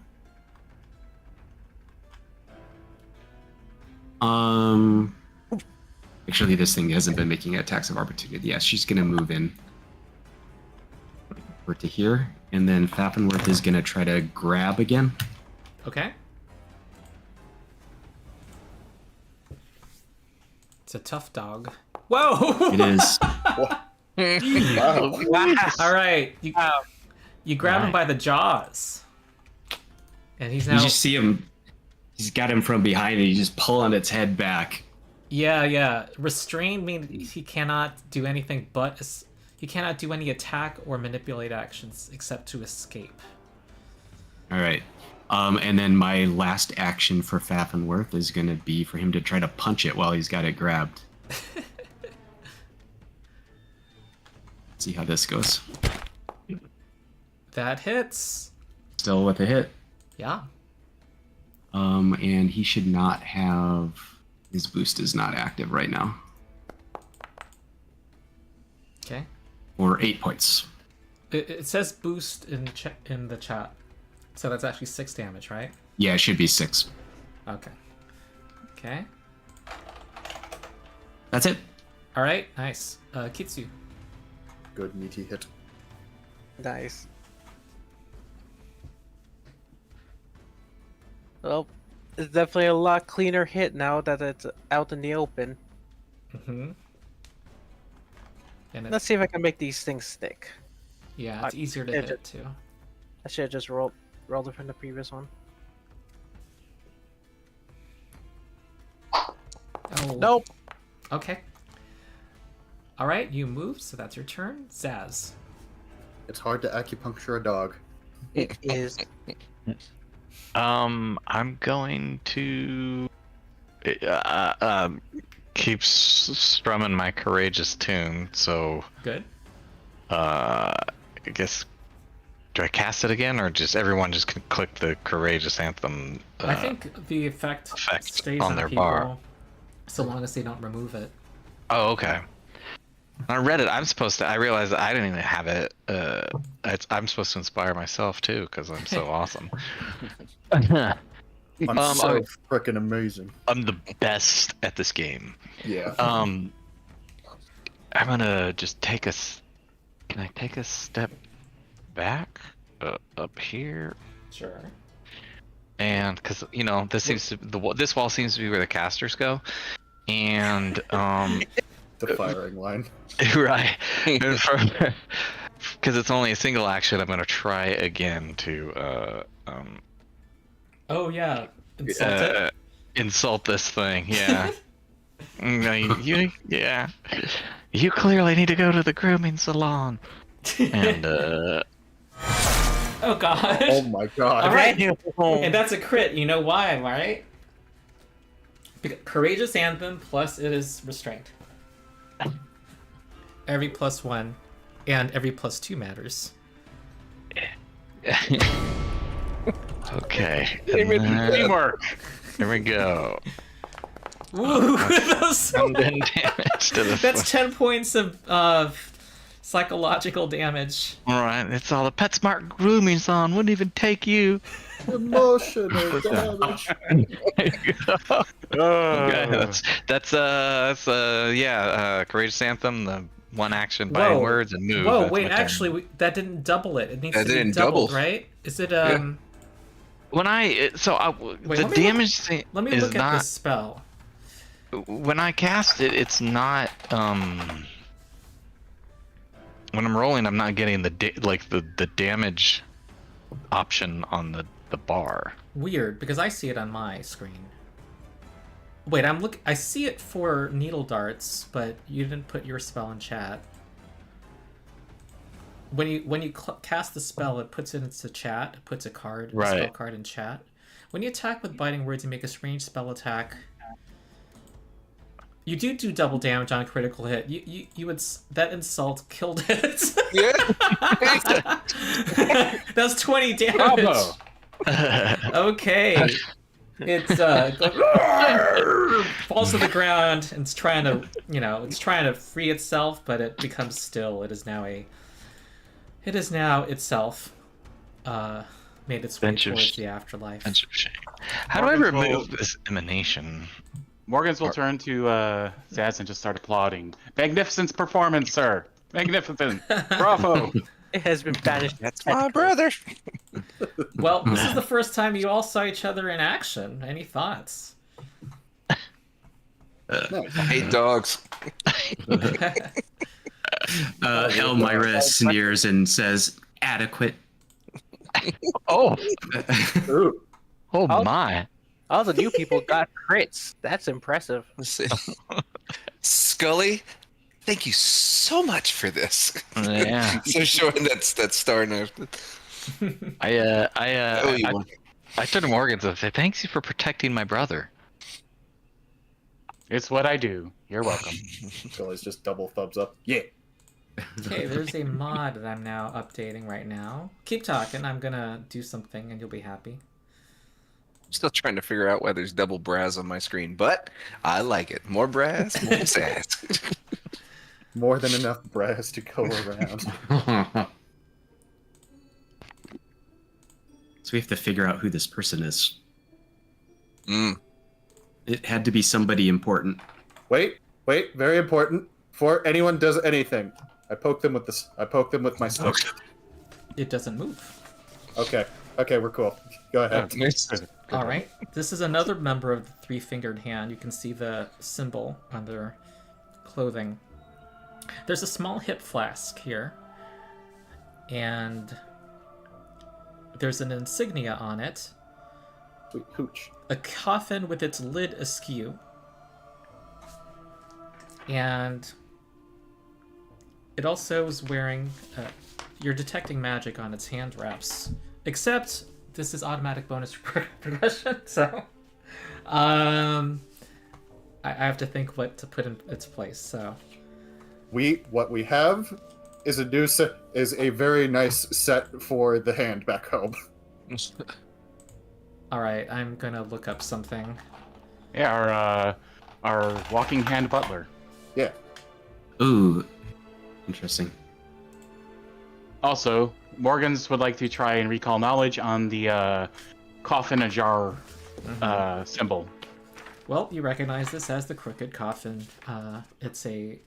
Actually, this thing hasn't been making attacks of opportunity. Yes, she's going to move in over to here, and then Faffenworth is going to try to grab again. Okay. It's a tough dog. Whoa! It is. Wow. All right, you grab him by the jaws, and he's now. You just see him. He's got him from behind, and he's just pulling its head back. Yeah. Restrained means he cannot do anything but he cannot do any attack or manipulate actions except to escape. All right. And then my last action for Faffenworth is going to be for him to try to punch it while he's got it grabbed. See how this goes. That hits. Still with a hit. Yeah. And he should not have. His boost is not active right now. Okay. for 8 points. It says boost in the chat, so that's actually 6 damage, right? Yeah, it should be 6. Okay. Okay. That's it. All right. Nice. Kitsu. Good meaty hit. Nice. Well, it's definitely a lot cleaner hit now that it's out in the open. Mm-hmm. And Let's see if I can make these things stick. yeah, it's easier to yeah, hit too. I should have just rolled it from the previous one. Oh. Nope. Okay. All right, you moved, so that's your turn. Zazz. It's hard to acupuncture a dog. It is. I'm going to keep strumming my courageous tune. So, Good. I guess, do I cast it again, or just everyone just can click the courageous anthem? I think the effect stays on on their people bar. so long as they don't remove it. Oh, okay. I read it. I realized that I didn't even have it. I'm supposed to inspire myself too, because I'm so awesome. I'm so freaking amazing. I'm the best at this game. Yeah. I'm gonna just take Can I take a step back up here? Sure. And because this wall seems to be where the casters go, and The firing line. right, because it's only a single action. I'm gonna try again to Oh yeah. Insult it. insult this thing. Yeah. No, yeah. You clearly need to go to the grooming salon. And Oh gosh. Oh my god. All right. And that's a crit. You know why, right? Because courageous anthem plus it is restraint. Every +1 and every +2 matters. okay. Teamwork. Here we go. Woo! That's And then damage to the That's 10 points of psychological damage. All right, it's all the PetSmart grooming salon wouldn't even take you. Emotional damage. Okay, that's courageous anthem, the one action, biting words, and move. Whoa, That's wait, my turn. actually, that didn't double it. It needs That to be didn't doubled, double. right? Is it When I Wait, the let me damage thing Let me is look at not this spell. when I cast it. It's not when I'm rolling. I'm not getting the damage option on the bar. Weird, because I see it on my screen. Wait, I see it for needle darts, but you didn't put your spell in chat. When you cast the spell, it puts it into chat. It puts a card, a spell card in chat. When you attack with biting words, you make a ranged spell attack. You do double damage on a critical hit. You would that insult killed it. Yeah. That's 20 damage. Bravo. Okay. It's falls to the ground and it's trying to free itself, but it becomes still. It is now itself made its way Bench of towards the afterlife. Bench of shame. How do I Morgan's remove will- this emanation? Morgan's will turn to Zaz and just start applauding. Magnificent performance, sir. Magnificent. Bravo. It has been banished. That's my brother. Well, this is the first time you all saw each other in action. Any thoughts? I hate dogs. Elmira sneers and says, "Adequate." Oh, Ooh. oh I'll- my! All the new people got crits. That's impressive. Let's see. Skully, thank you so much for this. Yeah, So showing that star now. Oh, you won. I turned to Morgan and said, "Thanks you for protecting my brother." It's what I do. You're welcome. Skully's just double thumbs up. Yeah. Okay, there's a mod that I'm now updating right now. Keep talking. I'm gonna do something and you'll be happy. I'm still trying to figure out why there's double Brazz on my screen, but I like it. More Brazz, more Zazz. More than enough brass to go around. So we have to figure out who this person is. Mm. It had to be somebody important. Wait, very important. Before anyone does anything, I poke them with this. I poke them with my stick. It doesn't move. Okay, we're cool. Go ahead. All right. This is another member of the three-fingered hand. You can see the symbol on their clothing. There's a small hip flask here, and there's an insignia on it. Wait, hooch. A coffin with its lid askew. And it also is wearing... you're detecting magic on its hand wraps. Except this is automatic bonus progression, so... I have to think what to put in its place, so... What we have is a new set, is a very nice set for the hand back home. Alright, I'm gonna look up something. Yeah, our walking hand butler. Yeah. Ooh, interesting. Also, Morgans would like to try and recall knowledge on the coffin ajar symbol. Well, you recognize this as the Crooked Coffin. It's a...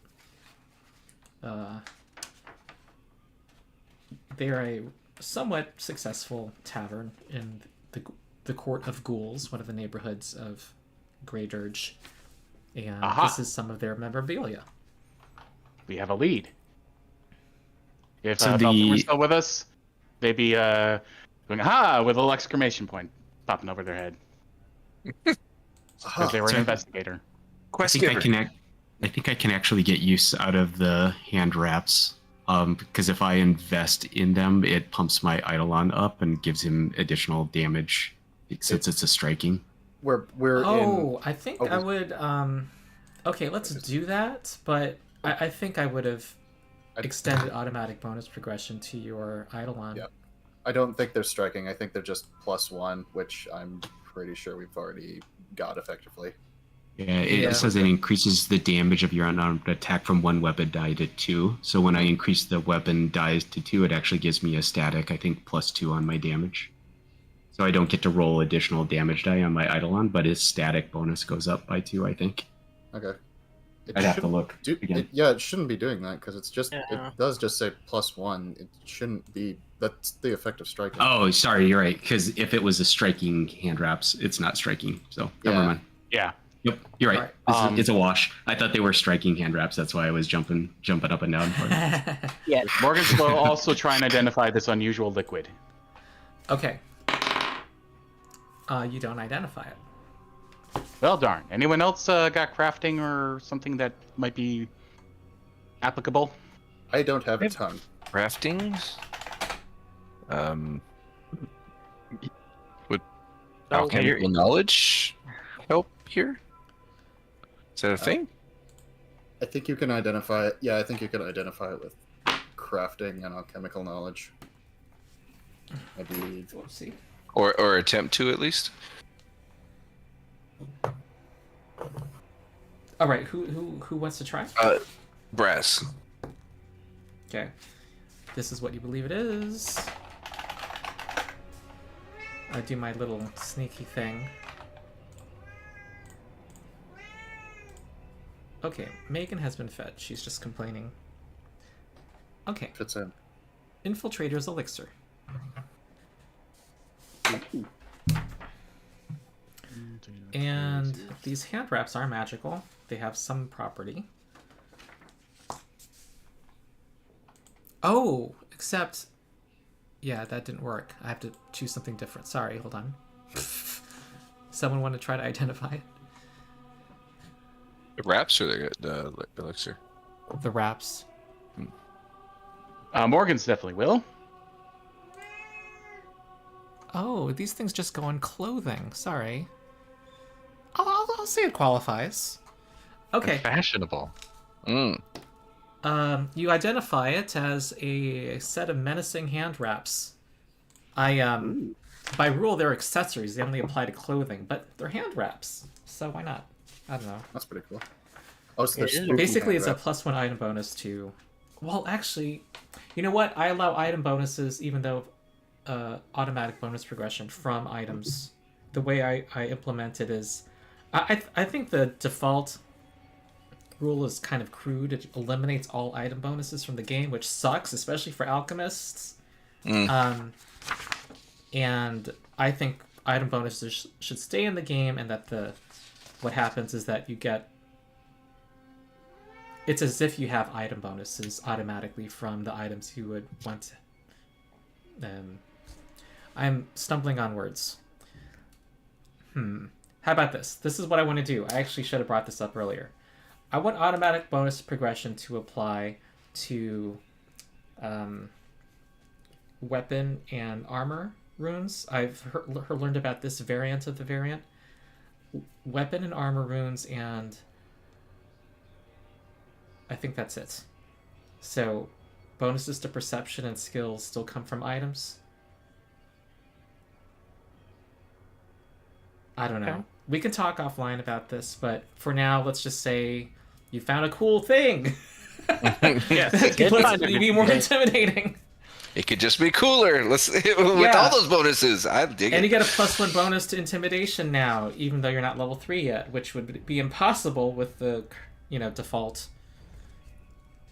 they're a somewhat successful tavern in the Court of Ghouls, one of the neighborhoods of Grey Dirge. And this is some of their memorabilia. We have a lead. If So Falcon were still with us, they'd be going, aha, with a little exclamation point popping over their head. Because they were an investigator. Quest I think I can actually get use out of the hand wraps. Because if I invest in them, it pumps my eidolon up and gives him additional damage since it's a striking. We're I think I would okay, let's do that, but I think I would have extended automatic bonus progression to your eidolon. Yeah. I don't think they're striking. I think they're just +1, which I'm pretty sure we've already got effectively. Yeah, it says it increases the damage of your unarmed attack from 1 weapon die to 2. So when I increase the weapon dies to 2, it actually gives me a static, I think, +2 on my damage. So I don't get to roll additional damage die on my eidolon, but its static bonus goes up by 2, I think. Okay. I'd have to look again. It shouldn't be doing that because it's just Yeah. it does just say +1. It shouldn't be. That's the effect of striking. Oh, sorry, you're right. Because if it was a striking hand wraps, it's not striking. So never mind. Yeah. Yep, you're right. Alright. It's a wash. I thought they were striking hand wraps. That's why I was jumping up and down. Yeah. Morgans will also try and identify this unusual liquid. Okay. You don't identify it. Well, darn. Anyone else got crafting or something that might be applicable? I don't have a tongue. Crafting. Would alchemical knowledge help here? Is that a thing? I think you can identify it. Yeah, I think you can identify it with crafting and alchemical knowledge. I believe. Whoopsie. Or attempt to, at least? All right, who wants to try? Brass. Okay. This is what you believe it is. I do my little sneaky thing. Okay, Megan has been fed. She's just complaining. Okay. Fits in. Infiltrator's Elixir. And these hand wraps are magical. They have some property. Oh, except... Yeah, that didn't work. I have to choose something different. Sorry, hold on. Someone want to try to identify it? The wraps or the elixir? The wraps. Morgans definitely will. Oh, these things just go on clothing. Sorry. I'll say it qualifies. Okay. Fashionable. You identify it as a set of menacing hand wraps. By rule, they're accessories. They only apply to clothing, but they're hand wraps. So why not? I don't know. That's pretty cool. Oh, so they're It is. spooky Basically, hand it's a wraps. +1 item bonus to. Well, actually, you know what? I allow item bonuses, even though automatic bonus progression from items. The way I implement it is, I think the default rule is kind of crude. It eliminates all item bonuses from the game, which sucks, especially for alchemists. And I think item bonuses should stay in the game, and that what happens is that you get. It's as if you have item bonuses automatically from the items you would want. I'm stumbling on words. How about this? This is what I want to do. I actually should have brought this up earlier. I want automatic bonus progression to apply to weapon and armor runes. I've learned about this variant of the variant. Weapon and armor runes, and I think that's it. So bonuses to perception and skills still come from items. I don't know. Okay. We can talk offline about this, but for now, let's just say you found a cool thing. Yes, Let's be more intimidating. It could just be cooler. Let's with all those bonuses. I dig And it. you get a +1 bonus to intimidation now, even though you're not level 3 yet, which would be impossible with the, default.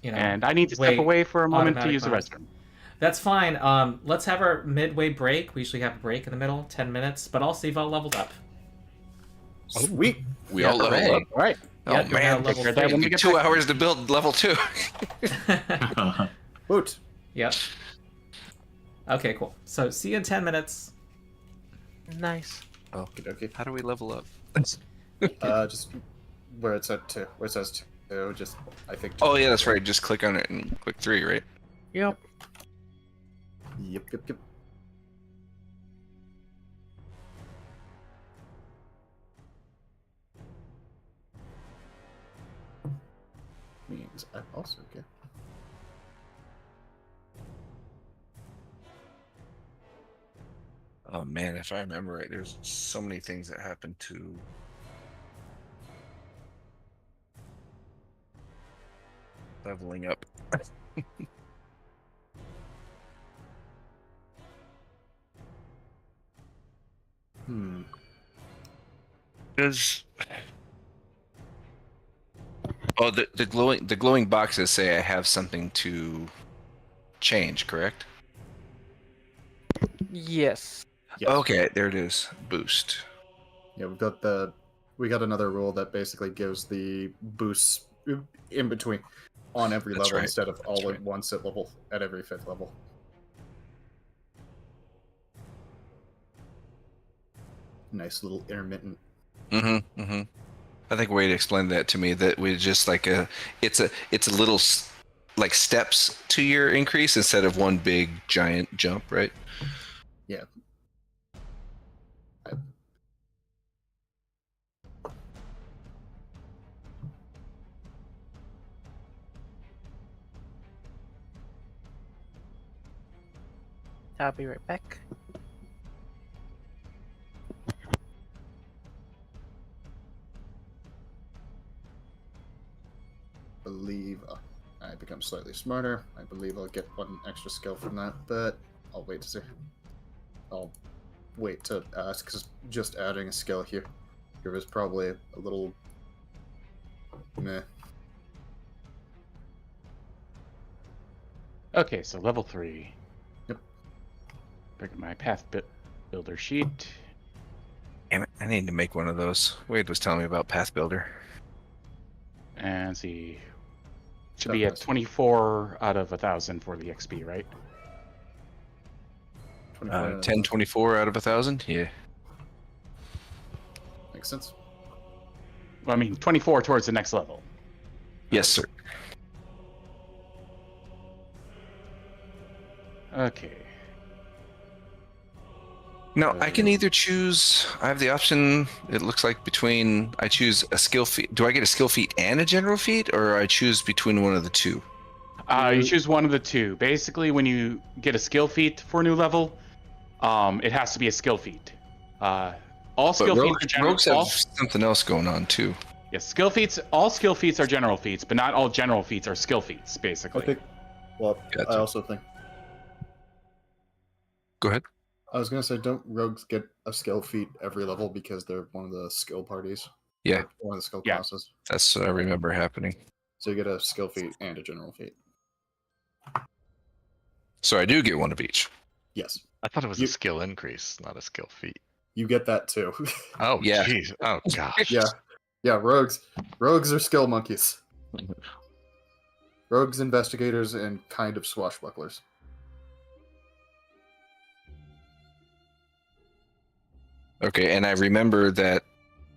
And I need to step away for a moment to automatic use the bonus. restroom. That's fine. Let's have our midway break. We usually have a break in the middle, 10 minutes, but also you've all leveled up. Sweet. We all level up. All right. Oh Yeah, you're now man, level Figure that three. when we get 2 back. hours to build level 2. Woot. Yep. Okay, cool. So see you in 10 minutes. Nice. Okay. How do we level up? Just where it said 2. Where it says 2, just, I think... Oh yeah, that's right. Just click on it and click 3, right? Yep. Yep. Means I'm also okay. Oh man, if I remember right, there's so many things that happen to leveling up. Does the glowing boxes say I have something to change, correct? Yes. Yes. Okay, there it is. Boost. Yeah, we got another rule that basically gives the boosts in between on every That's level right. instead of all That's at once at every 5th level. Nice little intermittent. I think Wade explained that to me, that we just like it's a little like steps to your increase instead of one big giant jump, right? Yeah. I'll be right back. Believe I become slightly smarter. I believe I'll get 1 extra skill from that, but I'll wait to see. I'll wait to ask, because just adding a skill here is probably a little meh. Okay, so level 3. Yep. Bring up my path builder sheet. Damn it, I need to make one of those. Wade was telling me about Path Builder. And see. Should be at 24 out of 1,000 for the XP, right? 1024 out of 1,000? Yeah. Makes sense. Well, I mean, 24 towards the next level. Yes, sir. Okay. No, I can either choose. I have the option. It looks like between. I choose a skill feat. Do I get a skill feat and a general feat, or I choose between one of the two? You choose one of the two. Basically, when you get a skill feat for a new level, it has to be a skill feat. All skill feats are general. Rogues have something else going on too. Yes, skill feats. All skill feats are general feats, but not all general feats are skill feats. Basically. I think. Well, Gotcha. I also think. Go ahead. I was gonna say, don't rogues get a skill feat every level because they're one of the skill parties? Yeah, Or one of the skill Yeah. classes. that's what I remember happening. So you get a skill feat and a general feat. So I do get one of each. Yes, I thought it was You- a skill increase, not a skill feat. you get that too. Oh, Yeah. jeez. Oh, gosh. yeah. Rogues are skill monkeys. Rogues, investigators, and kind of swashbucklers. Okay, and I remember that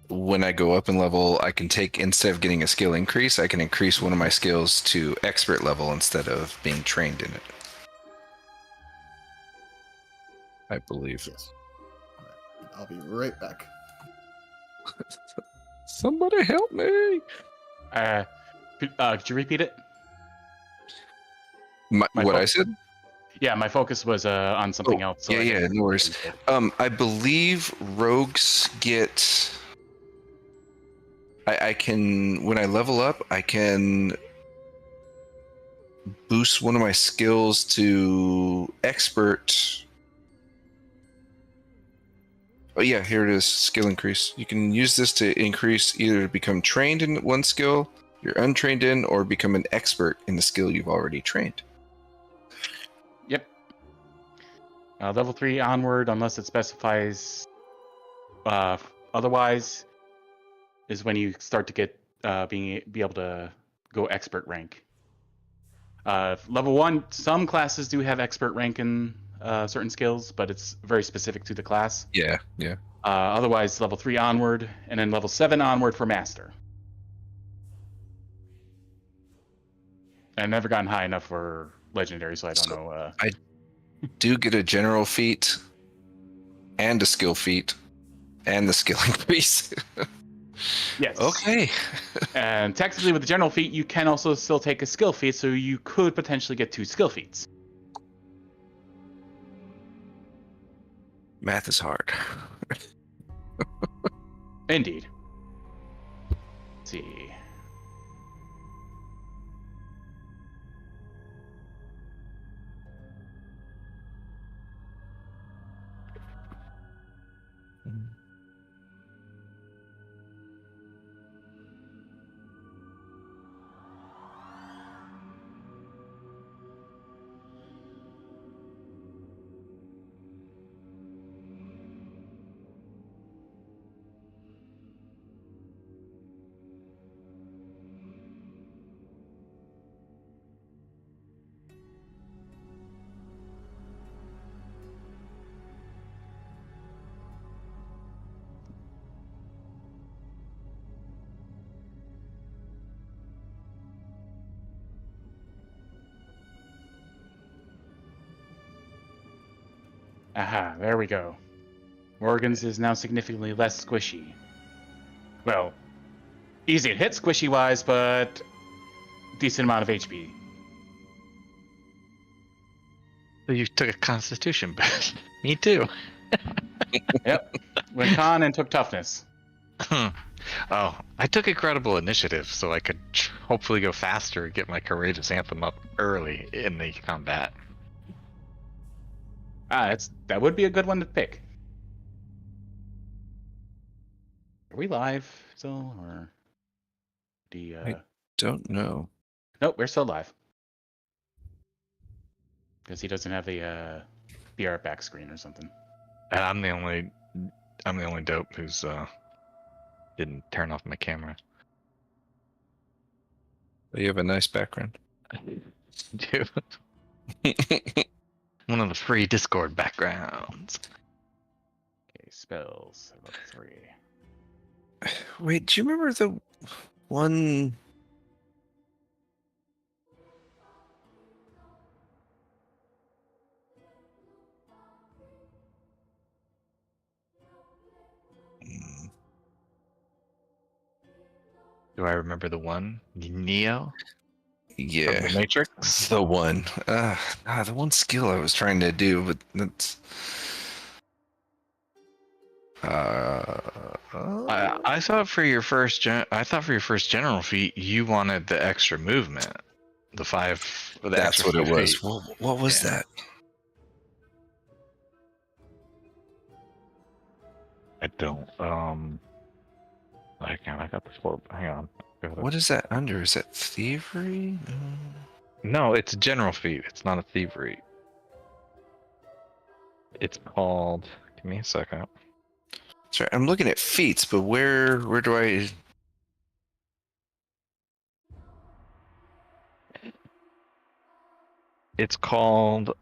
when I go up in level, I can take, instead of getting a skill increase, I can increase one of my skills to expert level instead of being trained in it. I believe. Yes. All right. I'll be right back. Somebody help me! Could you repeat it? My My what I fault. said? Yeah, my focus was on something else. So yeah, I yeah, didn't- no worries. I believe rogues get. I can, when I level up, I can boost one of my skills to expert. Oh yeah, here it is, skill increase. You can use this to increase either to become trained in one skill you're untrained in, or become an expert in the skill you've already trained. Yep. Level 3 onward, unless it specifies otherwise, is when you start to get be able to go expert rank. Level 1, some classes do have expert rank in certain skills, but it's very specific to the class. Yeah. Otherwise, level 3 onward, and then level 7 onward for master. I've never gotten high enough for legendary, so I don't know. Do get a general feat, and a skill feat, and the skill increase. Yes. Okay. And technically, with the general feat, you can also still take a skill feat, so you could potentially get 2 skill feats. Math is hard. Indeed. Let's see. Aha, there we go. Morgan's is now significantly less squishy. Well, easy to hit squishy-wise, but decent amount of HP. So you took a constitution boost. Me too. Yep. Went con and took toughness. Oh, I took incredible initiative so I could hopefully go faster and get my courageous anthem up early in the combat. That would be a good one to pick. Are we live still, or Don't know. Nope, we're still live. Because he doesn't have a BR back screen or something. And I'm the only dope who's didn't turn off my camera. You have a nice background. Dude. One of the free Discord backgrounds. Okay, spells. Level 3. Wait, do you remember the one? Do I remember the one? Neo? From Yeah, the Matrix? the one. The one skill I was trying to do, but that's. I thought for your first general feat you wanted the extra movement, the That's extra what it 5 was. feet. What was Yeah. that? I don't. I got the sport. Hang on. What is that under? Is that thievery? No, it's a general feat. It's not a thievery. It's called. Give me a second. Sorry, I'm looking at feats, but where do I? It's called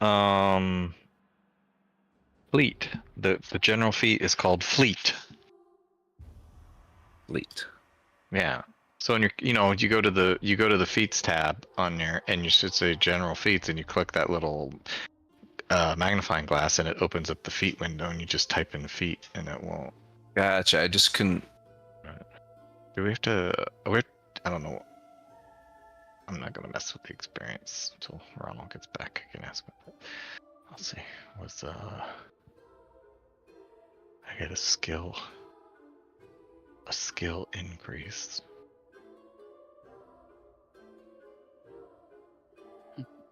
fleet. The general feat is called fleet. Fleet. Yeah. So in your, you go to the feats tab on your, and you should say general feats, and you click that little magnifying glass, and it opens up the feat window, and you just type in feat, and it won't. Gotcha. I just couldn't. Do we have to? I don't know. I'm not gonna mess with the experience until Ronald gets back. I can ask him. I'll see. What's I get a skill increase.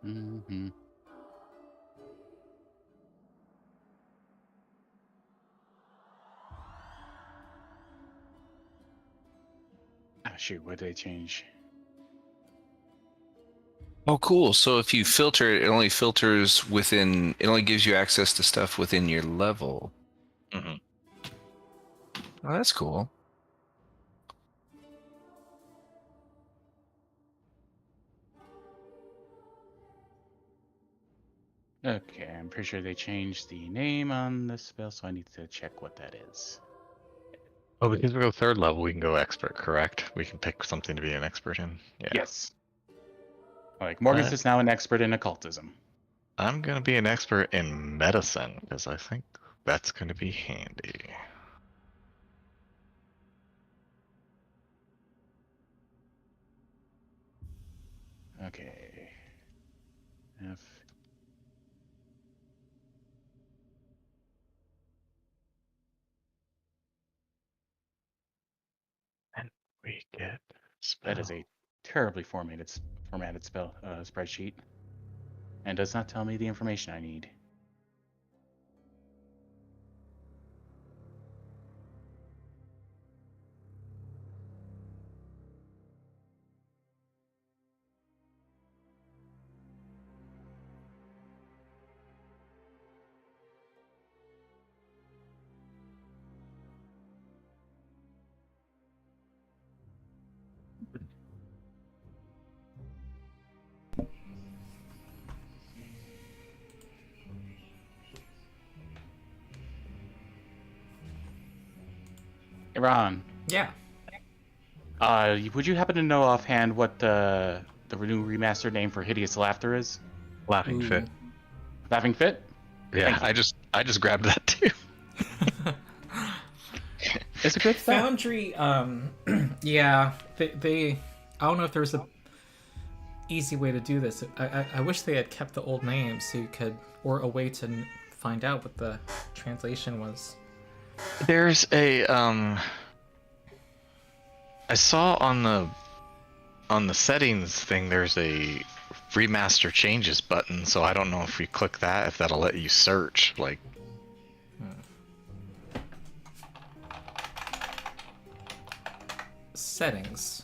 Mm-hmm. Shoot, what did they change? Oh, cool. So if you filter it, it only filters within. It only gives you access to stuff within your level. Mm-hmm. Oh, that's cool. Okay, I'm pretty sure they changed the name on this spell, so I need to check what that is. Oh, because we go 3rd level, we can go expert, correct? We can pick something to be an expert in. Yeah. Yes. Like, Morgan's is now an expert in occultism. I'm gonna be an expert in medicine because I think that's gonna be handy. Okay. F. And we get That is a terribly formatted spell spreadsheet, and does not tell me the information I need. Iran, Yeah. would you happen to know offhand what the new remastered name for Hideous Laughter is? Laughing Ooh. Fit. Laughing Fit? Yeah, Thank you. I just grabbed that too. It's a good spell. Foundry, yeah, they I don't know if there's a easy way to do this. I wish they had kept the old name so you could, or a way to find out what the translation was. There's a I saw on the settings thing there's a remaster changes button, so I don't know if we click that if that'll let you search like Settings.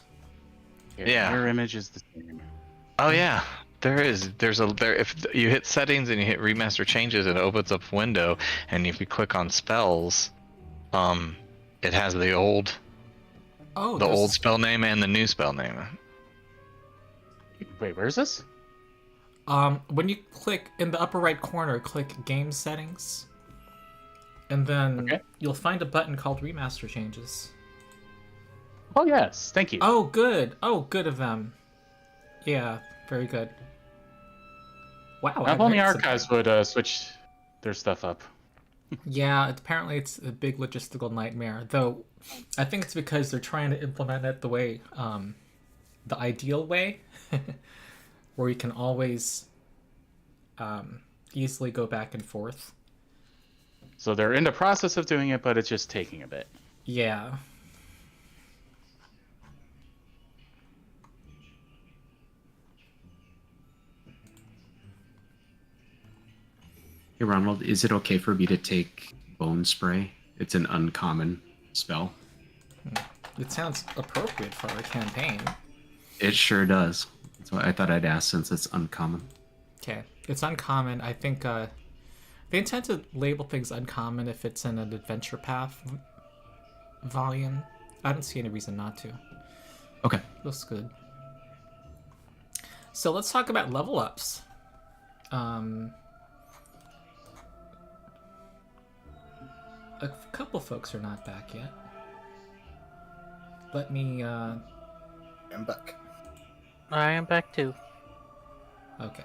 Yeah. Your image is the same. Oh yeah. There's if you hit settings and you hit remaster changes, it opens up a window, and if you click on spells, it has the old old spell name and the new spell name. Wait, where is this? When you click in the upper right corner, click Game Settings, and then you'll find a button called Remaster Changes. Oh yes, thank you. Oh, good. Oh, good of them. Yeah, very good. Wow. If only archives would switch their stuff up. Yeah, apparently it's a big logistical nightmare. Though, I think it's because they're trying to implement it the way, the ideal way, where you can always easily go back and forth. So they're in the process of doing it, but it's just taking a bit. Yeah. Hey, Ronald, is it okay for me to take Bone Spray? It's an uncommon spell. It sounds appropriate for our campaign. It sure does. That's why I thought I'd ask since it's uncommon. Okay. It's uncommon. I think they tend to label things uncommon if it's in an adventure path volume. I don't see any reason not to. Okay. Looks good. So let's talk about level ups. A couple folks are not back yet. Let me, I'm back. I am back too. Okay.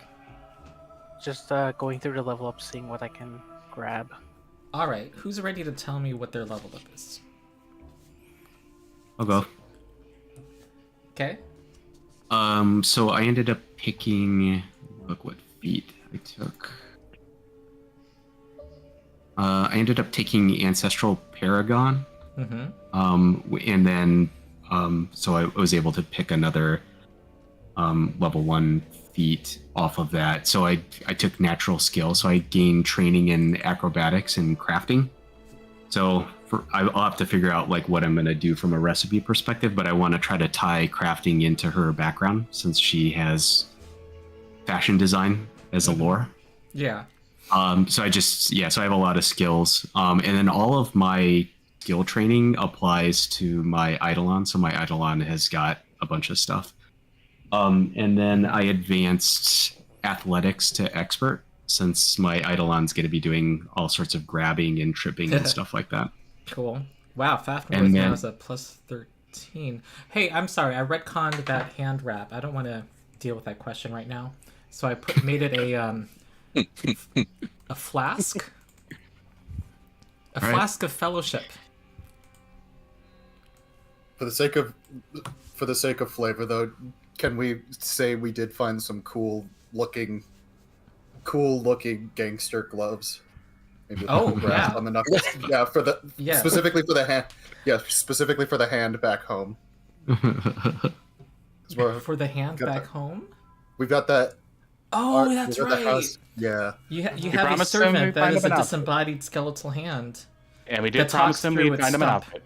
Just going through the level up, seeing what I can grab. Alright, who's ready to tell me what their level up is? I'll go. Okay. So I ended up picking, look what feat I took. I ended up taking Ancestral Paragon. Mm-hmm. And then, so I was able to pick another level 1 feat off of that. So I took Natural Skill, so I gained training in acrobatics and crafting. So I'll have to figure out like what I'm going to do from a recipe perspective, but I want to try to tie crafting into her background since she has fashion design as a lore. Yeah. So I have a lot of skills. And then all of my skill training applies to my eidolon. So my eidolon has got a bunch of stuff. And then I advanced athletics to expert since my eidolon's going to be doing all sorts of grabbing and tripping and stuff like that. Cool. Wow, Faffenworth now is a plus 13. Hey, I'm sorry, I retconned that hand wrap. I don't want to deal with that question right now. So I made it a flask. A flask of fellowship. For the sake of flavor, though, can we say we did find some cool looking gangster gloves? Maybe with Oh, brass yeah. on the knuckles. Yeah, Yeah. specifically for the hand. Yeah, specifically for the hand back home. 'Cause For the hand got back that. home? We've got that. Oh, art that's with the right. house. Yeah. You have a promised him we'd servant that find is him a an outfit. disembodied skeletal hand. And we That did promise talks him through we'd its find him an stump. outfit.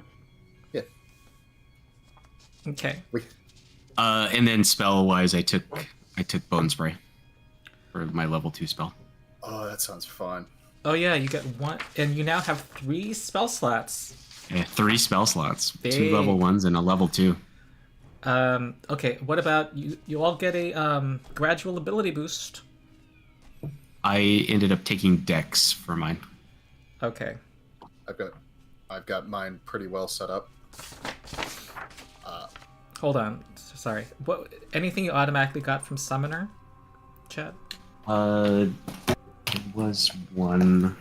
Okay. And then spell wise, I took Bone Spray for my level 2 spell. Oh, that sounds fun. Oh yeah, you get one, and you now have 3 spell slots. Yeah, 3 spell slots, 2 Big. level 1s and a level 2. Okay, what about you? You all get a gradual ability boost. I ended up taking Dex for mine. Okay. I've got mine pretty well set up. Hold on. Sorry. What? Anything you automatically got from Summoner? Chat. It was 1.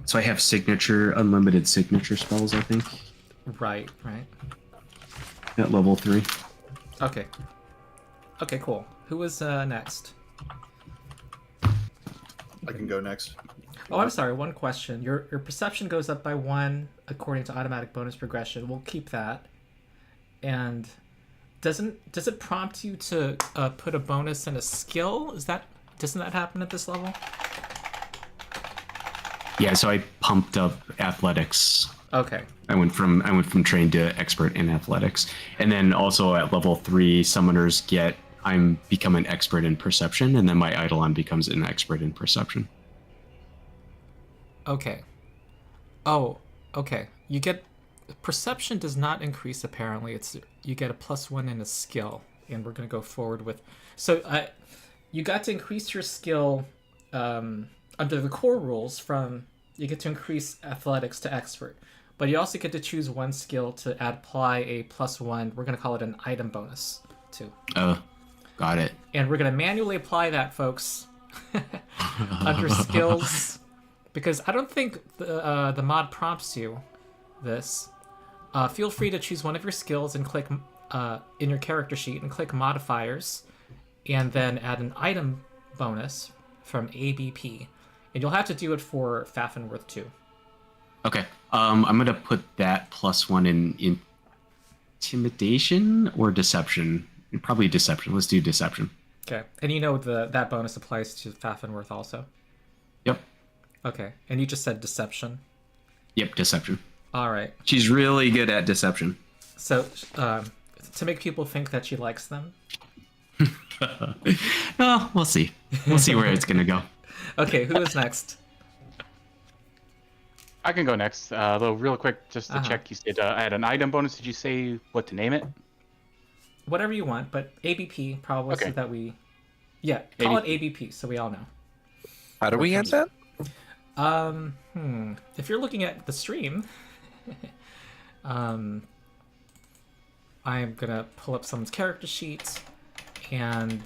So I have unlimited signature spells, I think, Right. at level 3. Okay. Okay, cool. Who was next? I can go next. Oh, I'm sorry. One question. Your perception goes up by 1 according to automatic bonus progression. We'll keep that. And does it prompt you to put a bonus in a skill? Doesn't that happen at this level? Yeah, so I pumped up athletics. Okay. I went from trained to expert in athletics. And then also at level 3, summoners become an expert in perception, and then my eidolon becomes an expert in perception. Okay. Oh, okay. You get perception does not increase apparently. You get a +1 in a skill, and we're gonna go forward with. So you got to increase your skill under the core rules from. You get to increase athletics to expert, but you also get to choose one skill to apply a +1. We're gonna call it an item bonus too. Oh, got it. And we're gonna manually apply that, folks, under skills, because I don't think the mod prompts you this. Feel free to choose one of your skills and click in your character sheet and click modifiers, and then add an item bonus from ABP, and you'll have to do it for Faffenworth too. Okay. I'm gonna put that +1 in intimidation or deception. Probably deception. Let's do deception. Okay. And you know that bonus applies to Faffenworth also? Yep. Okay. And you just said deception? Yep, deception. All right. She's really good at deception. So, to make people think that she likes them? Oh, we'll see. We'll see where it's gonna go. Okay, who is next? I can go next. Though, real quick, just to check, you said I had an item bonus. Did you say what to name it? Whatever you want, but ABP probably Okay. so that we... Yeah, call it ABP so we all know. How do we end that? If you're looking at the stream, I'm gonna pull up someone's character sheet, and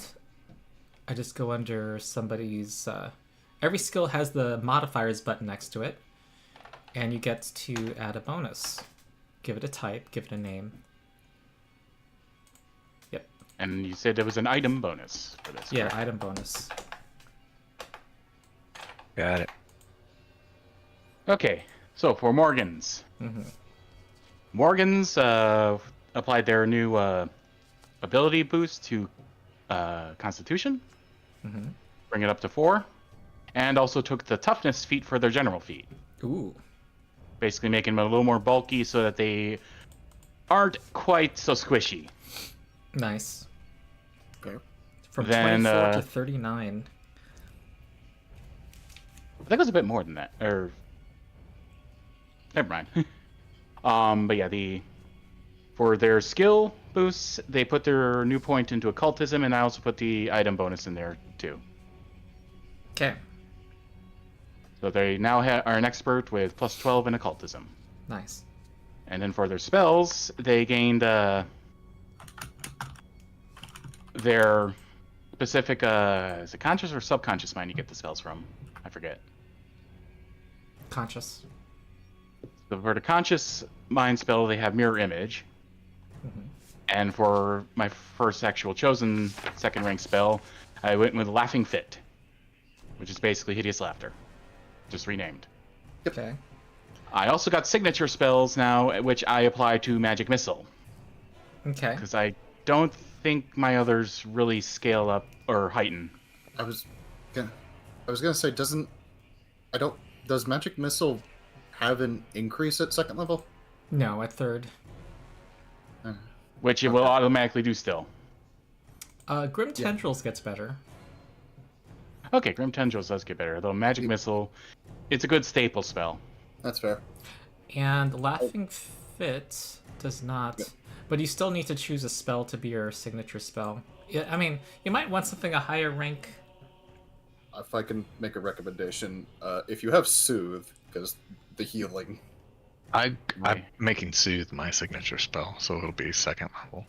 I just go under somebody's. Every skill has the modifiers button next to it, and you get to add a bonus. Give it a type, give it a name. Yep. And you said there was an item bonus for this. Yeah, correct? item bonus. Got it. Okay, so for Morgans. Morgans applied their new ability boost to Constitution, bring it up to 4, and also took the toughness feat for their general feat, Ooh. basically making them a little more bulky so that they aren't quite so squishy. Nice. Okay. From Then, 24 to 39. I think it was a bit more than that, or never mind. But yeah, for their skill boosts, they put their new point into occultism, and I also put the item bonus in there too. Okay. So they now are an expert with +12 in occultism. Nice. And then for their spells, they gained their specific, is it conscious or subconscious mind you get the spells from? I forget. Conscious. So for the conscious mind spell, they have mirror image. And for my first actual chosen second rank spell, I went with laughing fit, which is basically hideous laughter, just renamed. Okay. I also got signature spells now, which I apply to magic missile, Okay. because I don't think my others really scale up or heighten. I was gonna say, does magic missile have an increase at second level? No, at third. Which it will automatically do still. Grim Tendrils gets better. Okay, Grim Tendrils does get better, though Magic Missile, it's a good staple spell. That's fair. And Laughing Fit does not. Yep. But you still need to choose a spell to be your signature spell. Yeah, I mean, you might want something a higher rank. If I can make a recommendation, if you have Soothe, because the healing. I'm making Soothe my signature spell, so it'll be second level.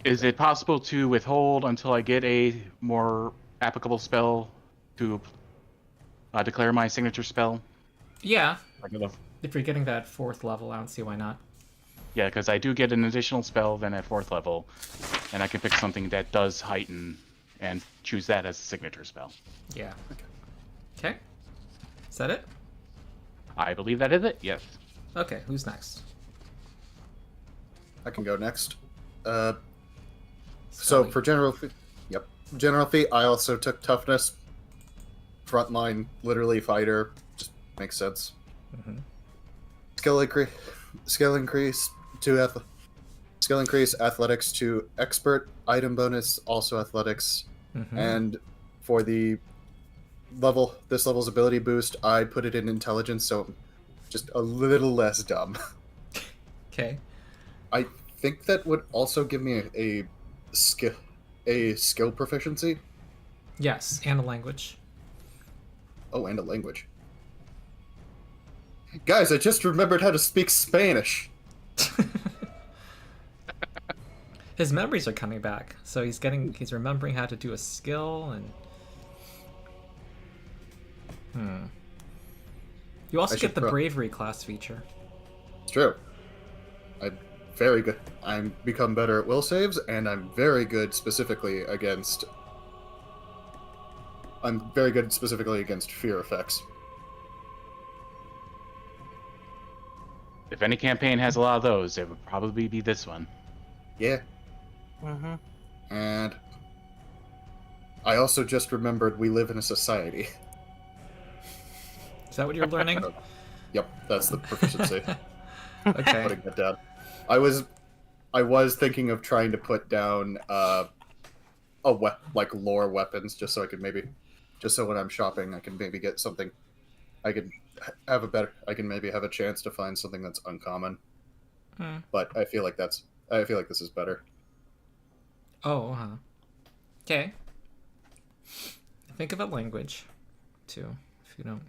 Is it possible to withhold until I get a more applicable spell to declare my signature spell? Yeah. Like a- If you're getting that 4th level, I don't see why not. Yeah, because I do get an additional spell then at 4th level, and I can pick something that does heighten and choose that as a signature spell. Yeah. Okay. Is that it? I believe that is it, yes. Okay, who's next? I can go next. So Skully. for general feat, I also took toughness. Frontline, literally fighter, just makes sense. Skill increase, athletics to expert, item bonus, also athletics, and for this level's ability boost, I put it in intelligence, so just a little less dumb. Okay. I think that would also give me a skill proficiency. Yes, and a language. Oh, and a language. Guys, I just remembered how to speak Spanish. His memories are coming back, so he's remembering how to do a skill and. You also I get should the pro- bravery class feature. It's true. I'm very good. I'm become better at will saves, and I'm very good specifically against fear effects. if any campaign has a lot of those, it would probably be this one. Yeah. Mm-hmm. And I also just remembered we live in a society. Is that what you're learning? Yep, that's the proficiency. Okay. Putting that down. I was thinking of trying to put down like lore weapons, just so when I'm shopping, I can maybe get something. I can maybe have a chance to find something that's uncommon. But I feel like this is better. Oh, okay. Think of a language, too, if you don't.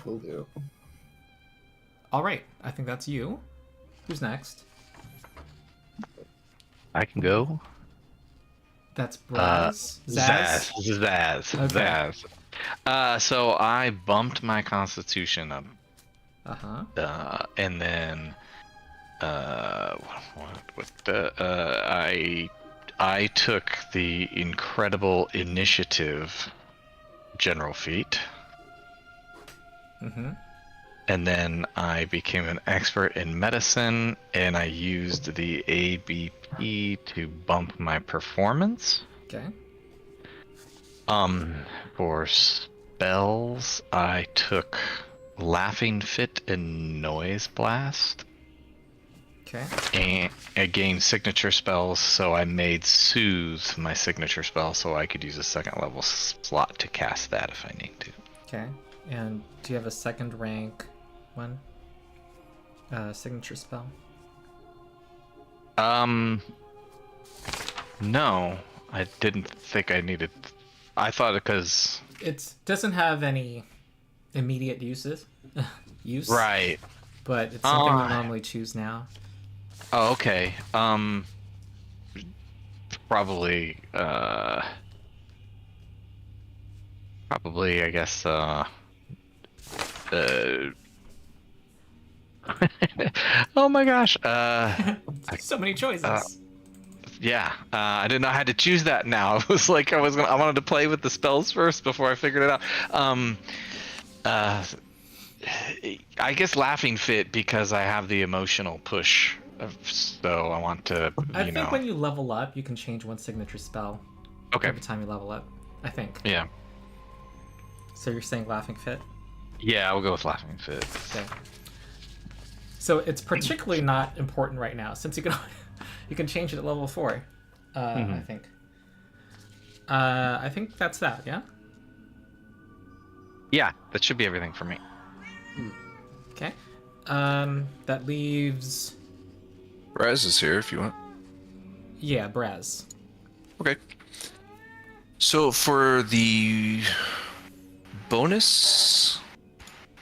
Will do. All right, I think that's you. Who's next? I can go. That's Braz. Zazz. Zazz. Okay. Zazz. So I bumped my constitution up. And then I took the incredible initiative general feat. And then I became an expert in medicine, and I used the ABP to bump my performance. Okay. For spells, I took Laughing Fit and Noise Blast. Okay. And I gained signature spells, so I made Soothe my signature spell, so I could use a second level slot to cast that if I need to. Okay. And do you have a second rank one? Signature spell? No, I didn't think I needed. I thought because it doesn't have any immediate use. Right. But it's something we normally choose now. Oh, okay. Probably, I guess, oh my gosh, so many choices. Yeah, I didn't know I had to choose that now. It was like I wanted to play with the spells first before I figured it out. I guess Laughing Fit because I have the emotional push, so I want to. I think when you level up, you can change one signature spell. Okay. Every time you level up, I think. Yeah. So you're saying Laughing Fit? Yeah, I'll go with Laughing Fit. Okay. So it's particularly not important right now, since you can change it at level 4. I think. I think that's that. Yeah. Yeah, that should be everything for me. Okay. That leaves. Braz is here if you want. Yeah, Braz. Okay. So for the bonus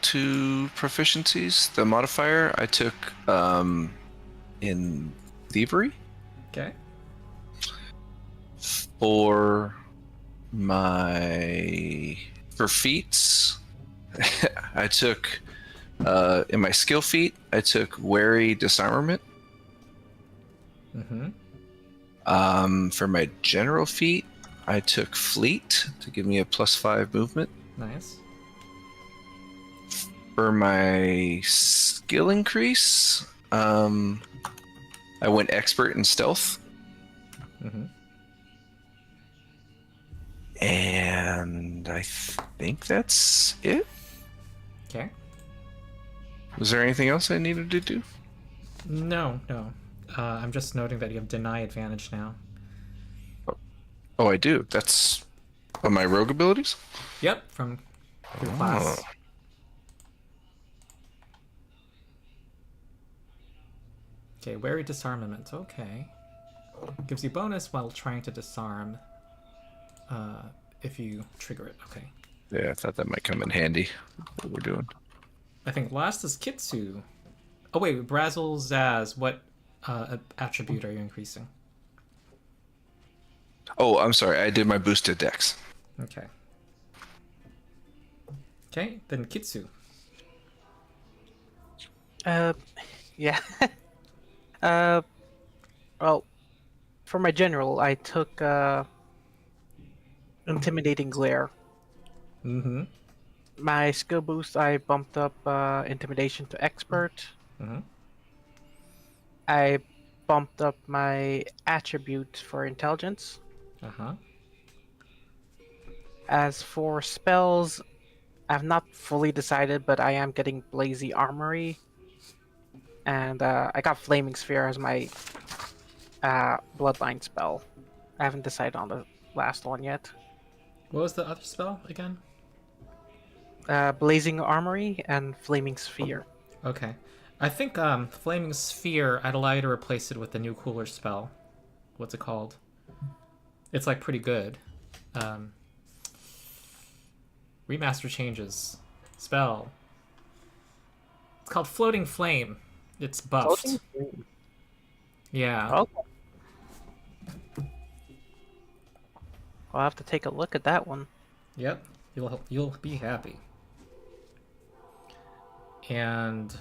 to proficiencies, the modifier, I took in thievery. Okay. For feats, I took in my skill feat, I took wary disarmament. For my general feat, I took fleet to give me a +5 movement. Nice. For my skill increase, I went expert in stealth. And I think that's it. Okay. Was there anything else I needed to do? No. I'm just noting that you have deny advantage now. Oh, I do. That's on my rogue abilities? Yep, from your class. Okay, wary disarmament. Okay. Gives you bonus while trying to disarm if you trigger it. Okay. Yeah, I thought that might come in handy. What we're doing. I think last is Kitsu. Oh wait, Brazzlezazz. What attribute are you increasing? Oh, I'm sorry. I did my boosted dex. Okay. Okay, then Kitsu. Yeah. Well, for my general, I took intimidating glare. my skill boost, I bumped up intimidation to expert. Mm-hmm. I bumped up my attribute for intelligence. Uh-huh. As for spells, I've not fully decided, but I am getting Blazy Armory. And I got Flaming Sphere as my Bloodline spell. I haven't decided on the last one yet. What was the other spell again? Blazing Armory and Flaming Sphere. Okay. I think Flaming Sphere, I'd allow you to replace it with the new cooler spell. What's it called? It's like pretty good. Remaster changes. Spell. It's called Floating Flame. It's buffed. Floating Flame. Yeah. Okay. I'll have to take a look at that one. Yep. You'll be happy. And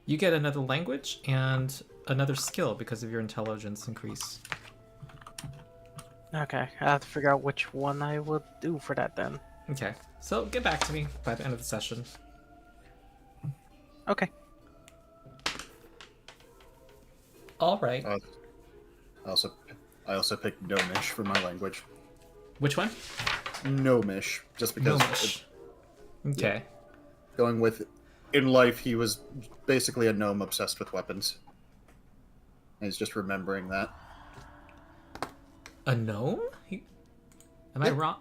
you get another language and another skill because of your intelligence increase. Okay, I have to figure out which one I would do for that then. Okay. So get back to me by the end of the session. Okay. All right. I also picked Gnomish for my language. Which one? Gnomish, just because Gnomish. Okay. going with in life he was basically a gnome obsessed with weapons. And he's just remembering that. A gnome? Am I wrong?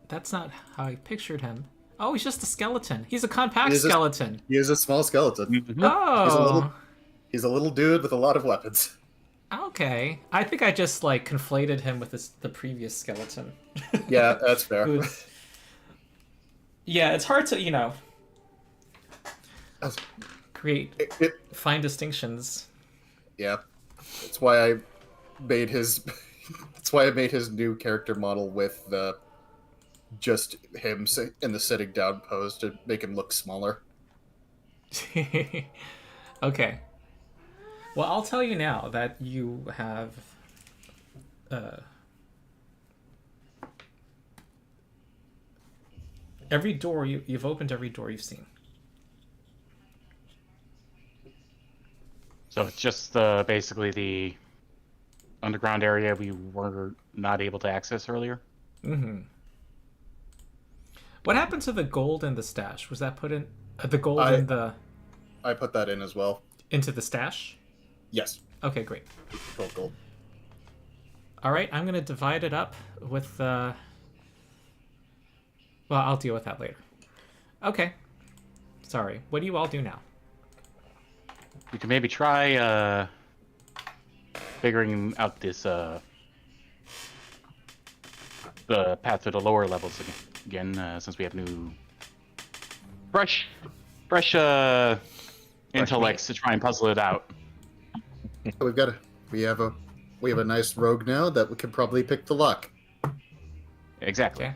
That's not how I pictured him. Oh, he's just a skeleton. He's a compact skeleton. He is a small skeleton. Oh. He's a little dude with a lot of weapons. Okay. I think I just like conflated him with the previous skeleton. Yeah, that's fair. Yeah, it's hard to, create fine distinctions. Yeah. That's why I made his new character model with just him in the sitting down pose to make him look smaller. Okay. Well, I'll tell you now that you have every door you've opened every door you've seen. So it's just basically the underground area we were not able to access earlier. Mm-hmm. What happened to the gold in the stash? Was that put in the gold in the? I put that in as well. Into the stash? Yes. Okay, great. Gold. All right, I'm gonna divide it up with. Well, I'll deal with that later. Okay. Sorry. What do you all do now? We can maybe try figuring out this the path to the lower levels again, since we have new fresh intellects to try and puzzle it out. We have a nice rogue now that we could probably pick the lock. Exactly. Okay.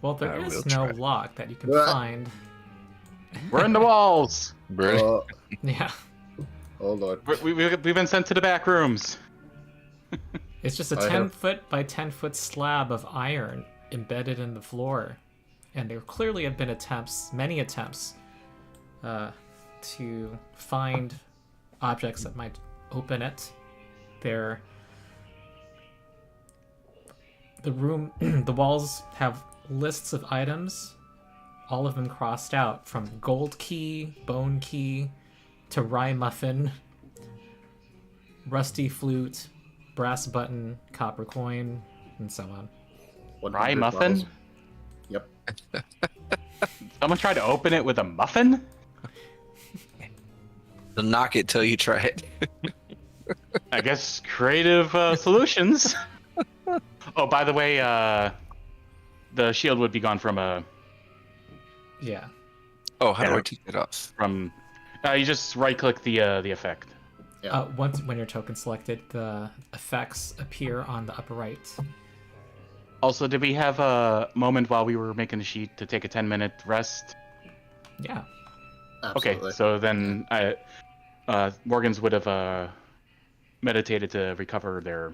Well, there I is will no try. lock that you can What? find. We're in the walls. Oh, Yeah. oh lord. We've been sent to the back rooms. It's just a I 10-foot by 10-foot slab of iron embedded in the floor. And there clearly have been many attempts, to find objects that might open it. The walls have lists of items, all of them crossed out, from gold key, bone key, to rye muffin, rusty flute, brass button, copper coin, and so on. 100 Rye muffin? bottles. Yep. Someone tried to open it with a muffin? Don't knock it till you try it. I guess creative solutions. Oh, by the way, the shield would be gone from Yeah. Oh, how do Yeah. I take it off? you just right click the effect. Yeah. When your token selected, the effects appear on the upper right. Also, did we have a moment while we were making the sheet to take a 10-minute rest? Yeah. Absolutely. Okay, so then Morgans would have meditated to recover their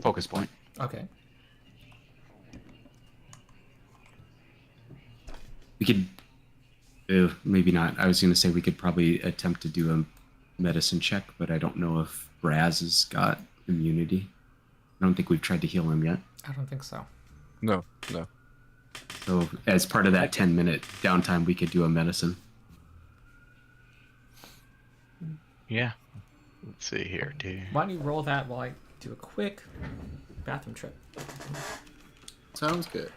focus point. Okay. We could. Maybe not. I was going to say we could probably attempt to do a medicine check, but I don't know if Brazz has got immunity. I don't think we've tried to heal him yet. I don't think so. No. So as part of that 10-minute downtime, we could do a medicine. Yeah. Let's see here, dude. Why don't you roll that while I do a quick bathroom trip? Sounds good.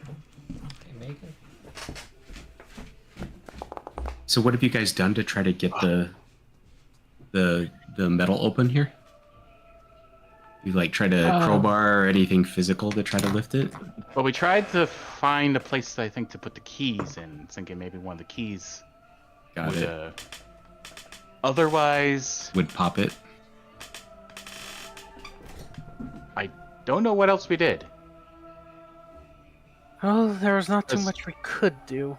Okay, Megan. So what have you guys done to try to get the metal open here? You like try to crowbar or anything physical to try to lift it? Well, we tried to find a place, I think, to put the keys in, thinking maybe one of the keys Got would, it. Otherwise, Would pop it. I don't know what else we did. Well, there was not too Yes. much we could do.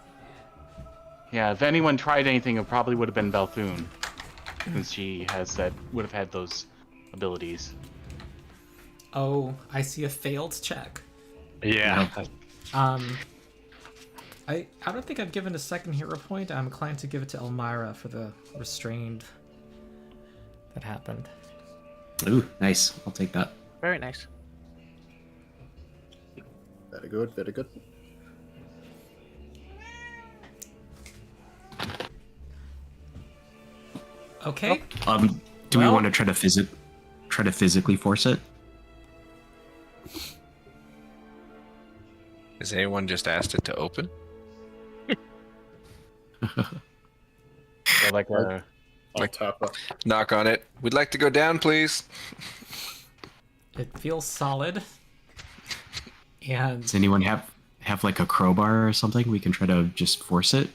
Yeah, if anyone tried anything, it probably would have been Belthune, since she would have had those abilities. Oh, I see a failed check. Yeah. I don't think I've given a second hero point. I'm inclined to give it to Elmira for the restrained that happened. Ooh, nice. I'll take that. Very nice. Very good, very good. Okay. Do we Well- want to try to physically force it? Has anyone just asked it to open? Or like a I'll tap up. Knock on it. We'd like to go down, please. It feels solid. And Does anyone have like a crowbar or something? We can try to just force it.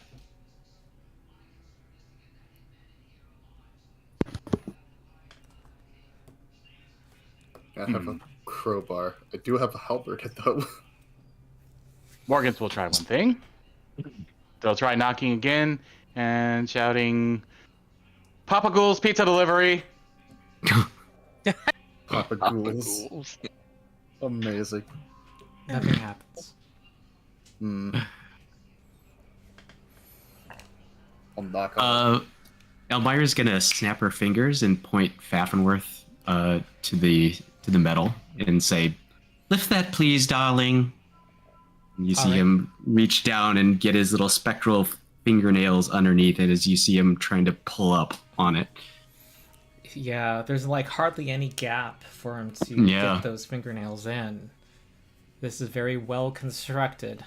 I have a crowbar. I do have a halberd though. Morgans will try one thing. They'll try knocking again and shouting, "Papa Ghoul's pizza delivery!" Papa Ghouls. Amazing. nothing happens. I'll knock on Elmira's gonna snap her fingers and point Faffenworth to the metal and say, "Lift that, please, darling." And you see Alright. him reach down and get his little spectral fingernails underneath it as you see him trying to pull up on it. Yeah, there's like hardly any gap for him to Yeah. get those fingernails in. This is very well constructed.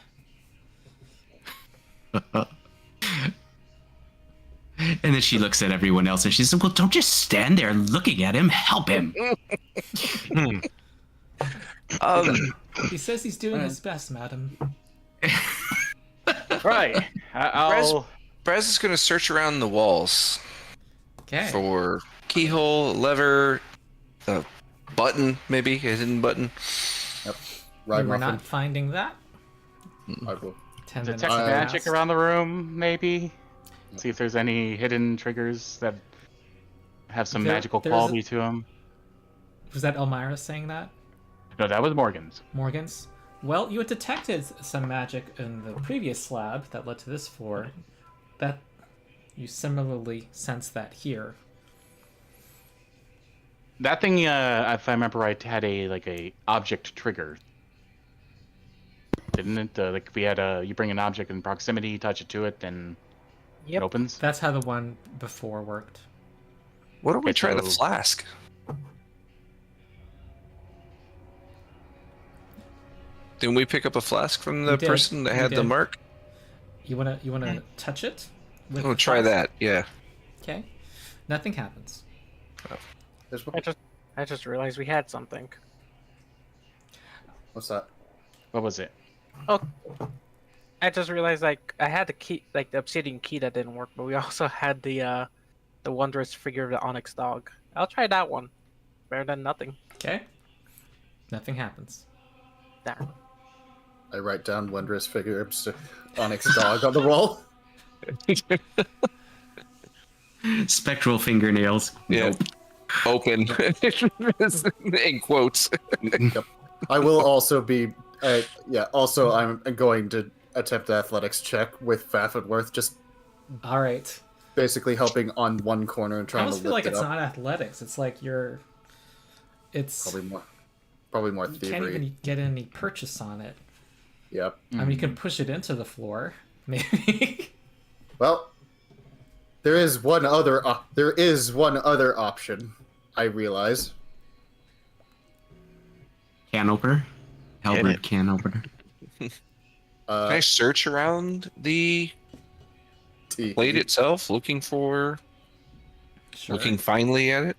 And then she looks at everyone else and she says, "Well, don't just stand there looking at him. Help him." He says he's doing his best, madam. Right. I'll. Braz is going to search around the walls Okay. for keyhole, lever, a button, maybe a hidden button. Ride We're muffin. not finding that. I will. 10 Detect minutes magic passed. around the room, maybe. See if there's any hidden triggers that have some There- magical there's quality to them. Was that Elmira saying that? No, that was Morgan's. Morgan's? Well, you had detected some magic in the previous slab that led to this floor. That you similarly sense that here. That thing, if I remember right, had a object trigger, didn't it? Like if we had you bring an object in proximity, touch it to it, then Yep. it opens. That's how the one before worked. What do we Okay, try the so- flask? Didn't we pick up a flask from the We did. person that We had the did. mark? You wanna touch it? With Oh, the try flask? that. Yeah. Okay. Nothing happens. There's I just realized we had something. what's that? What was it? Oh, I just realized like I had the key, like the obsidian key that didn't work, but we also had the wondrous figure of the onyx dog. I'll try that one. Better than nothing. Okay. Nothing happens. There. I write down wondrous figure of onyx dog on the wall. Spectral fingernails. Yeah. Open. In quotes. I will also be. Also, I'm going to attempt athletics check with Faffenworth, just All right. basically helping on one corner and I trying to almost lift feel like it it's up. not athletics. It's like you're. It's Probably more you can't thievery. even get any purchase on it. Yep. I mean, you can push it into the floor, maybe. Well, there is one other option. I realize. Can opener. Halberd it. can opener. Can I search around the T- plate itself, looking finely at it?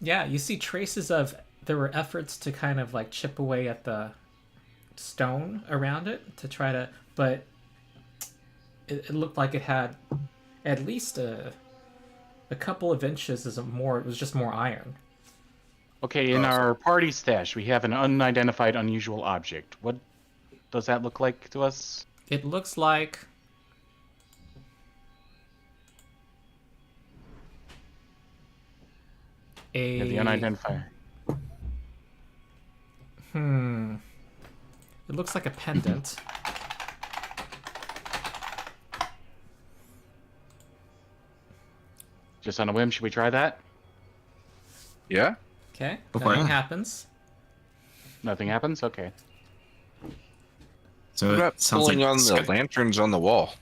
Yeah, you see traces of there were efforts to kind of like chip away at the stone around it to try to, but it looked like it had at least a couple of inches as more. It was just more iron. Okay, in our party stash, we have an unidentified unusual object. What does that look like to us? It looks like Yeah, the unidentified. It looks like a pendant. Just on a whim, should we try that? Yeah. Okay, Go for nothing it. happens. Nothing happens? Okay. So What it about sounds pulling like on the lanterns on the wall?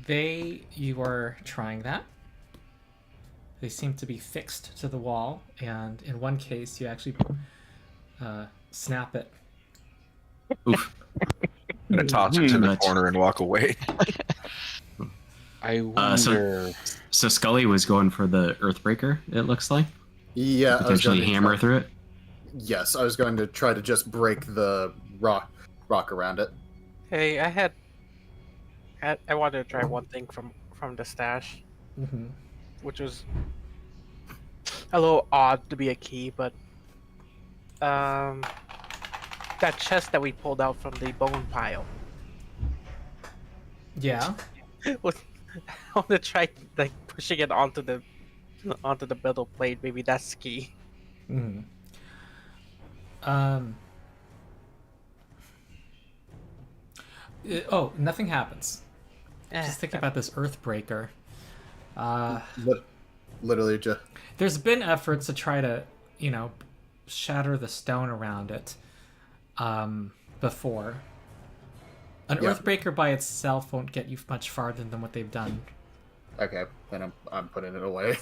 You are trying that. They seem to be fixed to the wall, and in one case, you actually snap it. Oof. I'm gonna toss it to the Much. corner and walk away. I wonder. So Skully was going for the Earthbreaker, it looks like. Yeah, I was Potentially going to hammer through it. Yes, I was going to try to just break the rock around it. Hey, I wanted to try one thing from the stash, Mm-hmm. which was a little odd to be a key, but that chest that we pulled out from the bone pile. Yeah. was I want to try like pushing it onto the metal plate. Maybe that's key. Mm-hmm. Nothing happens. Just thinking about this Earthbreaker. Literally just. There's been efforts to try to, shatter the stone around it before. An Yeah. Earthbreaker by itself won't get you much farther than what they've done. Okay, then I'm putting it away.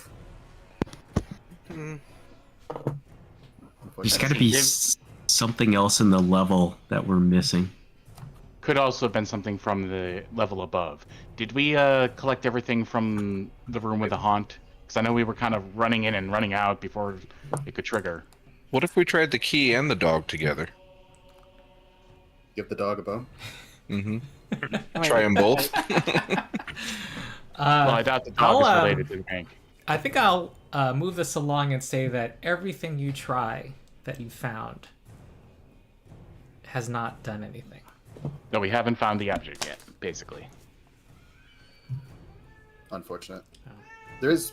There's got to be something else in the level that we're missing. Could also have been something from the level above. Did we collect everything from the room with the haunt? Because I know we were kind of running in and running out before it could trigger. What if we tried the key and the dog together? Give the dog a bone. Mm-hmm. Try them both. Well, I doubt the dog is I'll, related to the bank. I think I'll move this along and say that everything you try that you found has not done anything. No, we haven't found the object yet, basically. Unfortunate. There is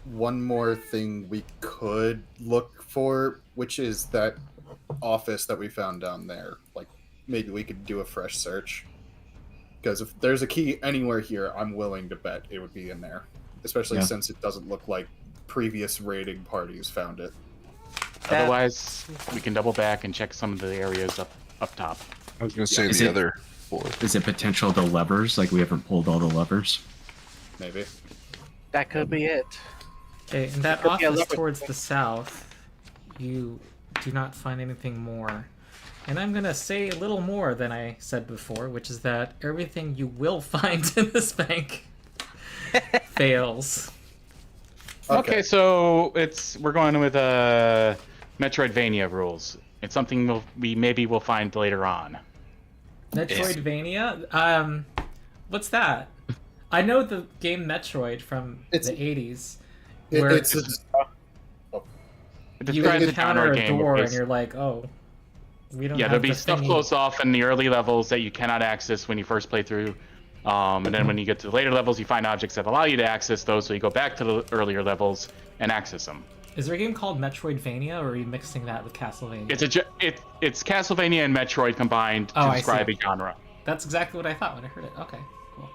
one more thing we could look for, which is that office that we found down there. Like, maybe we could do a fresh search. Because if there's a key anywhere here, I'm willing to bet it would be in there. Especially since it doesn't look like previous raiding parties found it. Otherwise, we can double back and check some of the areas up top. I was going to say Is the it- other four. Is it potential the levers? Like we haven't pulled all the levers? Maybe. That could be it. Okay, in that Could be a office leopard towards thing. the south, you do not find anything more. And I'm going to say a little more than I said before, which is that everything you will find in this bank fails. Okay, so we're going with Metroidvania rules. It's something we maybe will find later on. Metroidvania? What's that? I know the game Metroid from It's- the 80s. It- Where it's you Describes the encounter genre a game. door where and you're like, oh, we don't yeah, have there'll be the stuff thingy. closed off in the early levels that you cannot access when you first play through. And then when you get to the later levels, you find objects that allow you to access those, so you go back to the earlier levels and access them. Is there a game called Metroidvania, or are you mixing that with Castlevania? It's Castlevania and Metroid combined to Oh, I describe see. a genre. That's exactly what I thought when I heard it. Okay, cool.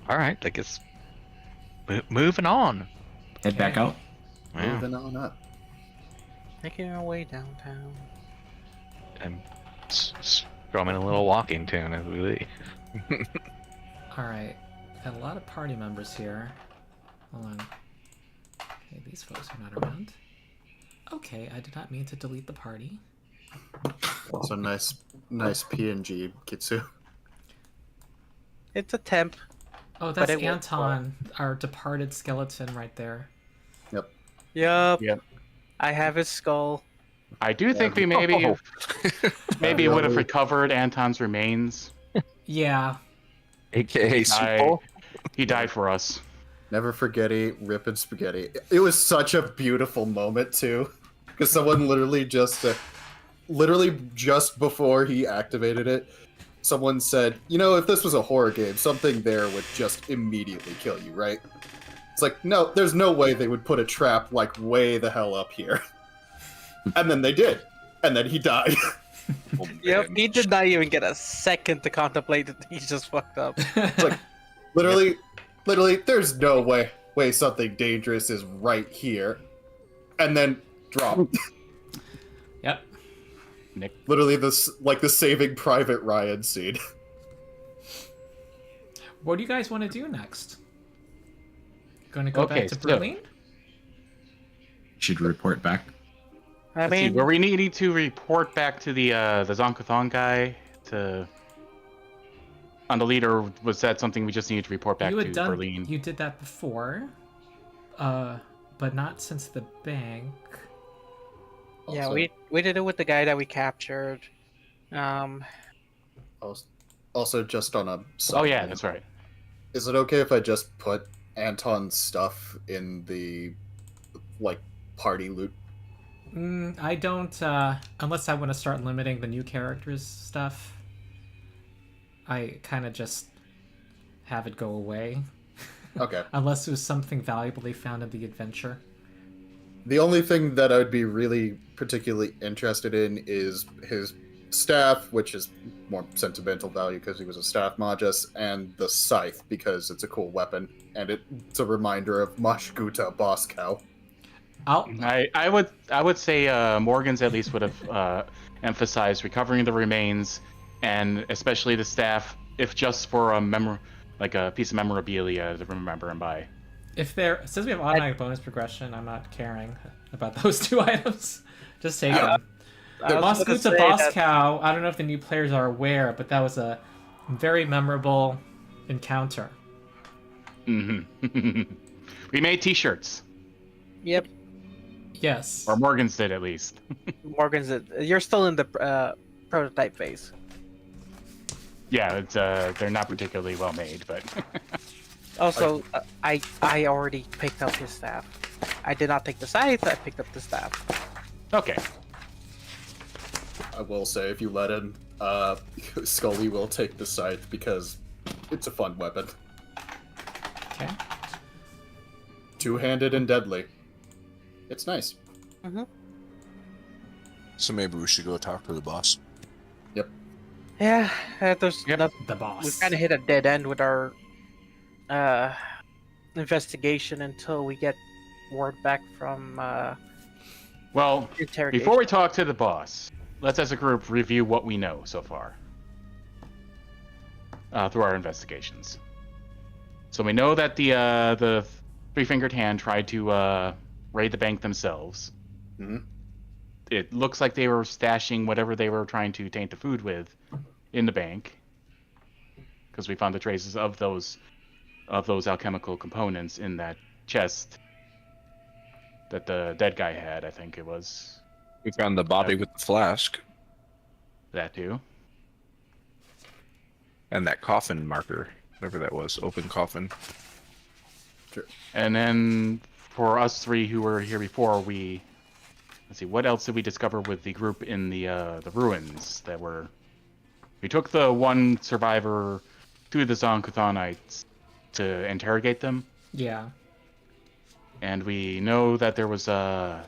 All right, I guess moving on. Head back out. Yeah. Moving on up. Making our way downtown. And strumming a little walking tune as we leave. All right, got a lot of party members here. Hold on. Okay, these folks are not around. Okay, I did not mean to delete the party. Also, nice PNG, Kitsu. It's a temp. Oh, that's it worked Anton, our departed skeleton right there. Yep. Yup. Yep. I have his skull. I do think we maybe would have recovered Anton's remains. Yeah. AKA Super. He died for us. Never forgetty, ripping spaghetti. It was such a beautiful moment too, because someone literally just before he activated it, someone said, "You know, if this was a horror game, something there would just immediately kill you, right?" It's like, no, there's no way they would put a trap like way the hell up here. And then they did, and then he died. Oh, Yep, man. he did not even get a second to contemplate it. He just fucked up. It's like, literally, there's no way something dangerous is right here, and then drop. Yep. Literally, this like the Saving Private Ryan scene. What do you guys want to do next? Going to go Okay, back to so- Berlin? Should report back. I Let's see, mean, were we needing to report back to the Zonkathon guy on the lead, or was that something we just needed to report back You to had done. Berlin? You did that before, but not since the bank. yeah, Also- we did it with the guy that we captured. Also, just on a side Oh yeah, note, that's right. is it okay if I just put Anton's stuff in the like party loot? I don't, unless I want to start limiting the new characters' stuff. I kind of just have it go away. Okay. Unless it was something valuable they found in the adventure. The only thing that I would be really particularly interested in is his staff, which is more sentimental value because he was a staff Magus, and the scythe because it's a cool weapon and it's a reminder of Mashguta boss cow. I would say Morgan's at least would have emphasized recovering the remains, and especially the staff, if just for a piece of memorabilia to remember him by. Since we have automatic bonus progression, I'm not caring about those two items. Just take them. I was gonna Moscoot's say a boss that- cow. I don't know if the new players are aware, but that was a very memorable encounter. Mm-hmm. We made T-shirts, Yep, Yes. or Morgan's did at least. Morgan's. You're still in the prototype phase. Yeah, it's they're not particularly well made, but Also, I already picked up his staff. I did not take the scythe. I picked up the staff. okay. I will say, if you let him, Skully will take the scythe because it's a fun weapon. Okay. Two-handed and deadly. It's nice. So maybe we should go talk to the boss. Yeah, there's Yep. nothing. The boss. We've kind of hit a dead end with our investigation until we get word back from Well, interrogation. before we talk to the boss, let's as a group review what we know so far through our investigations. So we know that the three-fingered hand tried to raid the bank themselves. Mhm. It looks like they were stashing whatever they were trying to taint the food with in the bank, because we found the traces of those alchemical components in that chest that the dead guy had. I think it was We found the body with the flask that too. and that coffin marker, whatever that was, open coffin. And then for us three who were here before, let's see, what else did we discover with the group in the ruins that were? We took the one survivor to the Zonkathonites to interrogate them. Yeah. And we know that there was a...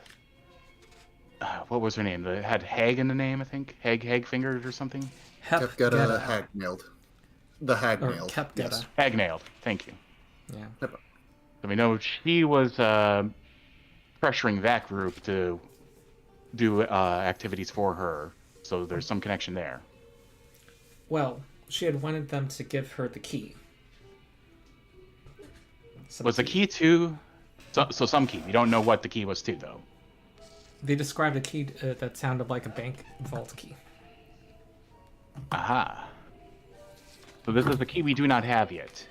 what was her name? It had Hag in the name, I think? Hagfingered or something? Kepgetta hag-nailed. The Or hag-nailed. Kepgetta. Yes. Hag-nailed, thank you. Yeah. So we know she was pressuring that group to do activities for her. So there's some connection there. Well, she had wanted them to give her the key. Was the key to... So some key. We don't know what the key was to, though. They described a key that sounded like a bank vault key. Aha. So this is the key we do not have yet.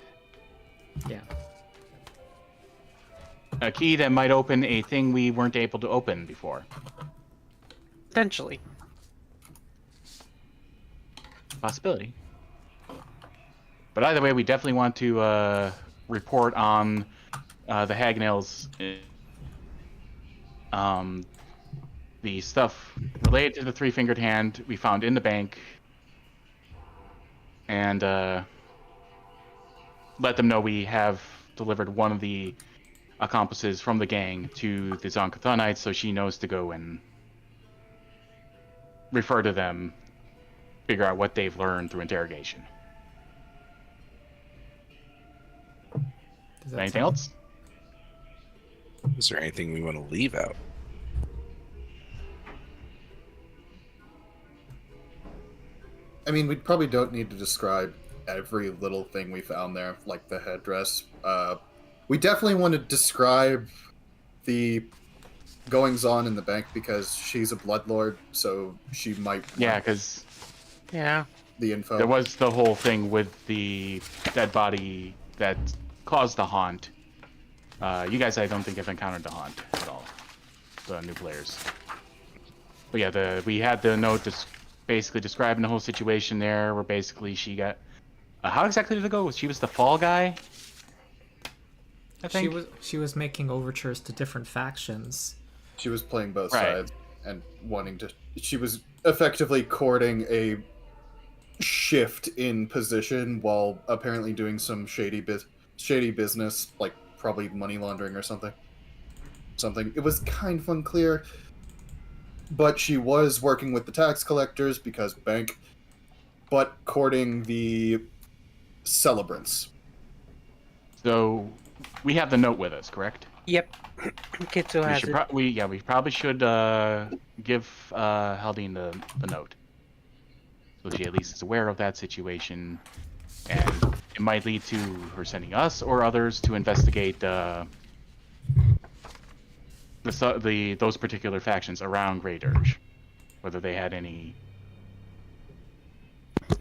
Yeah. A key that might open a thing we weren't able to open before. Potentially. Possibility. But either way, we definitely want to report on the hagnails. The stuff related to the three-fingered hand we found in the bank. And let them know we have delivered one of the accomplices from the gang to the Zonkathonites, so she knows to go and refer to them, figure out what they've learned through interrogation. Does that Anything sound- else? Is there anything we want to leave out? I mean, we probably don't need to describe every little thing we found there, like the headdress. We definitely want to describe the goings-on in the bank because she's a bloodlord, so she might Yeah, want because Yeah. the info. there was the whole thing with the dead body that caused the haunt. You guys, I don't think, have encountered the haunt at all. The new players. But yeah, we had the note basically describing the whole situation there, where basically she got... how exactly did it go? She was the fall guy? I think? She was making overtures to different factions. She was playing both Right. sides and wanting to... She was effectively courting a shift in position while apparently doing some shady business, like probably money laundering or something. It was kind of unclear. But she was working with the tax collectors because bank, but courting the celebrants. So, we have the note with us, correct? Yep. Kitsu has it. We probably should give Haldine the note. So she at least is aware of that situation. And it might lead to her sending us or others to investigate those particular factions around Grey Dirge. Whether they had any...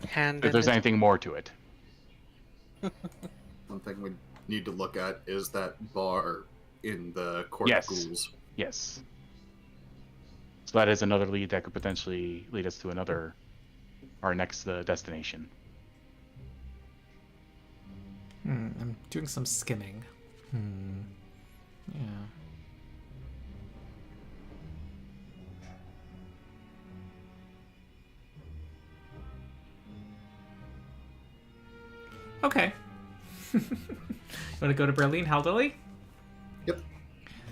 Hand if there's in it. anything more to it. One thing we need to look at is that bar in the Court Yes. of Ghouls. Yes. So that is another lead that could potentially lead us to our next destination. I'm doing some skimming. Yeah. Okay. You want to go to Berlin, Halderly?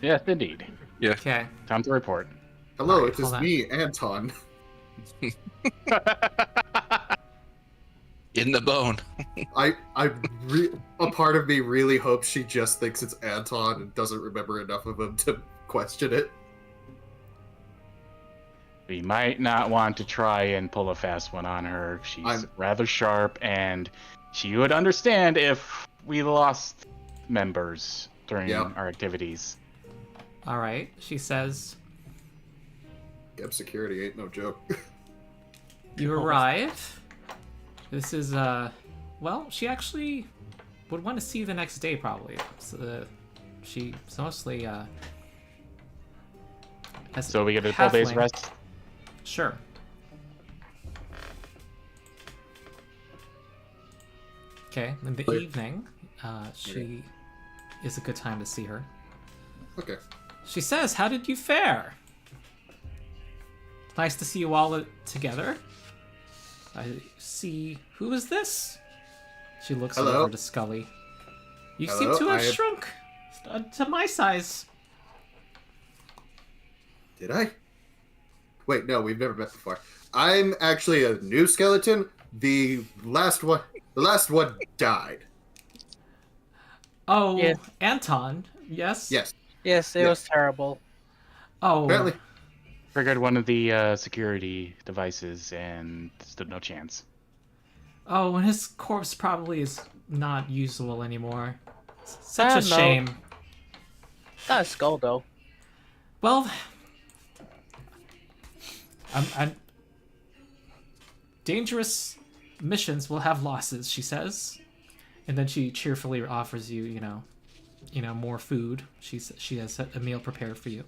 Yes, indeed. Okay. Time to report. Hello, Alright, it is hold on. me, Anton. In the bone. A part of me really hopes she just thinks it's Anton and doesn't remember enough of him to question it. We might not want to try and pull a fast one on her. She's rather sharp, and she would understand if we lost members during our activities. All right. She says, Geb security ain't no joke. you arrive. This is, well, she actually would want to see you the next day, probably. So, she's mostly, has So we get a 12 days halfling. rest? Sure. Okay, in the evening, she is a good time to see her. Okay. She says, how did you fare? Nice to see you all together. I see... Who is this? She looks Hello? over to Skully. You Hello, seem to have I am- shrunk. to my size. Did I? Wait, no, we've never met before. I'm actually a new skeleton. The last one died. Oh, Yeah. Anton. Yes. Yes. Yes, it Yeah. was terrible. Oh. Apparently, Triggered one of the security devices and stood no chance. Oh, and his corpse probably is not usable anymore. Such a No. shame. Got a skull though. Well, I'm dangerous missions will have losses, she says, and then she cheerfully offers you, you know, more food. She has a meal prepared for you.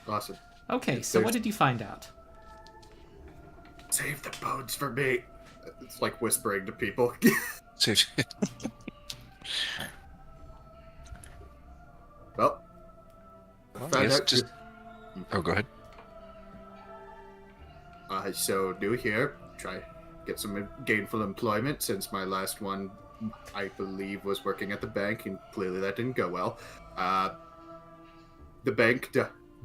awesome. Okay, so what did you find out? Save the bones for me. It's like whispering to people. Well, found yes, out just- Oh, go ahead. so new here. Try get some gainful employment since my last one, I believe, was working at the bank, and clearly that didn't go well. The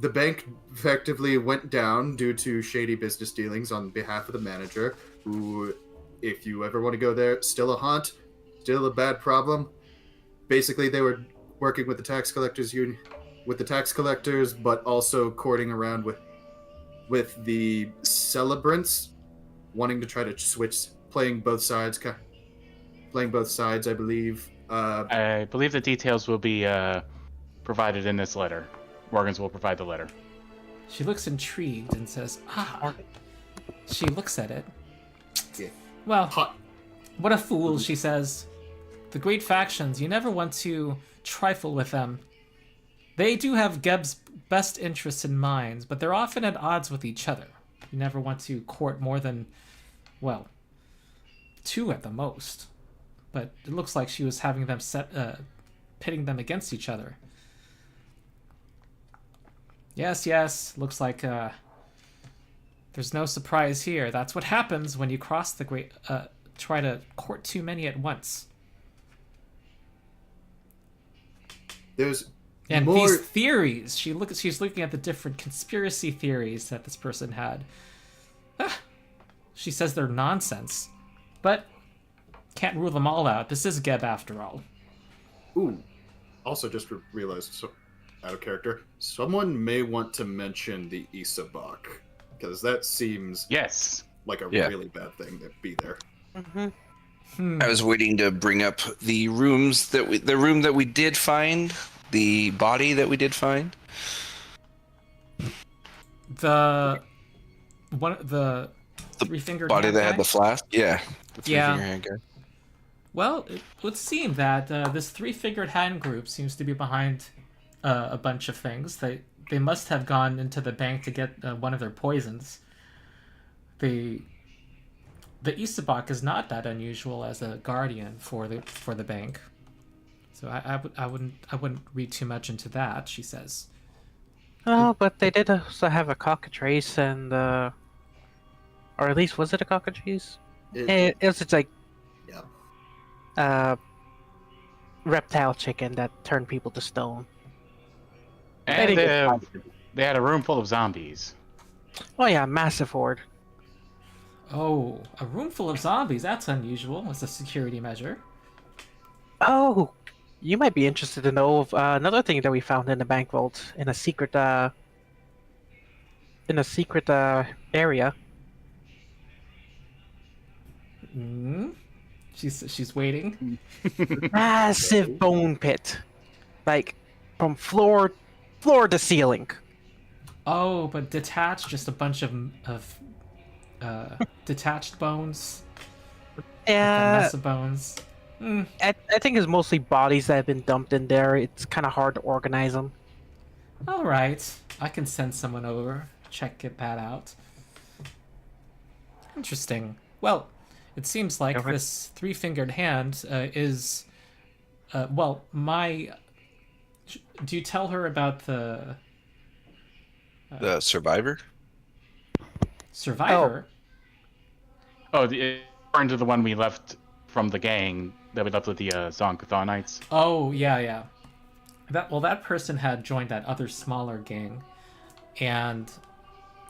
bank effectively went down due to shady business dealings on behalf of the manager, who, if you ever want to go there, still a haunt, still a bad problem. Basically, they were working with the tax collectors union, but also courting around with the celebrants, wanting to try to switch, playing both sides, I believe. I believe the details will be provided in this letter. Morgans will provide the letter. She looks intrigued and says, "Ah." She looks at it. Yeah. Well, Hot. what a fool, she says. The great factions, you never want to trifle with them. They do have Geb's best interests in mind, but they're often at odds with each other. You never want to court more than, well, 2 at the most. But it looks like she was having them pitting them against each other. Yes, looks like there's no surprise here. That's what happens when you cross the great, try to court too many at once. There's And more. these theories, she's looking at the different conspiracy theories that this person had. She says they're nonsense, but can't rule them all out. This is Geb after all. Ooh. Also, just realized, so out of character, someone may want to mention the Isabok, because that seems Yes. like a Yeah. really bad thing to be there. Mm-hmm. I was waiting to bring up the room that we did find, the body that we did find. The The three-fingered Body hand that guy? had the flask. Yeah. The Yeah. three-finger hand guy. Well, it would seem that this three-fingered hand group seems to be behind a bunch of things. They must have gone into the bank to get one of their poisons. The Isabok is not that unusual as a guardian for the bank, so I wouldn't read too much into that. She says. Oh, but they did also have a cockatrice and, or at least was it a cockatrice? It was just like, Yeah. reptile chicken that turned people to stone. And think it's they had a room full of zombies. Oh yeah, massive horde. Oh, a room full of zombies. That's unusual as a security measure. Oh, you might be interested to know of another thing that we found in the bank vault in a secret area. She's waiting. Massive bone pit, like from floor to ceiling. Oh, but detached, just a bunch of detached bones. Like a Yeah, mess of bones. I think it's mostly bodies that have been dumped in there. It's kind of hard to organize them. All right, I can send someone over. Check that out. Interesting. Well, it seems like Okay. this three-fingered hand is, well, my. Do you tell her about the The survivor. survivor? According to the one we left from the gang that we left with the Zonkathonites. Oh, yeah. that person had joined that other smaller gang, and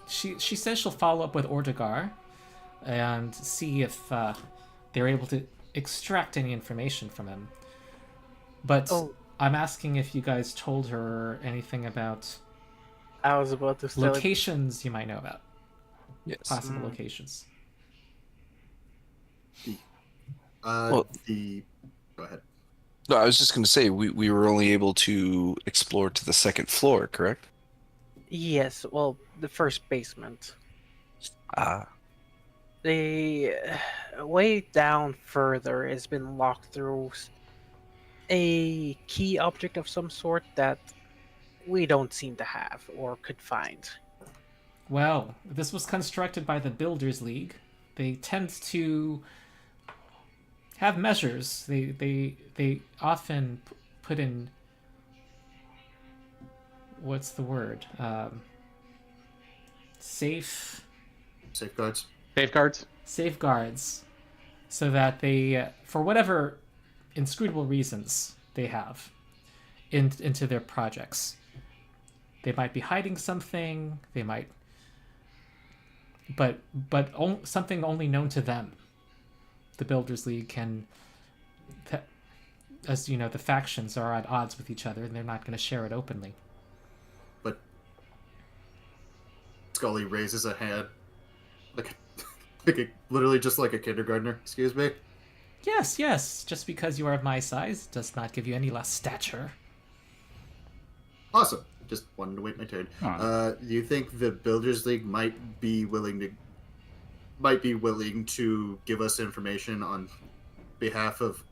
she says she'll follow up with Ordegar and see if they're able to extract any information from him. But I'm asking if you guys told her anything about I was about to say locations you might know about. Yes. Possible locations. Go ahead. No, I was just going to say we were only able to explore to the second floor, correct? Yes, well, the first basement. Ah. The way down further has been locked through a key object of some sort that we don't seem to have or could find. Well, this was constructed by the Builders League. They tend to have measures. They often put in, what's the word? Safeguards. Safeguards, so that they, for whatever inscrutable reasons they have, into their projects. They might be hiding something. They might, but something only known to them. The Builders League can, as you know, the factions are at odds with each other, and they're not going to share it openly. But Skully raises a hand, literally just like a kindergartner. Excuse me. Yes. Just because you are of my size does not give you any less stature. Awesome. Just wanted to wait my turn. Oh. Do you think the Builders League might be willing to give us information on behalf of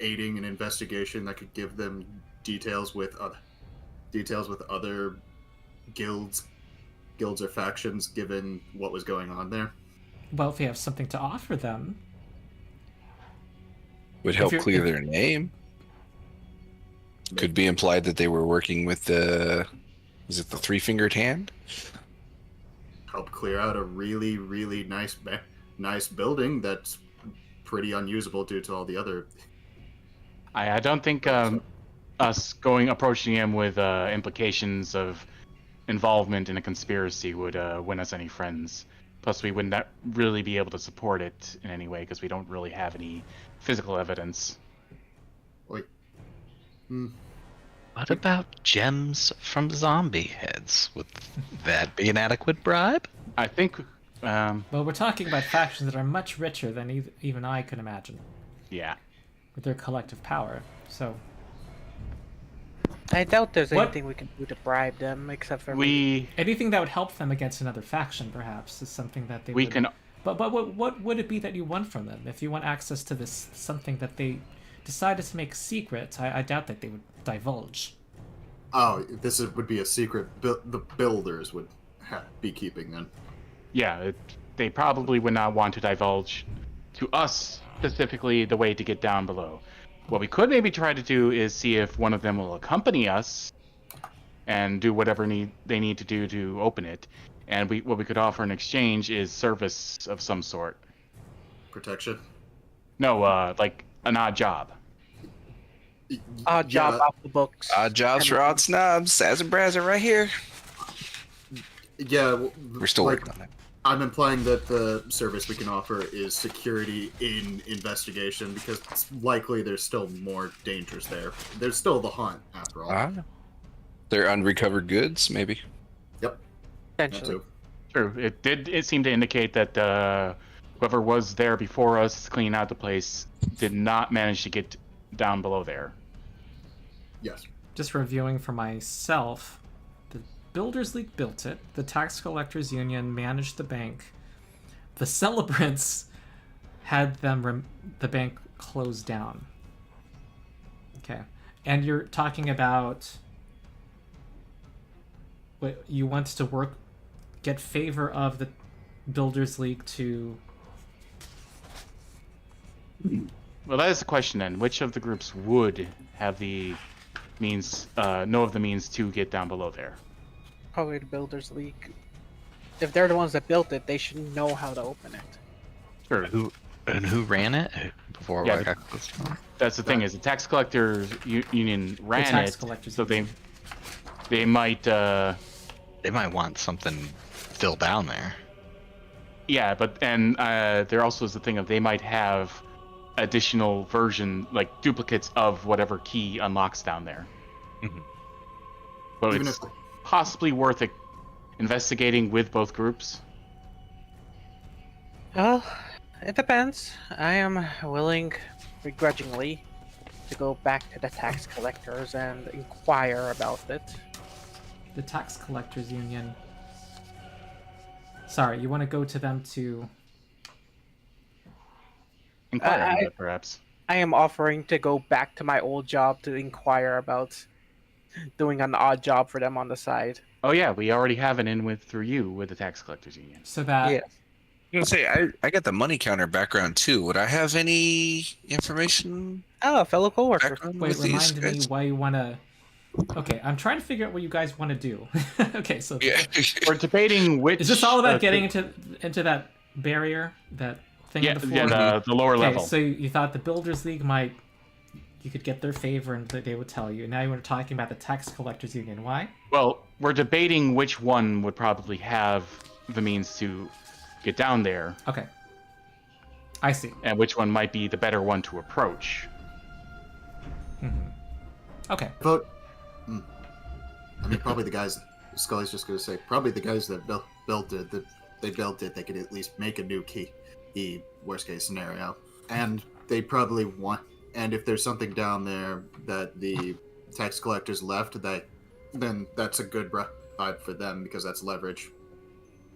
aiding an investigation that could give them details with other guilds or factions, given what was going on there? Well, if you have something to offer them, Would help clear their name. Could be implied that they were working with the three-fingered hand? Help clear out a really, really nice building that's pretty unusable due to all the other... I don't think us approaching him with implications of involvement in a conspiracy would win us any friends. Plus, we would not really be able to support it in any way because we don't really have any physical evidence. Wait. What about gems from zombie heads? Would that be an adequate bribe? I think, well, we're talking about factions that are much richer than even I could imagine, yeah. with their collective power. So, I doubt there's What? anything we can do to bribe them, except for anything that would help them against another faction, perhaps, is something that they We would... can. But what would it be that you want from them? If you want access to this, something that they decided to make secret, I doubt that they would divulge. Oh, would be a secret the builders would be keeping then. Yeah, they probably would not want to divulge to us specifically the way to get down below. What we could maybe try to do is see if one of them will accompany us and do whatever they need to do to open it. And what we could offer in exchange is service of some sort. Protection? No, like an odd job. odd job off the books. Odd jobs for odd snobs. Zazzlebrazz are right here. Yeah, We're still working on it. I'm implying that the service we can offer is security in investigation, because it's likely there's still more dangers there. There's still the hunt, after all. They're unrecovered goods, maybe. Yep. That Potentially. too. True. It seemed to indicate that whoever was there before us cleaning out the place did not manage to get down below there. Yes. Just reviewing for myself, the Builders League built it, the Tax Collectors Union managed the bank, the celebrants had the bank closed down. Okay. And you're talking about what you want to get favor of the Builders League to... Well, that is the question then. Which of the groups would have the means, know of the means to get down below there? Probably the Builders League. If they're the ones that built it, they should know how to open it. Sure. And who ran it before Yeah, I got close to it? That's the thing is the tax collectors union ran tax it, collectors so union. they might They might want something still down there. yeah, but and there also is the thing of they might have additional version like duplicates of whatever key unlocks down there. Mhm. But Even it's if possibly worth it investigating with both groups. Well, it depends. I am willing, begrudgingly, to go back to the tax collectors and inquire about it. The tax collectors union. Sorry, you want to go to them to... Inquire I- about it, perhaps. I am offering to go back to my old job to inquire about doing an odd job for them on the side. Oh yeah, we already have an in with through you with the tax collectors union. So that... Yes. I'm gonna say I got the money counter background too. Would I have any information Oh, a fellow coworker. background Wait, with these remind me guys? why you want to... Okay, I'm trying to figure out what you guys want to do. Okay, so... Yeah. We're debating which. Is this all about getting into that barrier, that thing Yeah, on the floor? yeah, the lower Okay, level. so you thought the Builders League might... You could get their favor and they would tell you. Now you were talking about the Tax Collectors Union. Why? Well, we're debating which one would probably have the means to get down there, Okay. I see. and which one might be the better one to approach. Okay. vote. I mean, probably the guys. Skully's just going to say probably the guys that built it. That they built it. They could at least make a new key. The worst case scenario, and they probably want. And if there's something down there that the tax collectors left, then that's a good vibe for them because that's leverage.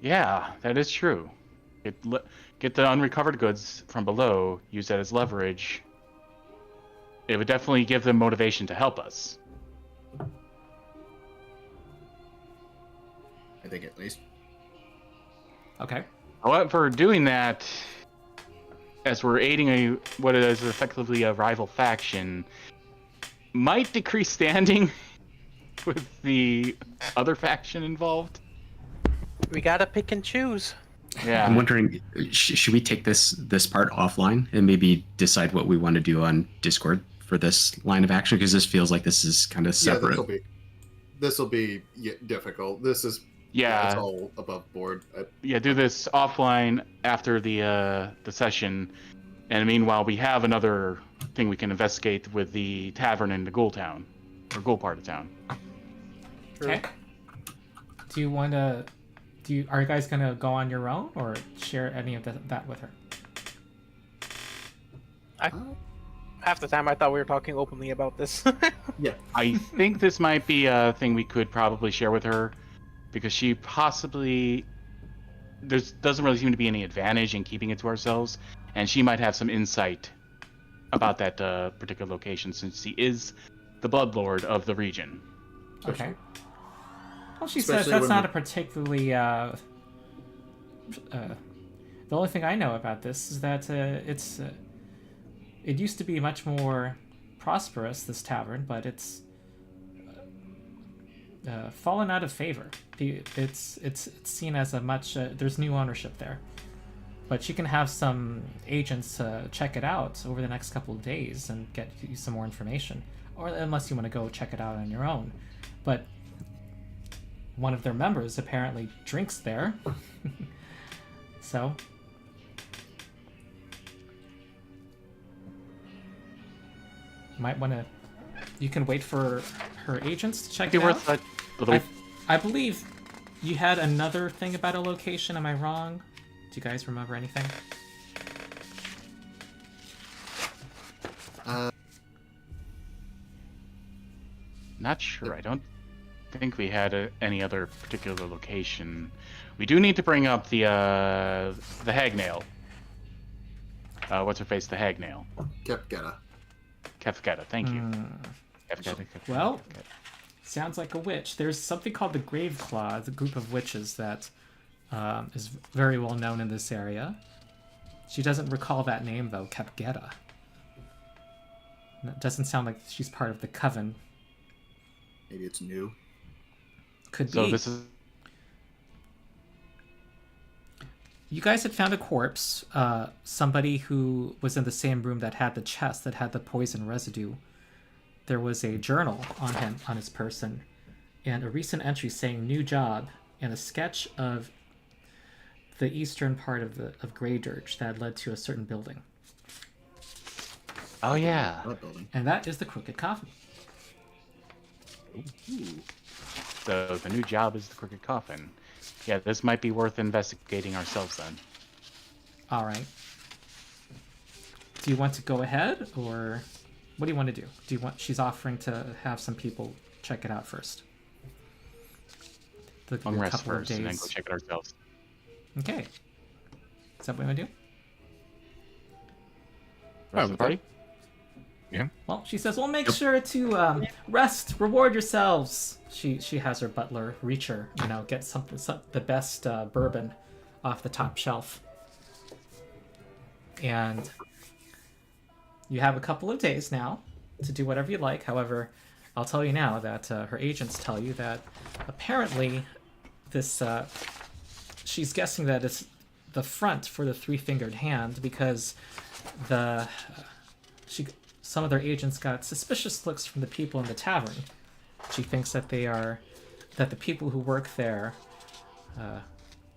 Yeah, that is true. Get the unrecovered goods from below, use that as leverage. It would definitely give them motivation to help us. I think at least. Okay. However, doing that, as we're aiding what is effectively a rival faction, might decrease standing with the other faction involved. We gotta pick and choose. Yeah. I'm wondering, should we take this part offline and maybe decide what we want to do on Discord for this line of action? Because this feels like this is kind of separate. Yeah, this will be difficult. This is Yeah. it's all above board. Yeah, do this offline after the session, and meanwhile we have another thing we can investigate with the tavern in the Ghoul Town, or Ghoul part of town. Okay. Do you want to... Are you guys going to go on your own or share any of that with her? Half the time I thought we were talking openly about this. I think this might be a thing we could probably share with her, because she possibly doesn't really seem to be any advantage in keeping it to ourselves, and she might have some insight about that particular location since she is the Bloodlord of the region. Okay. Well, she says Especially that's when not we- a particularly... the only thing I know about this is that it's... it used to be much more prosperous, this tavern, but it's fallen out of favor. It's seen as a much... there's new ownership there. But you can have some agents check it out over the next couple of days and get you some more information. Or unless you want to go check it out on your own. But one of their members apparently drinks there. So... might want to... You can wait for her agents to check it out. Worth a little. I believe you had another thing about a location. Am I wrong? Do you guys remember anything? Not sure. I don't think we had any other particular location. We do need to bring up the Hagnail. What's her face? The Hagnail. Kepgetta. Kefketa. Thank you. Kefketa. Well, sounds like a witch. There's something called the Graveclaw, the group of witches that is very well known in this area. She doesn't recall that name, though, Kepgetta. It doesn't sound like she's part of the coven. Maybe it's new. Could So be. this is you guys had found a corpse. Somebody who was in the same room that had the chest that had the poison residue. There was a journal on him, on his person, and a recent entry saying "new job" and a sketch of the eastern part of Greydirge that led to a certain building. Oh yeah. That building. And that is the Crooked Coffin. So the new job is the Crooked Coffin. Yeah, this might be worth investigating ourselves then. All right. Do you want to go ahead, or what do you want to do? Do you want? She's offering to have some people check it out first. Long rest first, and then go check it ourselves. Okay. Is that what we want to do? Rest of the party? Well, she says, "Well, make sure to rest, reward yourselves." She has her butler reach her, get the best bourbon off the top shelf, and you have a couple of days now to do whatever you like. However, I'll tell you now that her agents tell you that apparently this she's guessing that it's the front for the three-fingered hand because some of their agents got suspicious looks from the people in the tavern. She thinks that the people who work there,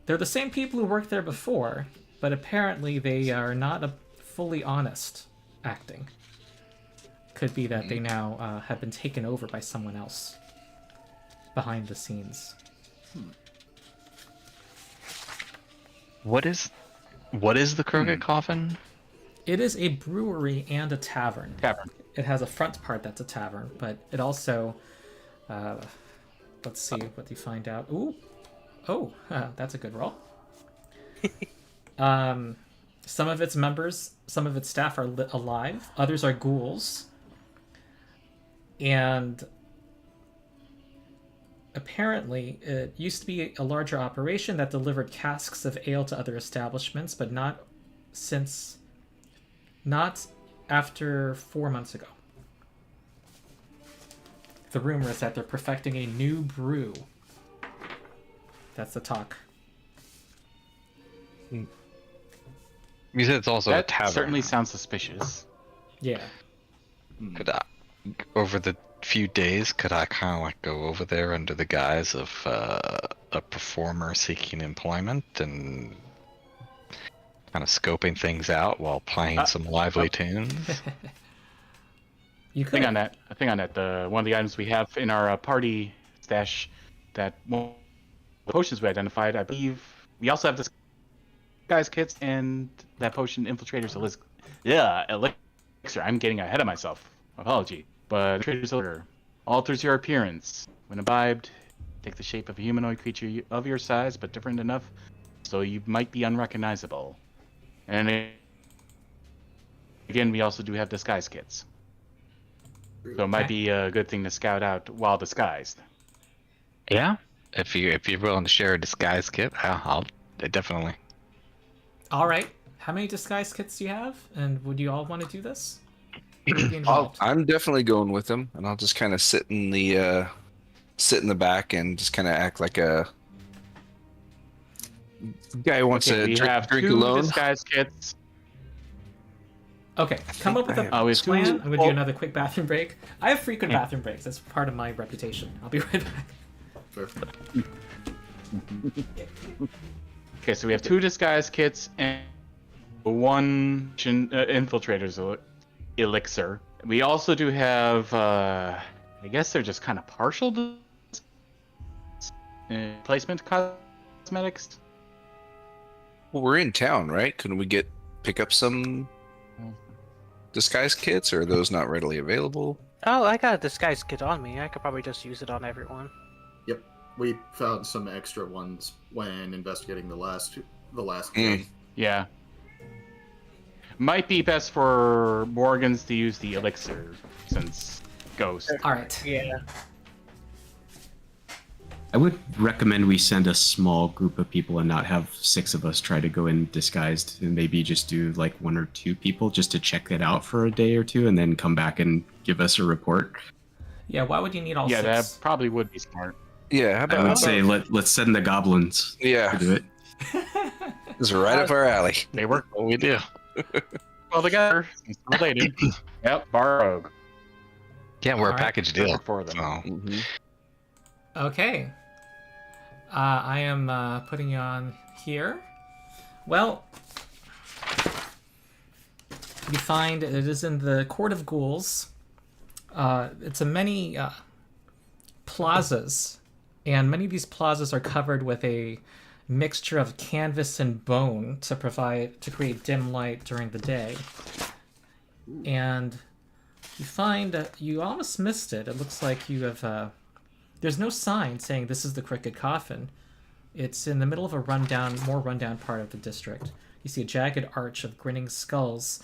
they're the same people who worked there before, but apparently they are not fully honest acting. Could be that they now have been taken over by someone else behind the scenes. What is the Crooked Coffin? It is a brewery and a tavern. Tavern. It has a front part that's a tavern, but it also... let's see what you find out. Ooh. Oh, that's a good roll. Some of its members, some of its staff are alive. Others are ghouls. And apparently it used to be a larger operation that delivered casks of ale to other establishments, but not after 4 months ago. The rumor is that they're perfecting a new brew. That's the talk. You said it's also a That tavern. certainly sounds suspicious. Yeah. Could I, over the few days, could I kind of like go over there under the guise of a performer seeking employment and kind of scoping things out while playing some lively tunes? You I think could. on that, one of the items we have in our party stash, that one of the potions we identified, I believe we also have this guy's kits and that potion infiltrator's elixir. I'm getting ahead of myself. Apology. But infiltrator's elixir alters your appearance. When imbibed, take the shape of a humanoid creature of your size, but different enough so you might be unrecognizable. And again, we also do have disguise kits. So it might be a good thing to scout out while disguised. Yeah, if you're willing to share a disguise kit, I'll definitely. All right. How many disguise kits do you have? And would you all want to do this? Or would you be involved? I'm definitely going with him, and I'll just kind of sit in the back and just kind of act like a guy who wants to we have drink two alone. disguise kits. Okay, come up with a we have plan. two- I'm going to do another quick bathroom break. I have frequent bathroom breaks. That's part of my reputation. I'll be right back. Sure. Okay, so we have two disguise kits and one infiltrator's elixir. We also do have, I guess they're just kind of partial placement cosmetics. Well, we're in town, right? Couldn't we pick up some disguise kits, or are those not readily available? Oh, I got a disguise kit on me. I could probably just use it on everyone. Yep. We found some extra ones when investigating the last Mm. game. Yeah. Might be best for Morgans to use the elixir since ghost. All right. Yeah. I would recommend we send a small group of people and not have 6 of us try to go in disguised, and maybe just do like 1 or 2 people just to check it out for a day or 2 and then come back and give us a report. Yeah, why would you need all Yeah, 6? that probably would be smart. Yeah, how I about would say let's send the goblins yeah. to do it. This is right up our alley. They work What we do. well together. It's related. Yep, bar rogue. Yeah, we're All a right. package deal. Perfect for them. So, Mhm. Okay. I am putting you on here. Well, you find it is in the Court of Ghouls. It's a many plazas, and many of these plazas are covered with a mixture of canvas and bone to create dim light during the day. And you find you almost missed it. It looks like you have. There's no sign saying this is the Crooked Coffin. It's in the middle of a more rundown part of the district. You see a jagged arch of grinning skulls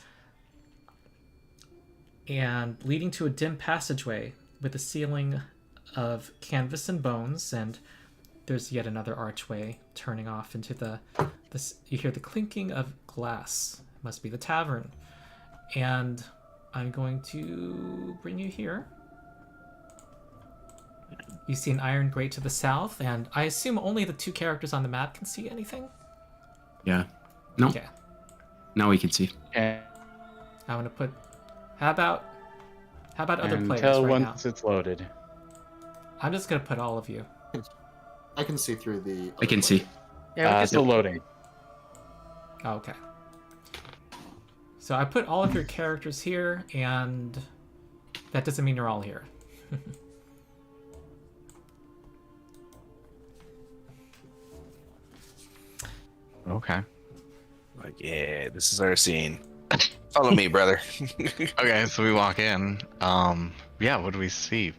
and leading to a dim passageway with a ceiling of canvas and bones, and there's yet another archway turning off into this. You hear the clinking of glass. It must be the tavern. And I'm going to bring you here. You see an iron grate to the south, and I assume only the two characters on the map can see anything? Yeah. No. Okay. Now we can see. And I want to put... How about other players until right once it's loaded. now? I'm just going to put all of you. I can see through the. I can see. Yeah, we Still loading. Oh, okay. So I put all of your characters here, and that doesn't mean you're all here. okay. Like, yeah, this is our scene. Follow me, brother. Okay, so we walk in. Yeah, what do we see?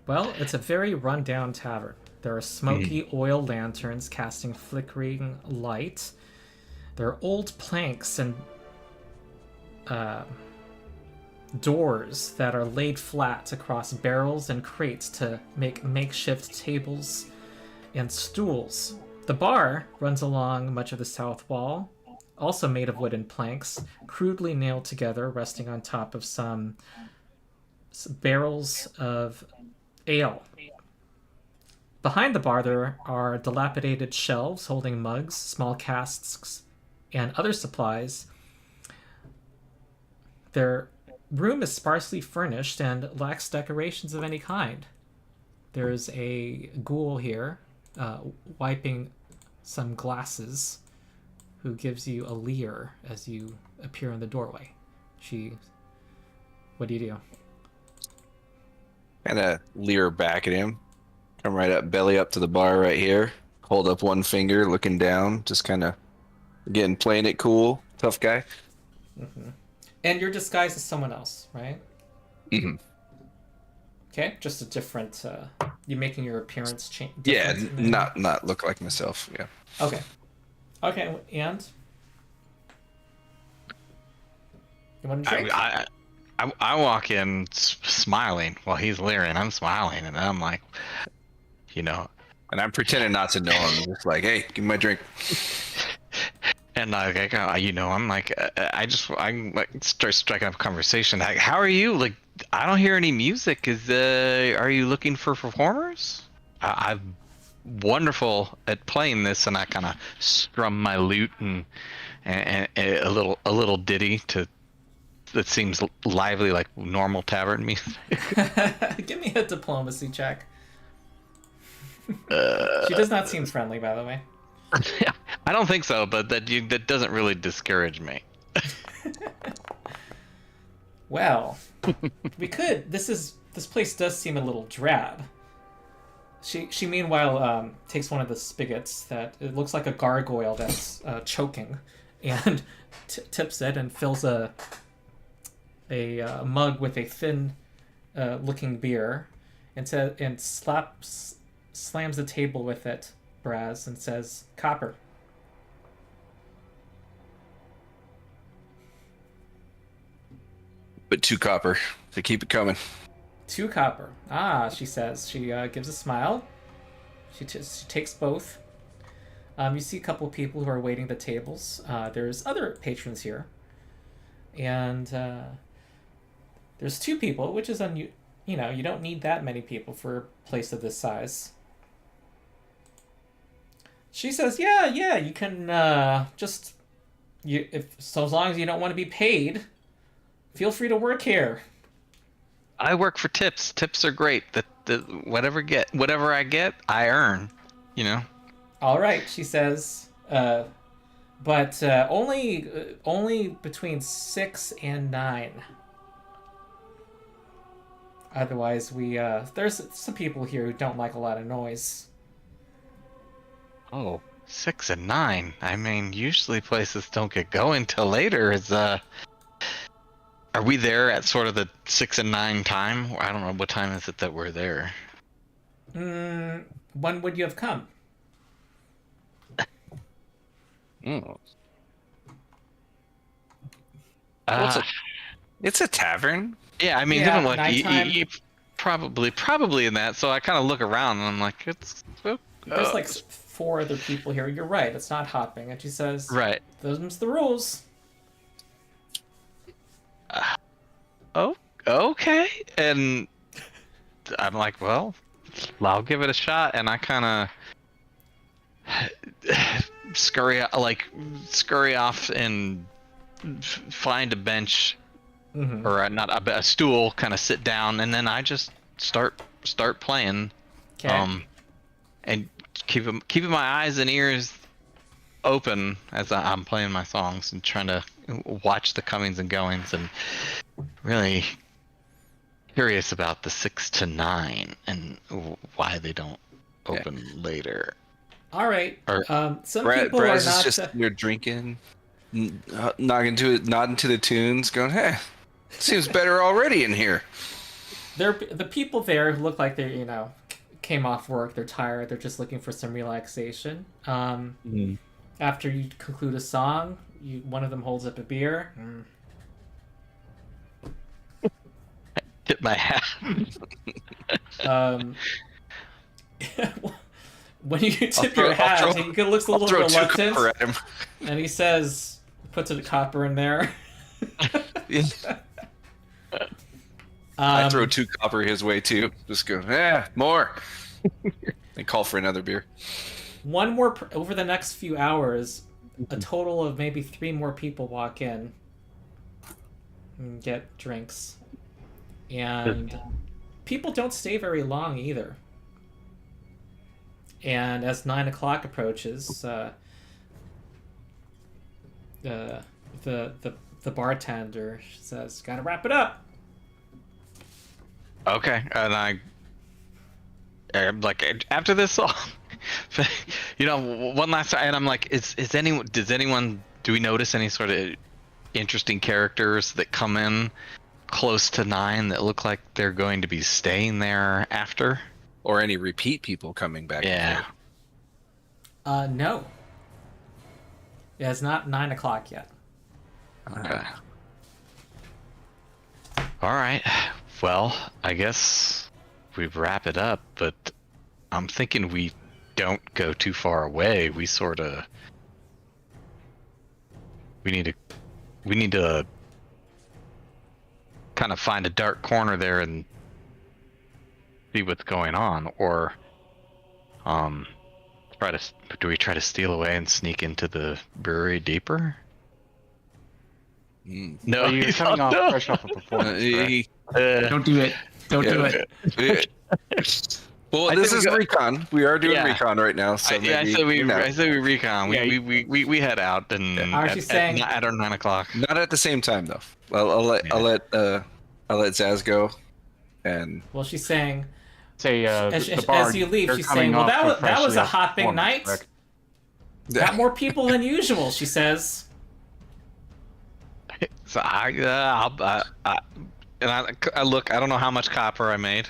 Well, it's a very run-down tavern. There are smoky oil lanterns casting flickering light. There are old planks and doors that are laid flat across barrels and crates to make makeshift tables and stools. The bar runs along much of the south wall, also made of wooden planks, crudely nailed together, resting on top of some barrels of ale. Behind the bar, there are dilapidated shelves holding mugs, small casks, and other supplies. Their room is sparsely furnished and lacks decorations of any kind. There's a ghoul here, wiping some glasses, who gives you a leer as you appear in the doorway. What do you do? Kind of leer back at him. Come right up, belly up to the bar right here. Hold up one finger, looking down. Just kind of, again, playing it cool. Tough guy. Mm-hmm. And your disguise is someone else, right? Mm-hmm. Okay, just a different. You making your appearance change? Yeah, not look like myself. Yeah. Okay. Okay, and you want to drink? I walk in smiling while he's leering. I'm smiling, and I'm like, you know, And I'm pretending not to know him. Just like, hey, give me my drink. and like, I'm like, I like start striking up a conversation. Like, how are you? Like, I don't hear any music. Are you looking for performers? I'm wonderful at playing this, and I kind of strum my lute and a little ditty that seems lively, like normal tavern music. Give me a diplomacy check. She does not seem friendly, by the way. I don't think so, but that doesn't really discourage me. Well, we could. This place does seem a little drab. She meanwhile takes one of the spigots that it looks like a gargoyle that's choking, and tips it and fills a mug with a thin looking beer, and slams the table with it, Braz, and says, "Copper." But 2 copper to keep it coming. 2 copper. Ah, she says. She gives a smile. She takes both. You see a couple of people who are waiting at the tables. There's other patrons here. And there's 2 people, which is you don't need that many people for a place of this size. She says, yeah, you can just so as long as you don't want to be paid, feel free to work here. I work for tips. Tips are great. Whatever I get, I earn. You know. All right, she says, but only between 6 and 9. Otherwise, there's some people here who don't like a lot of noise. Oh, 6 and 9. I mean, usually places don't get going till later. Are we there at sort of the 6 and 9 time? I don't know, what time is it that we're there? When would you have come? Mm. It's a tavern. Yeah, I mean, Yeah, given like nighttime. you probably in that. So I kind of look around and I'm like, There's like 4 other people here. You're right. It's not hopping. And she says, right. Them's the rules. Oh, okay. And I'm like, well, I'll give it a shot. And I kind of scurry off and find a bench. Mm-hmm. Or not a stool, kind of sit down, and then I just start playing, Okay. and keeping my eyes and ears open as I'm playing my songs and trying to watch the comings and goings, and really curious about the 6 to 9 and why they don't open later. All right. Or- Some people are Braz not. is just you're drinking, nodding to the tunes, going, "Hey, seems better already in here." They're the people there who look like they came off work. They're tired. They're just looking for some relaxation. After you conclude a song, one of them holds up a beer. Tip my hat. When you tip your hat, he looks a little throw reluctant, 2 copper at him. and he says, puts a copper in there. I throw 2 copper his way too. Just go, more. And call for another beer. One more over the next few hours. A total of maybe 3 more people walk in and get drinks, and people don't stay very long either. And as 9 o'clock approaches, the bartender says, "Gotta wrap it up." Okay, and I'm like, after this song, one last time, and I'm like, do we notice any sort of interesting characters that come in close to 9 that look like they're going to be staying there after? Or any repeat people coming back. Yeah. No. Yeah, it's not 9 o'clock yet. Okay. All right. Well, I guess we wrap it up, but I'm thinking we don't go too far away. We need to kind of find a dark corner there and see what's going on, or do we try to steal away and sneak into the brewery deeper? No, Well, you're coming off fresh off a performance. correct? Don't do it. Don't do it. Well, I this think is we recon. We are doing Yeah. recon right now. So I maybe, said we recon. Yeah, We head out and Aren't you saying- at our 9 o'clock. not at the same time though. I'll let Zaz go, and Well, she's saying, Say, as the bard, you leave, they're she's coming saying, "Well, off that was freshly a off hopping performance, night. correct? Got more people than usual." She says. So I look. I don't know how much copper I made.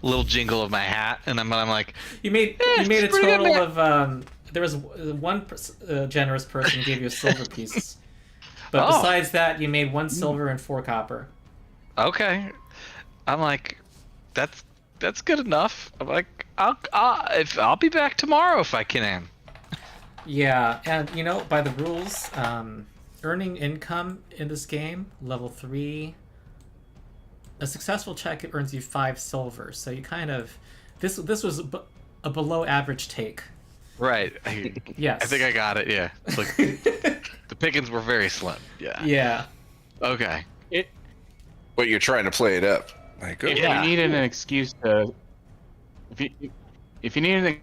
Little jingle of my hat, and I'm like, You made a it's pretty good, total man. of there was one generous person who gave you a silver piece, but Oh. besides that, you made 1 silver and 4 copper. okay. I'm like, that's good enough. I'm like, I'll be back tomorrow if I can. Yeah, and by the rules, earning income in this game, level 3, a successful check earns you 5 silver. So you kind of this was a below average take. Right. Yes. I think I got it. Yeah. Like the pickings were very slim. Yeah. Yeah. Okay. But you're trying to play it up. Like, If Yeah. you needed an excuse to, if you needed an excuse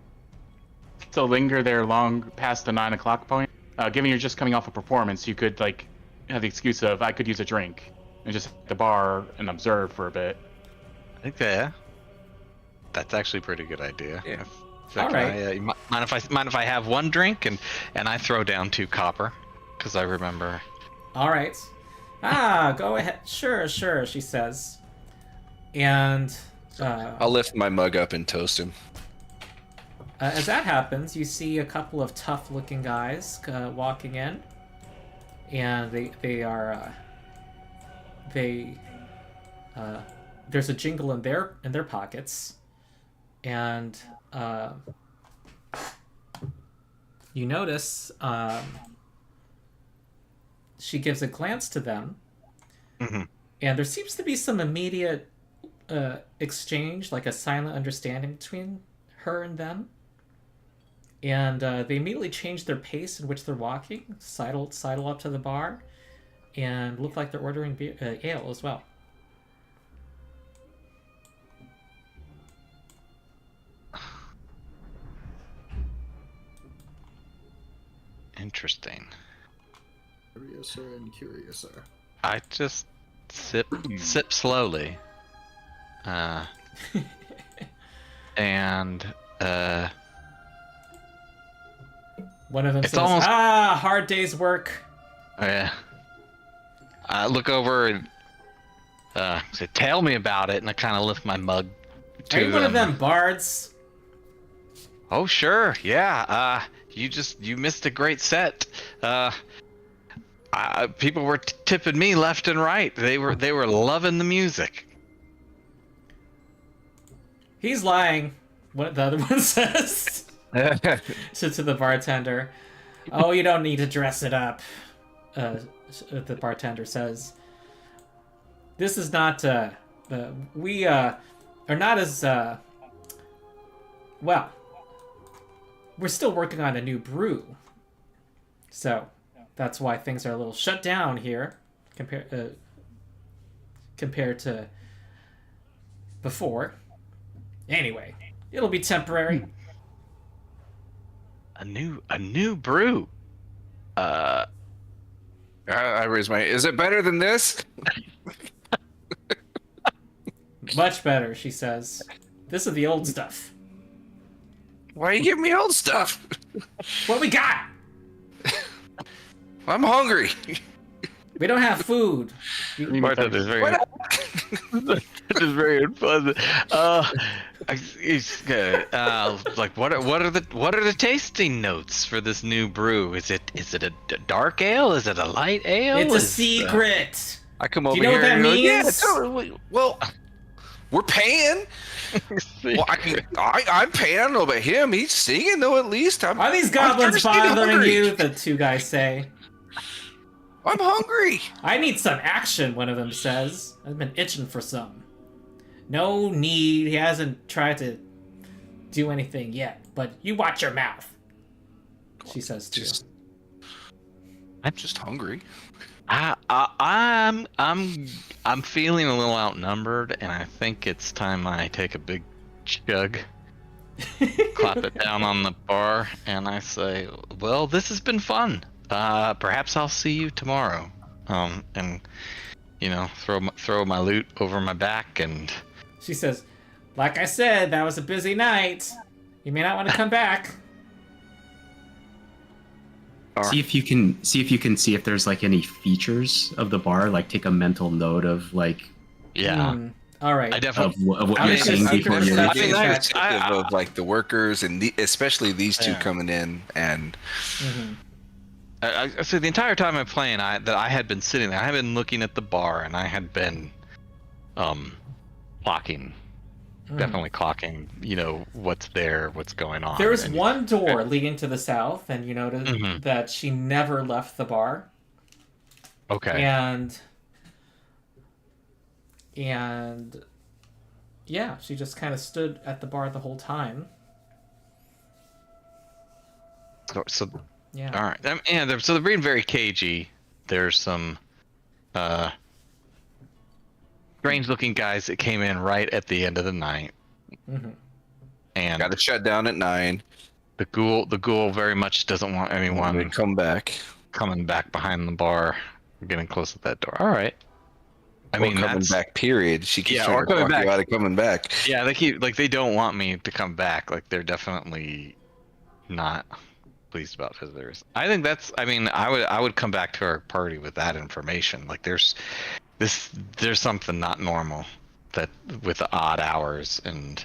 to linger there long past the 9 o'clock point, given you're just coming off a performance, you could like have the excuse of I could use a drink and just at the bar and observe for a bit. I think that's actually a pretty good idea. Yeah. All right. Mind if I have one drink and I throw down 2 copper, because I remember. All right. Go ahead. Sure, she says. And I'll lift my mug up and toast him. as that happens, you see a couple of tough-looking guys walking in, and there's a jingle in their pockets, and you notice she gives a glance to them, Mhm. and there seems to be some immediate exchange, like a silent understanding between her and them. And they immediately change their pace in which they're walking, sidle up to the bar, and look like they're ordering ale as well. Interesting. Curiouser and curiouser. I just sip slowly. And One of them It's says, almost- hard day's work. yeah. I look over and say, "Tell me about it," and I kind of lift my mug to Are you one of them bards? Oh sure, yeah. You missed a great set. People were tipping me left and right. They were loving the music. He's lying. What the other one says to the bartender. Oh, you don't need to dress it up. The bartender says. This is not. We are not as. Well, we're still working on a new brew. So that's why things are a little shut down here compared to before. Anyway, it'll be temporary. A new brew. I raise my. Is it better than this? Much better, she says. This is the old stuff. Why are you giving me old stuff? What we got? I'm hungry. We don't have food. Martha is very. That is very unpleasant. Like what are the tasting notes for this new brew? Is it a dark ale? Is it a light ale? It's a secret. I come over Do you know here. what that and go, means? Yeah, totally. Well, we're paying. Well, I'm paying. I don't know about him. He's singing though. At least Are these goblins bothering you? The two guys say. I'm hungry. I need some action, one of them says. I've been itching for some. No need. He hasn't tried to do anything yet, but you watch your mouth. She says too. I'm just hungry. I'm feeling a little outnumbered, and I think it's time I take a big chug, clap it down on the bar, and I say, "Well, this has been fun. Perhaps I'll see you tomorrow." And throw my loot over my back, and She says, like I said, that was a busy night. You may not want to come back. See if you can see if there's like any features of the bar. Like take a mental note of like yeah. All right. I definitely. of what I'm you're just- seeing I'm before just- you I'm leave. just- Being I- appreciative of like the workers and especially these two Yeah. coming in and So the entire time I'm playing, I had been sitting there. I had been looking at the bar, and I had been, clocking, definitely clocking. What's there, what's going on. There's and- one door leading to the south, and you notice Mhm. that she never left the bar. Okay. And yeah, she just kind of stood at the bar the whole time. So Yeah. all right, so they're being very cagey. There's some strange-looking guys that came in right at the end of the night, Mm-hmm. and Got to shut down at 9. the ghoul very much doesn't want When anyone we come back. coming back behind the bar. We're getting close at that door. All right. I Or mean, coming that's back. Period. She keeps Yeah, trying or to coming talk you back. out of coming back. yeah. They keep they don't want me to come back. Like they're definitely not pleased about visitors. I think that's. I mean, I would come back to our party with that information. Like there's something not normal that with the odd hours and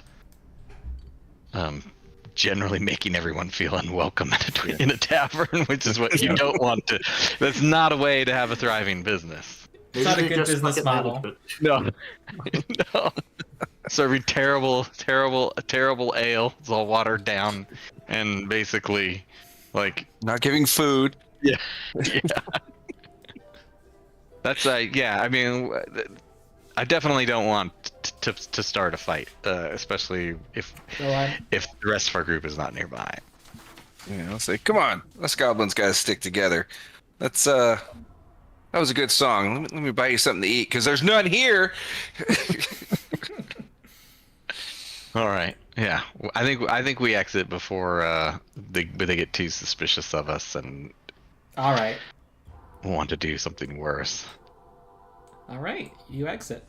generally making everyone feel unwelcome in a tavern, which is what you don't want to. That's not a way to have a thriving business. It's not a Maybe they good just business suck at model. management. No. No. Serving terrible ale. It's all watered down and basically like Not giving food. yeah. That's yeah. I mean, I definitely don't want to start a fight, especially if So the rest of our group is not nearby. Let's say, come on, us goblins gotta stick together. That's that was a good song. Let me buy you something to eat, because there's none here. All right. Yeah. I think we exit before they get too suspicious of us and all right. want to do something worse. All right. You exit.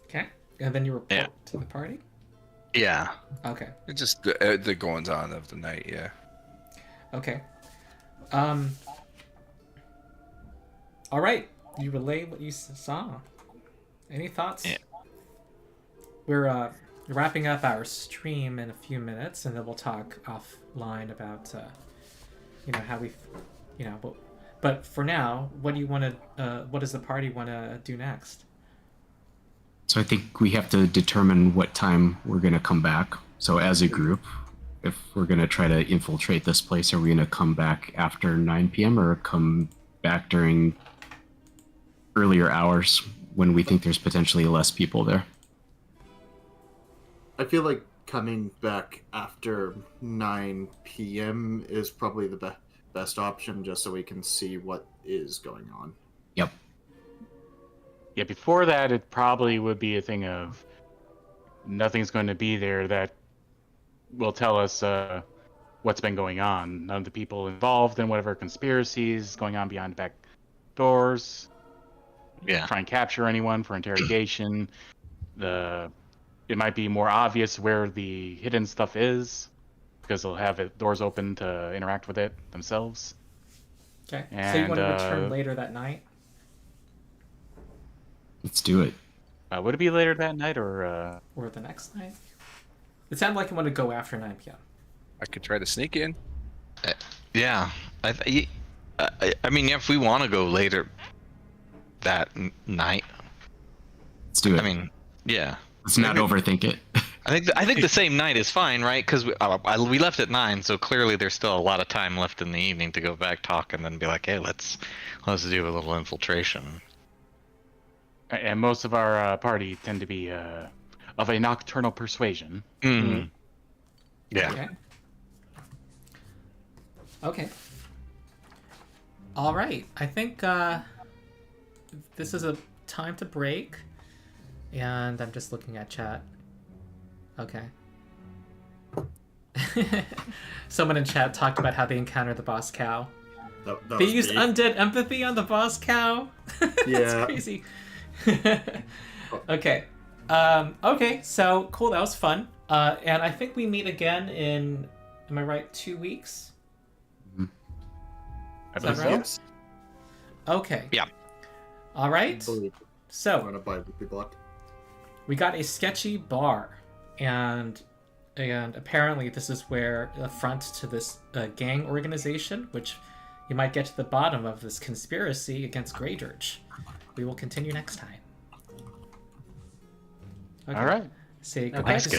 Okay. And then you report Yeah. to the party? Yeah. Okay. It's just the goings on of the night. Yeah. Okay. All right. You relay what you saw. Any thoughts? Yeah. We're wrapping up our stream in a few minutes, and then we'll talk offline about, how we, but for now, what do you want to? What does the party want to do next? So I think we have to determine what time we're going to come back. So as a group, if we're going to try to infiltrate this place, are we going to come back after 9 p.m. or come back during earlier hours when we think there's potentially less people there? I feel like coming back after 9 p.m. is probably the best option, just so we can see what is going on. Yep. Yeah, before that, it probably would be a thing of nothing's going to be there that will tell us what's been going on. None of the people involved in whatever conspiracies going on behind back doors. Yeah. Try and capture anyone for interrogation. It might be more obvious where the hidden stuff is because they'll have doors open to interact with it themselves. Okay. So you And, want to return later that night? Let's do it. Would it be later that night or? Or the next night? It sounded like you want to go after 9 p.m. I could try to sneak in. Yeah. I mean, if we want to go later that night, Let's do it. I mean, yeah. Let's not overthink it. I think the same night is fine, right? Because we left at 9, so clearly there's still a lot of time left in the evening to go back, talk, and then be like, hey, let's do a little infiltration. And most of our party tend to be of a nocturnal persuasion. Mm-hmm. Yeah. Okay. Okay. All right. I think this is a time to break. And I'm just looking at chat. Okay. Someone in chat talked about how they encountered the boss cow. That They was used me. undead empathy on the boss cow. That's Yeah. crazy. Okay. Okay, so cool, that was fun. And I think we meet again in, am I right, 2 weeks? I Is that believe so. right? Yes. Okay. Yeah. All right. I believe we're So on a bi-weekly block. we got a sketchy bar, and apparently this is where the front to this gang organization, which you might get to the bottom of this conspiracy against Greydirge. We will continue next time. Okay. All right. Say Okay. goodbye to Sketchy